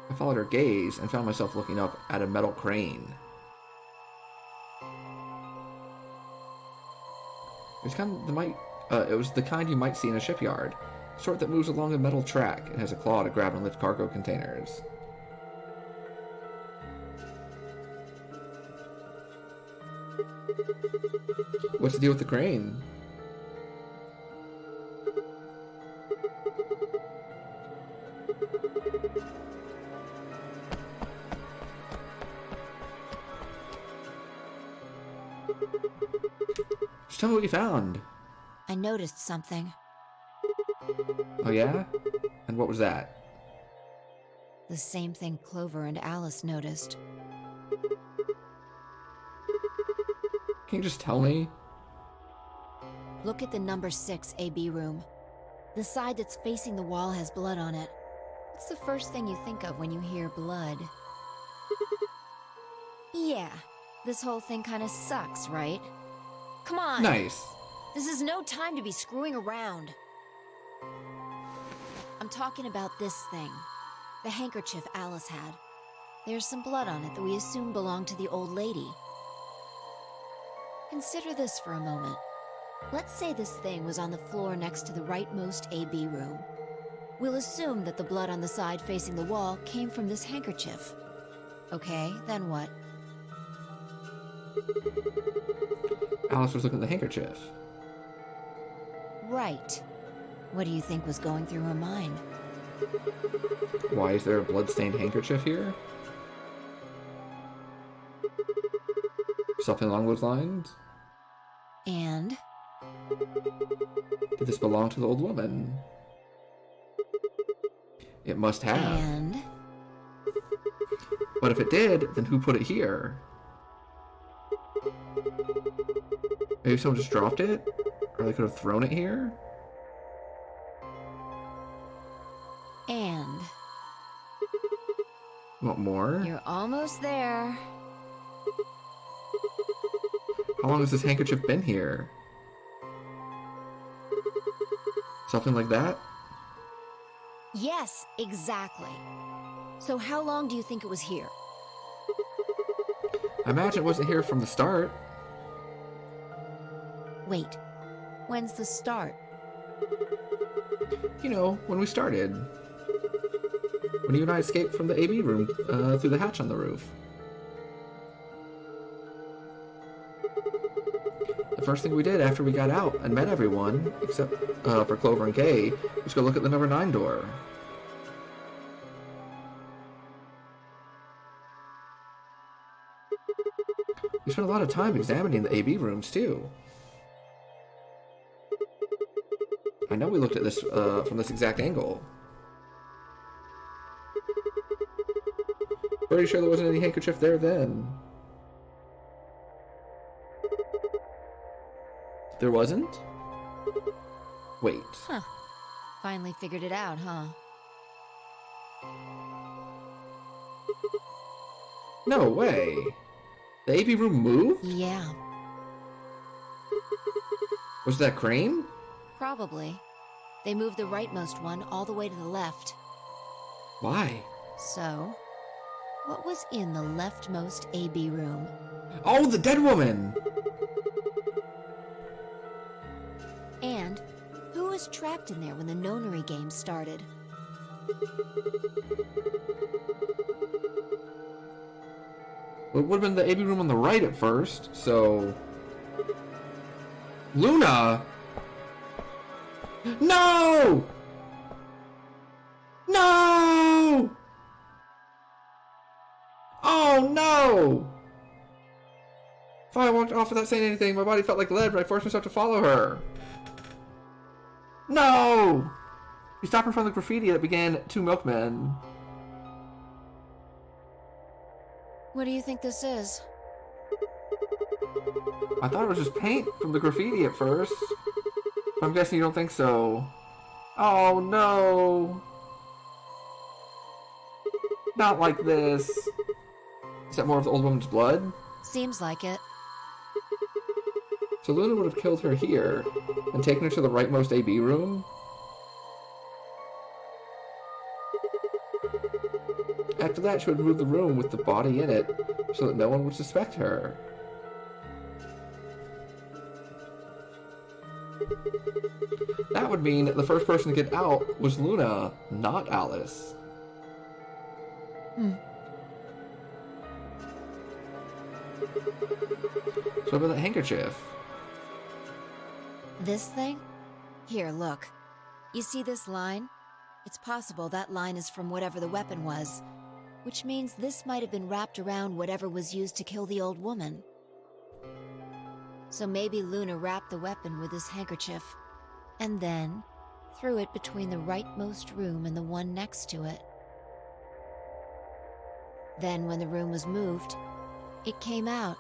I followed her gaze and found myself looking up at a metal crane. It was the kind you might see in a shipyard. Sort that moves along a metal track and has a claw to grab and lift cargo containers. What's the deal with the crane? Just tell me what you found. I noticed something. Oh yeah? And what was that? The same thing Clover and Alice noticed. Can you just tell me? Look at the number 6 AB room. The side that's facing the wall has blood on it. What's the first thing you think of when you hear blood? Yeah, this whole thing kind of sucks, right? Come on! Nice. This is no time to be screwing around. I'm talking about this thing. The handkerchief Alice had. There's some blood on it that we assume belonged to the old lady. Consider this for a moment. Let's say this thing was on the floor next to the rightmost AB room. We'll assume that the blood on the side facing the wall came from this handkerchief. Okay, then what? Alice was looking at the handkerchief. Right. What do you think was going through her mind? Why is there a blood-stained handkerchief here? Something along those lines? And? Did this belong to the old woman? It must have. And? But if it did, then who put it here? Maybe someone just dropped it? Or they could have thrown it here? And? Want more? You're almost there. How long has this handkerchief been here? Something like that? Yes, exactly. So how long do you think it was here? I imagine it wasn't here from the start. Wait, when's the start? You know, when we started. When you and I escaped from the AB room through the hatch on the roof. The first thing we did after we got out and met everyone, except for Clover and Kay, was go look at the number 9 door. We spent a lot of time examining the AB rooms, too. I know we looked at this from this exact angle. Pretty sure there wasn't any handkerchief there then. There wasn't? Wait. Huh. Finally figured it out, huh? No way. The AB room moved? Yeah. Was that Crane? Probably. They moved the rightmost one all the way to the left. Why? So, what was in the leftmost AB room? Oh, the dead woman! And who was trapped in there when the nonary game started? Well, it would have been the AB room on the right at first, so... Luna! No! No! Oh no! If I walked off without saying anything, my body felt like lead, but I forced myself to follow her. No! She stopped in front of the graffiti that began 2 milkmen. What do you think this is? I thought it was just paint from the graffiti at first. But I'm guessing you don't think so. Oh no! Not like this. Is that more of the old woman's blood? Seems like it. So Luna would have killed her here and taken her to the rightmost AB room? After that, she would move the room with the body in it so that no one would suspect her. That would mean the first person to get out was Luna, not Alice. So about that handkerchief. This thing? Here, look. You see this line? It's possible that line is from whatever the weapon was, which means this might have been wrapped around whatever was used to kill the old woman. So maybe Luna wrapped the weapon with this handkerchief, and then threw it between the rightmost room and the one next to it. Then when the room was moved, it came out.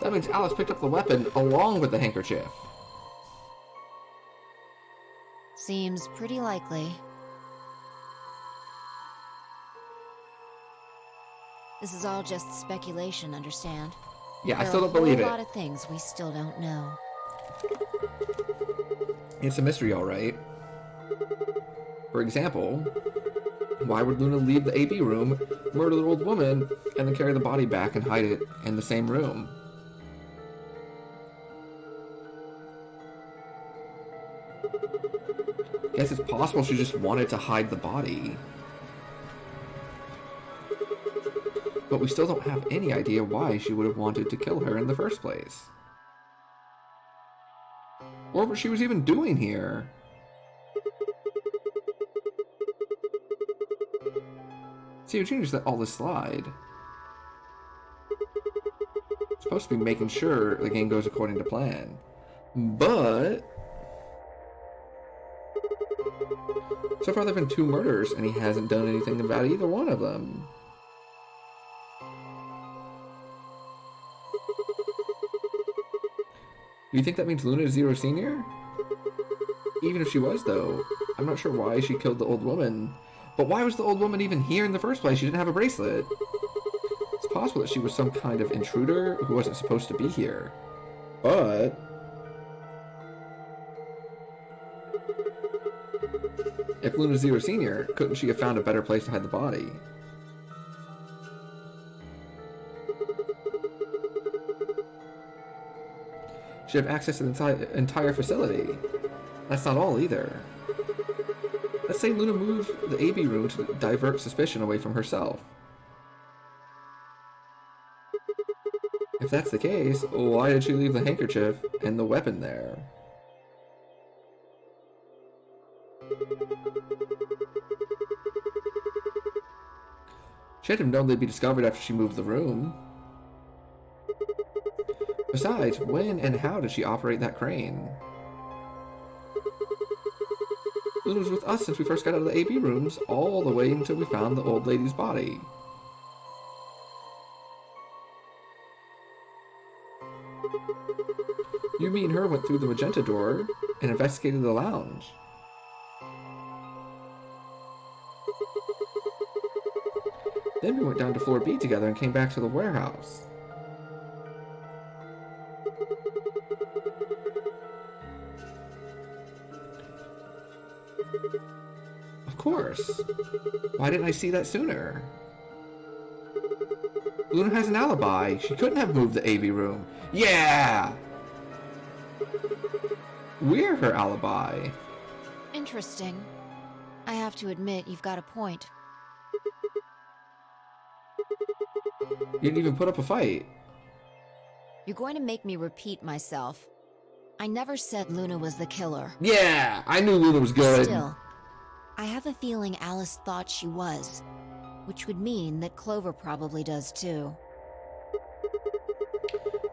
That means Alice picked up the weapon along with the handkerchief. Seems pretty likely. This is all just speculation, understand? Yeah, I still don't believe There it. are a lot of things we still don't know. It's a mystery, alright. For example, why would Luna leave the AB room, murder the old woman, and then carry the body back and hide it in the same room? Guess it's possible she just wanted to hide the body. But we still don't have any idea why she would have wanted to kill her in the first place. Or what she was even doing here. See, Eugene just let all this slide. Supposed to be making sure the game goes according to plan. But so far there have been 2 murders, and he hasn't done anything about either one of them. Do you think that means Luna is Zero Senior? Even if she was, though, I'm not sure why she killed the old woman. But why was the old woman even here in the first place? She didn't have a bracelet. It's possible that she was some kind of intruder who wasn't supposed to be here. But if Luna's Zero Senior, couldn't she have found a better place to hide the body? She'd have access to the entire facility. That's not all either. Let's say Luna moved the AB room to divert suspicion away from herself. If that's the case, why did she leave the handkerchief and the weapon there? She had to have known they'd be discovered after she moved the room. Besides, when and how did she operate that crane? Luna was with us since we first got out of the AB rooms, all the way until we found the old lady's body. You, me, and her went through the magenta door and investigated the lounge. Then we went down to floor B together and came back to the warehouse. Of course. Why didn't I see that sooner? Luna has an alibi. She couldn't have moved the AB room. Yeah! We're her alibi. Interesting. I have to admit, you've got a point. You didn't even put up a fight. You're going to make me repeat myself. I never said Luna was the killer. Yeah! I knew Luna was good. Still, I have a feeling Alice thought she was, which would mean that Clover probably does too.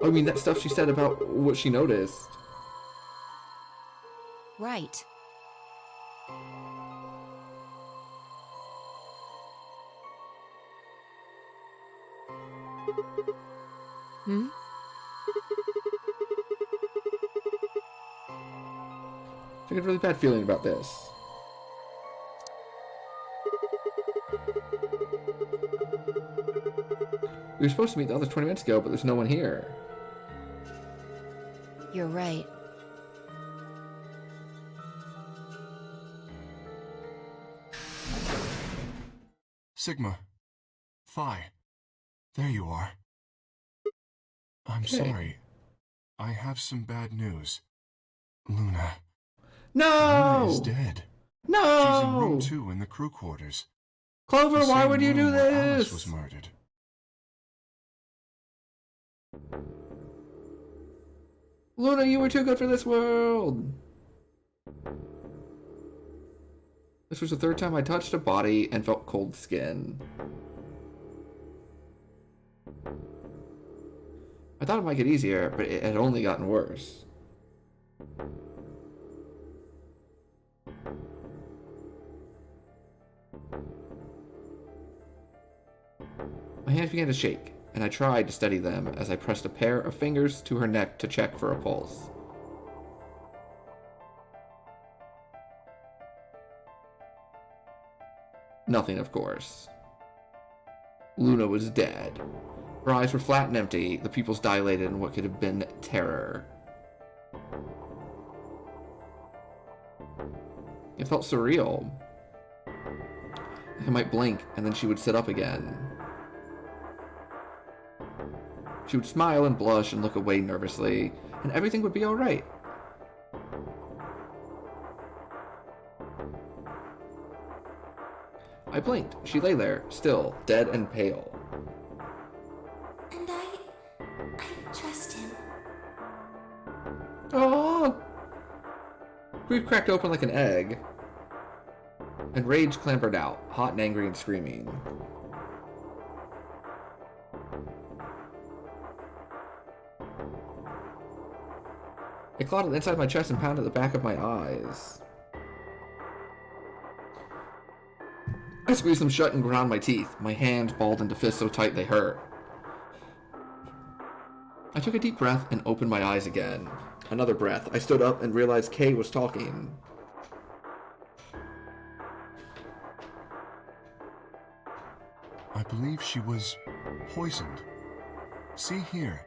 I mean, that stuff she said about what she noticed. Right. Hmm? I get a really bad feeling about this. We were supposed to meet the others 20 minutes ago, but there's no one here. You're right. Sigma. Phi. There you are. I'm Okay. sorry. I have some bad news. Luna. No! Luna is dead. No! She's in room 2 in the crew quarters. Clover, The why same would you do room where Alice this? was murdered. Luna, you were too good for this world. This was the third time I touched a body and felt cold skin. I thought it might get easier, but it had only gotten worse. My hands began to shake, and I tried to steady them as I pressed a pair of fingers to her neck to check for a pulse. Nothing, of course. Luna was dead. Her eyes were flat and empty, the pupils dilated in what could have been terror. It felt surreal. I might blink, and then she would sit up again. She would smile and blush and look away nervously, and everything would be alright. I blinked. She lay there, still, dead and pale. And I trust him. Oh! Grief cracked open like an egg, and rage clambered out, hot and angry and screaming. It clawed inside my chest and pounded the back of my eyes. I squeezed them shut and ground my teeth. My hands balled into fists so tight they hurt. I took a deep breath and opened my eyes again. Another breath. I stood up and realized Kay was talking. I believe she was poisoned. See here.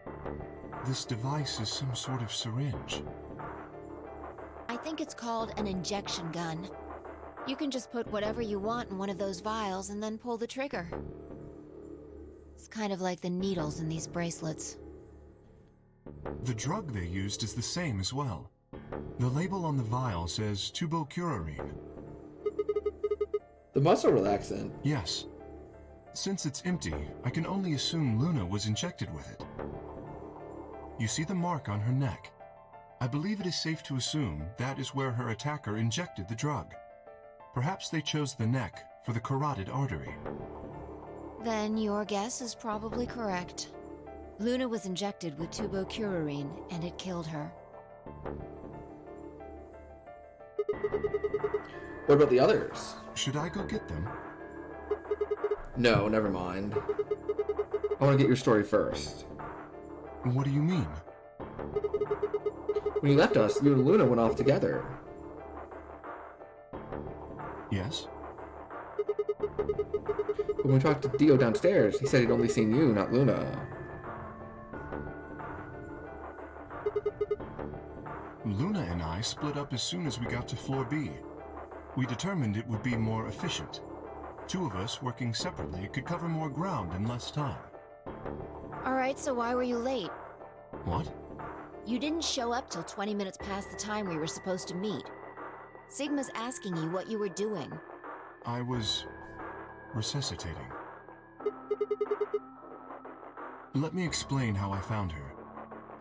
This device is some sort of syringe. I think it's called an injection gun. You can just put whatever you want in one of those vials and then pull the trigger. It's kind of like the needles in these bracelets. The drug they used is the same as well. The label on the vial says tubocurarine. The muscle relaxant? Yes. Since it's empty, I can only assume Luna was injected with it. You see the mark on her neck. I believe it is safe to assume that is where her attacker injected the drug. Perhaps they chose the neck for the carotid artery. Then your guess is probably correct. Luna was injected with tubocurarine, and it killed her. What about the others? Should I go get them? No, never mind. I want to get your story first. What do you mean? When you left us, you and Luna went off together. Yes? But when we talked to Dio downstairs, he said he'd only seen you, not Luna. Luna and I split up as soon as we got to floor B. We determined it would be more efficient. Two of us working separately could cover more ground in less time. Alright, so why were you late? What? You didn't show up till 20 minutes past the time we were supposed to meet. Sigma's asking you what you were doing. I was resuscitating. Let me explain how I found her.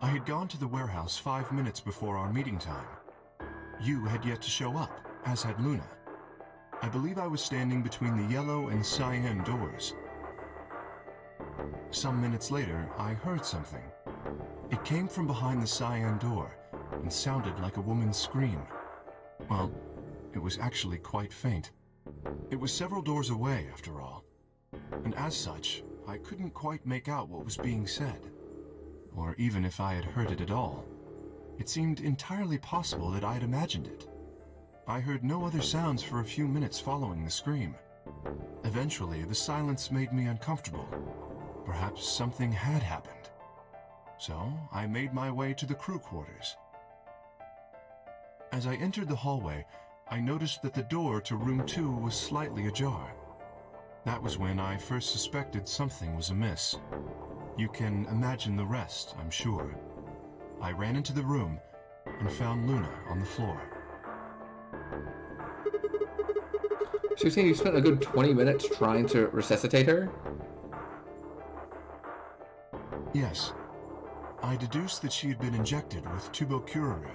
I had gone to the warehouse 5 minutes before our meeting time. You had yet to show up, as had Luna. I believe I was standing between the yellow and cyan doors. Some minutes later, I heard something. It came from behind the cyan door and sounded like a woman's scream. Well, it was actually quite faint. It was several doors away, after all. And as such, I couldn't quite make out what was being said. Or even if I had heard it at all. It seemed entirely possible that I had imagined it. I heard no other sounds for a few minutes following the scream. Eventually, the silence made me uncomfortable. Perhaps something had happened. So, I made my way to the crew quarters. As I entered the hallway, I noticed that the door to room 2 was slightly ajar. That was when I first suspected something was amiss. You can imagine the rest, I'm sure. I ran into the room and found Luna on the floor. So you're saying you spent a good 20 minutes trying to resuscitate her? Yes. I deduced that she had been injected with tubocurarine.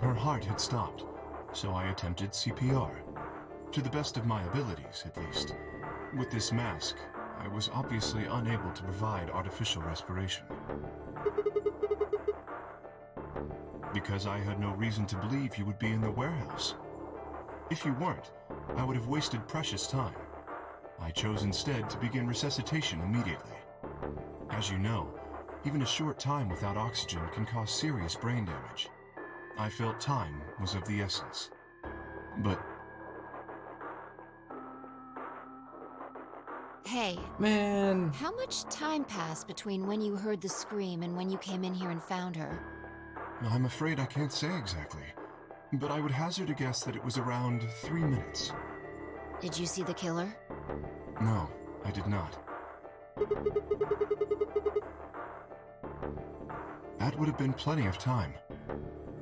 Her heart had stopped, so I attempted CPR. To the best of my abilities, at least. With this mask, I was obviously unable to provide artificial respiration. Because I had no reason to believe you would be in the warehouse. If you weren't, I would have wasted precious time. I chose instead to begin resuscitation immediately. As you know, even a short time without oxygen can cause serious brain damage. I felt time was of the essence. But... Hey. Man. How much time passed between when you heard the scream and when you came in here and found her? I'm afraid I can't say exactly, but I would hazard a guess that it was around 3 minutes. Did you see the killer? No, I did not. That would have been plenty of time.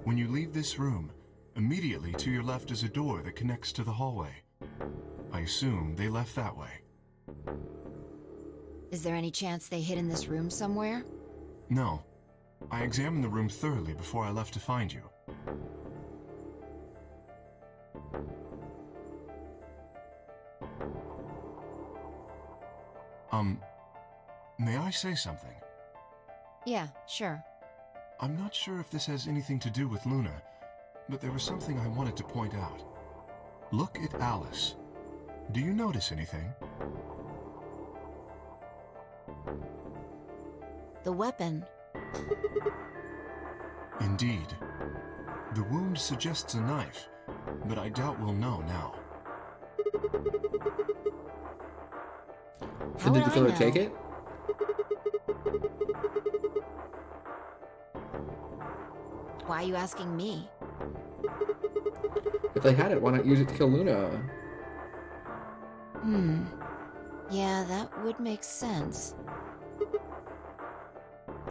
When you leave this room, immediately to your left is a door that connects to the hallway. I assume they left that way. Is there any chance they hid in this room somewhere? No. I examined the room thoroughly before I left to find you. May I say something? Yeah, sure. I'm not sure if this has anything to do with Luna, but there was something I wanted to point out. Look at Alice. Do you notice anything? The weapon. Indeed. The wound suggests a knife, but I doubt we'll know now. And did the killer take it? Why are you asking me? If they had it, why not use it to kill Luna? Yeah, that would make sense.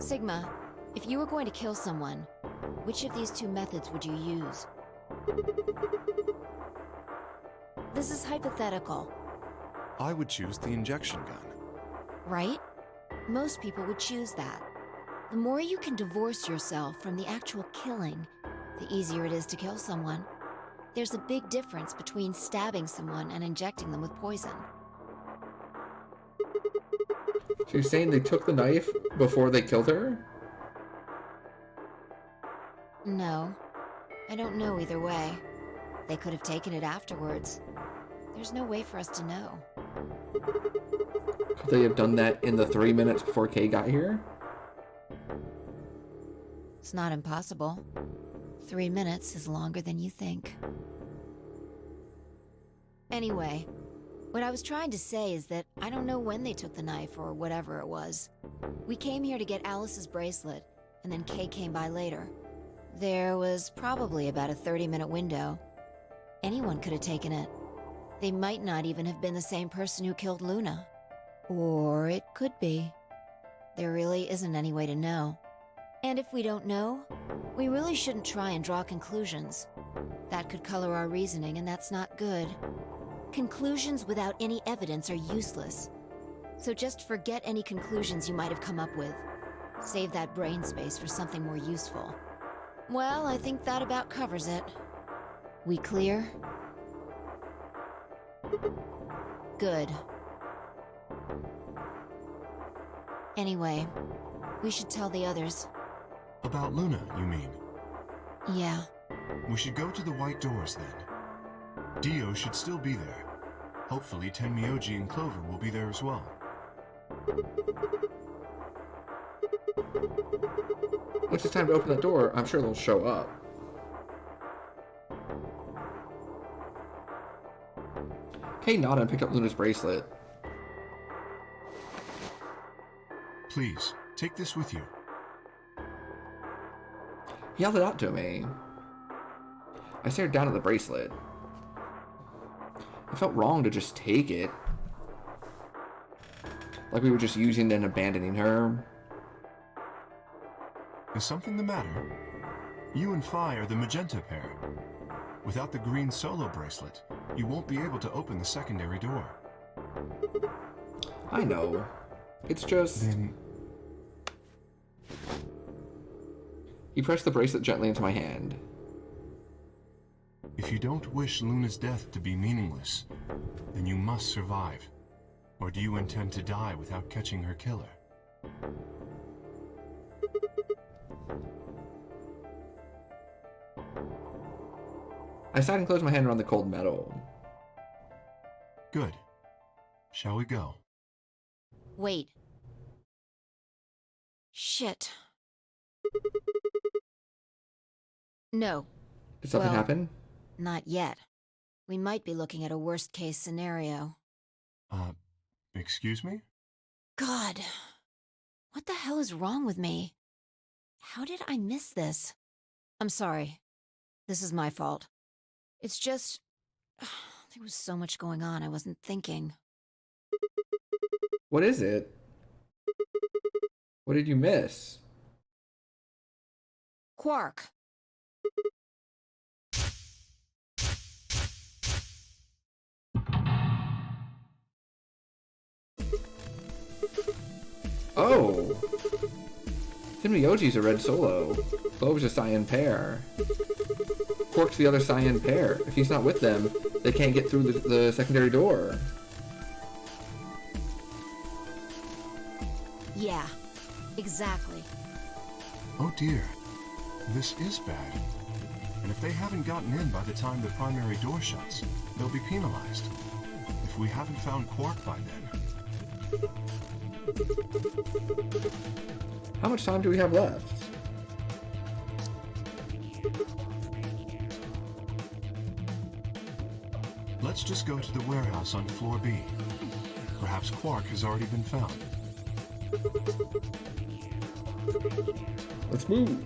Sigma, if you were going to kill someone, which of these two methods would you use? This is hypothetical. I would choose the injection gun. Right? Most people would choose that. The more you can divorce yourself from the actual killing, the easier it is to kill someone. There's a big difference between stabbing someone and injecting them with poison. So you're saying they took the knife before they killed her? No. I don't know either way. They could have taken it afterwards. There's no way for us to know. Could they have done that in the 3 minutes before Kay got here? It's not impossible. 3 minutes is longer than you think. Anyway, what I was trying to say is that I don't know when they took the knife or whatever it was. We came here to get Alice's bracelet, and then Kay came by later. There was probably about a 30-minute window. Anyone could have taken it. They might not even have been the same person who killed Luna. Or it could be. There really isn't any way to know. And if we don't know, we really shouldn't try and draw conclusions. That could color our reasoning, and that's not good. Conclusions without any evidence are useless. So just forget any conclusions you might have come up with. Save that brain space for something more useful. Well, I think that about covers it. We clear? Good. Anyway, we should tell the others. About Luna, you mean? Yeah. We should go to the white doors then. Dio should still be there. Hopefully Tenmyoji and Clover will be there as well. Once it's time to open that door, I'm sure they'll show up. Kay nodded and picked up Luna's bracelet. Please, take this with you. He held it out to me. I stared down at the bracelet. It felt wrong to just take it. Like we were just using it and abandoning her. Is something the matter? You and Phi are the magenta pair. Without the green solo bracelet, you won't be able to open the secondary door. I know. It's just... Then... He pressed the bracelet gently into my hand. If you don't wish Luna's death to be meaningless, then you must survive. Or do you intend to die without catching her killer? I sighed and closed my hand around the cold metal. Good. Shall we go? Wait. Shit. No. Did something Well, happen? Not yet. We might be looking at a worst-case scenario. Excuse me? God. What the hell is wrong with me? How did I miss this? I'm sorry. This is my fault. It's just... there was so much going on, I wasn't thinking. What is it? What did you miss? Quark. Oh! Finmyoji's a red solo. Clove's a cyan pair. Quark's the other cyan pair. If he's not with them, they can't get through the secondary door. Yeah, exactly. Oh dear. This is bad. And if they haven't gotten in by the time the primary door shuts, they'll be penalized. If we haven't found Quark by then... How much time do we have left? Let's just go to the warehouse on floor B. Perhaps Quark has already been found. Let's move.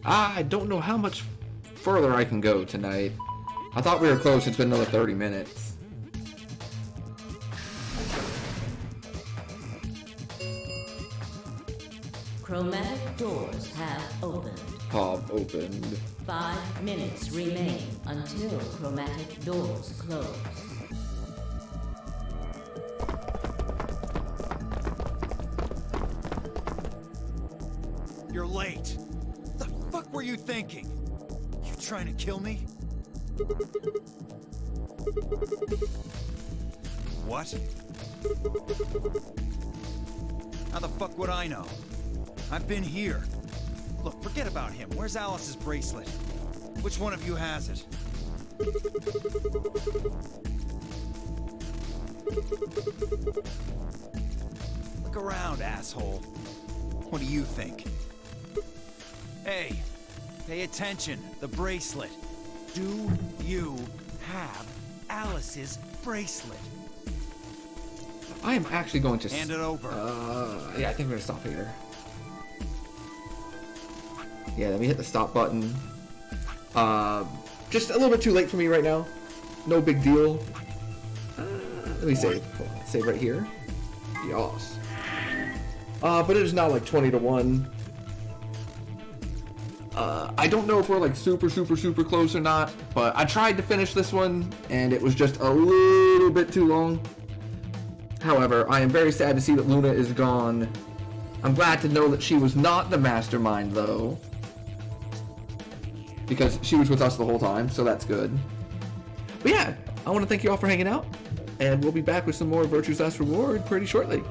I don't know how much further I can go tonight. I thought we were close. It's been another 30 minutes. Chromatic doors have opened. Have opened. 5 minutes remain until chromatic doors close. You're late. The fuck were you thinking? You trying to kill me? What? How the fuck would I know? I've been here. Look, forget about him. Where's Alice's bracelet? Which one of you has it? Look around, asshole. What do you think? Hey, pay attention. The bracelet. Do you have Alice's bracelet? I am actually going to hand it over. Yeah, I think we're gonna stop here. Yeah, let me hit the stop button. Just a little bit too late for me right now. No big deal. Let me save. Save right here. Yas. But it is now like 20 to 1. I don't know if we're like super close or not, but I tried to finish this one and it was just a little bit too long. However, I am very sad to see that Luna is gone. I'm glad to know that she was not the mastermind though, because she was with us the whole time, so that's good. But yeah, I want to thank you all for hanging out, and we'll be back with some more Virtue's Last Reward pretty shortly.